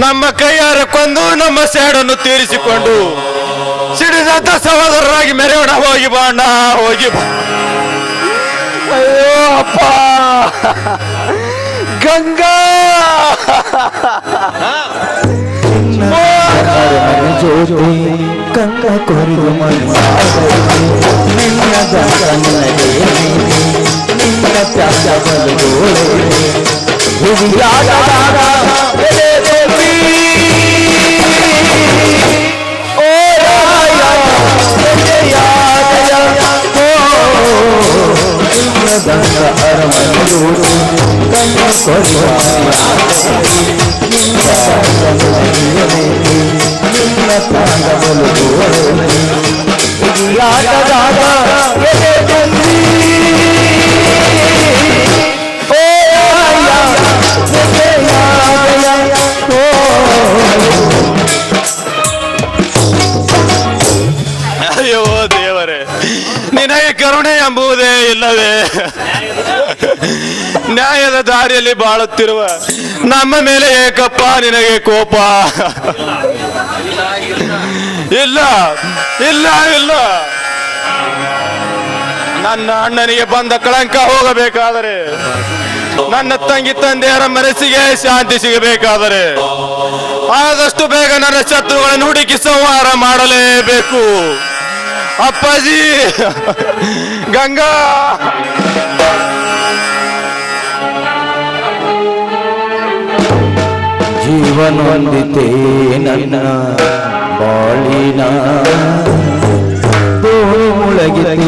ನಮ್ಮ ಕೈಯಾರ ಕೊಂದು ನಮ್ಮ ಸೇಡನ್ನು ತೀರಿಸಿಕೊಂಡು ಸಿಡಿದಂತ ಸಹೋದರರಾಗಿ ಮೆರೆಯೋಣ. ಹೋಗಿ ಬಾ ಅಣ್ಣ, ಹೋಗಿ ಬಾ. ಅಯ್ಯೋ ಅಪ್ಪ ಗಂಗಾ ಗಂಗಾ ಕೊರಿದು ನಿನ್ನ ಅಯ್ಯೋ ದೇವರೇ, ನಿನಗೆ ಕರುಣೆ ಎಂಬುವುದೇ ಇಲ್ಲವೇ? ನ್ಯಾಯದ ದಾರಿಯಲ್ಲಿ ಬಾಳುತ್ತಿರುವ ನಮ್ಮ ಮೇಲೆ ಏಕಪ್ಪ ನಿನಗೆ ಕೋಪ? ಇಲ್ಲ ಇಲ್ಲ ಇಲ್ಲ, ನನ್ನ ಅಣ್ಣನಿಗೆ ಬಂದ ಕಳಂಕ ಹೋಗಬೇಕಾದರೆ, ನನ್ನ ತಂಗಿ ತಂದೆಯರ ಮನಸ್ಸಿಗೆ ಶಾಂತಿ ಸಿಗಬೇಕಾದರೆ ಆದಷ್ಟು ಬೇಗ ನನ್ನ ಶತ್ರುಗಳನ್ನು ಹುಡುಕಿ ಸಂಹಾರ ಮಾಡಲೇಬೇಕು. ಅಪ್ಪಾಜಿ, ಗಂಗಾ, ಜೀವನೊಂದಿತೆ ನನ್ನ ಬಾಳಿನ ಮುಳಗಿತೆ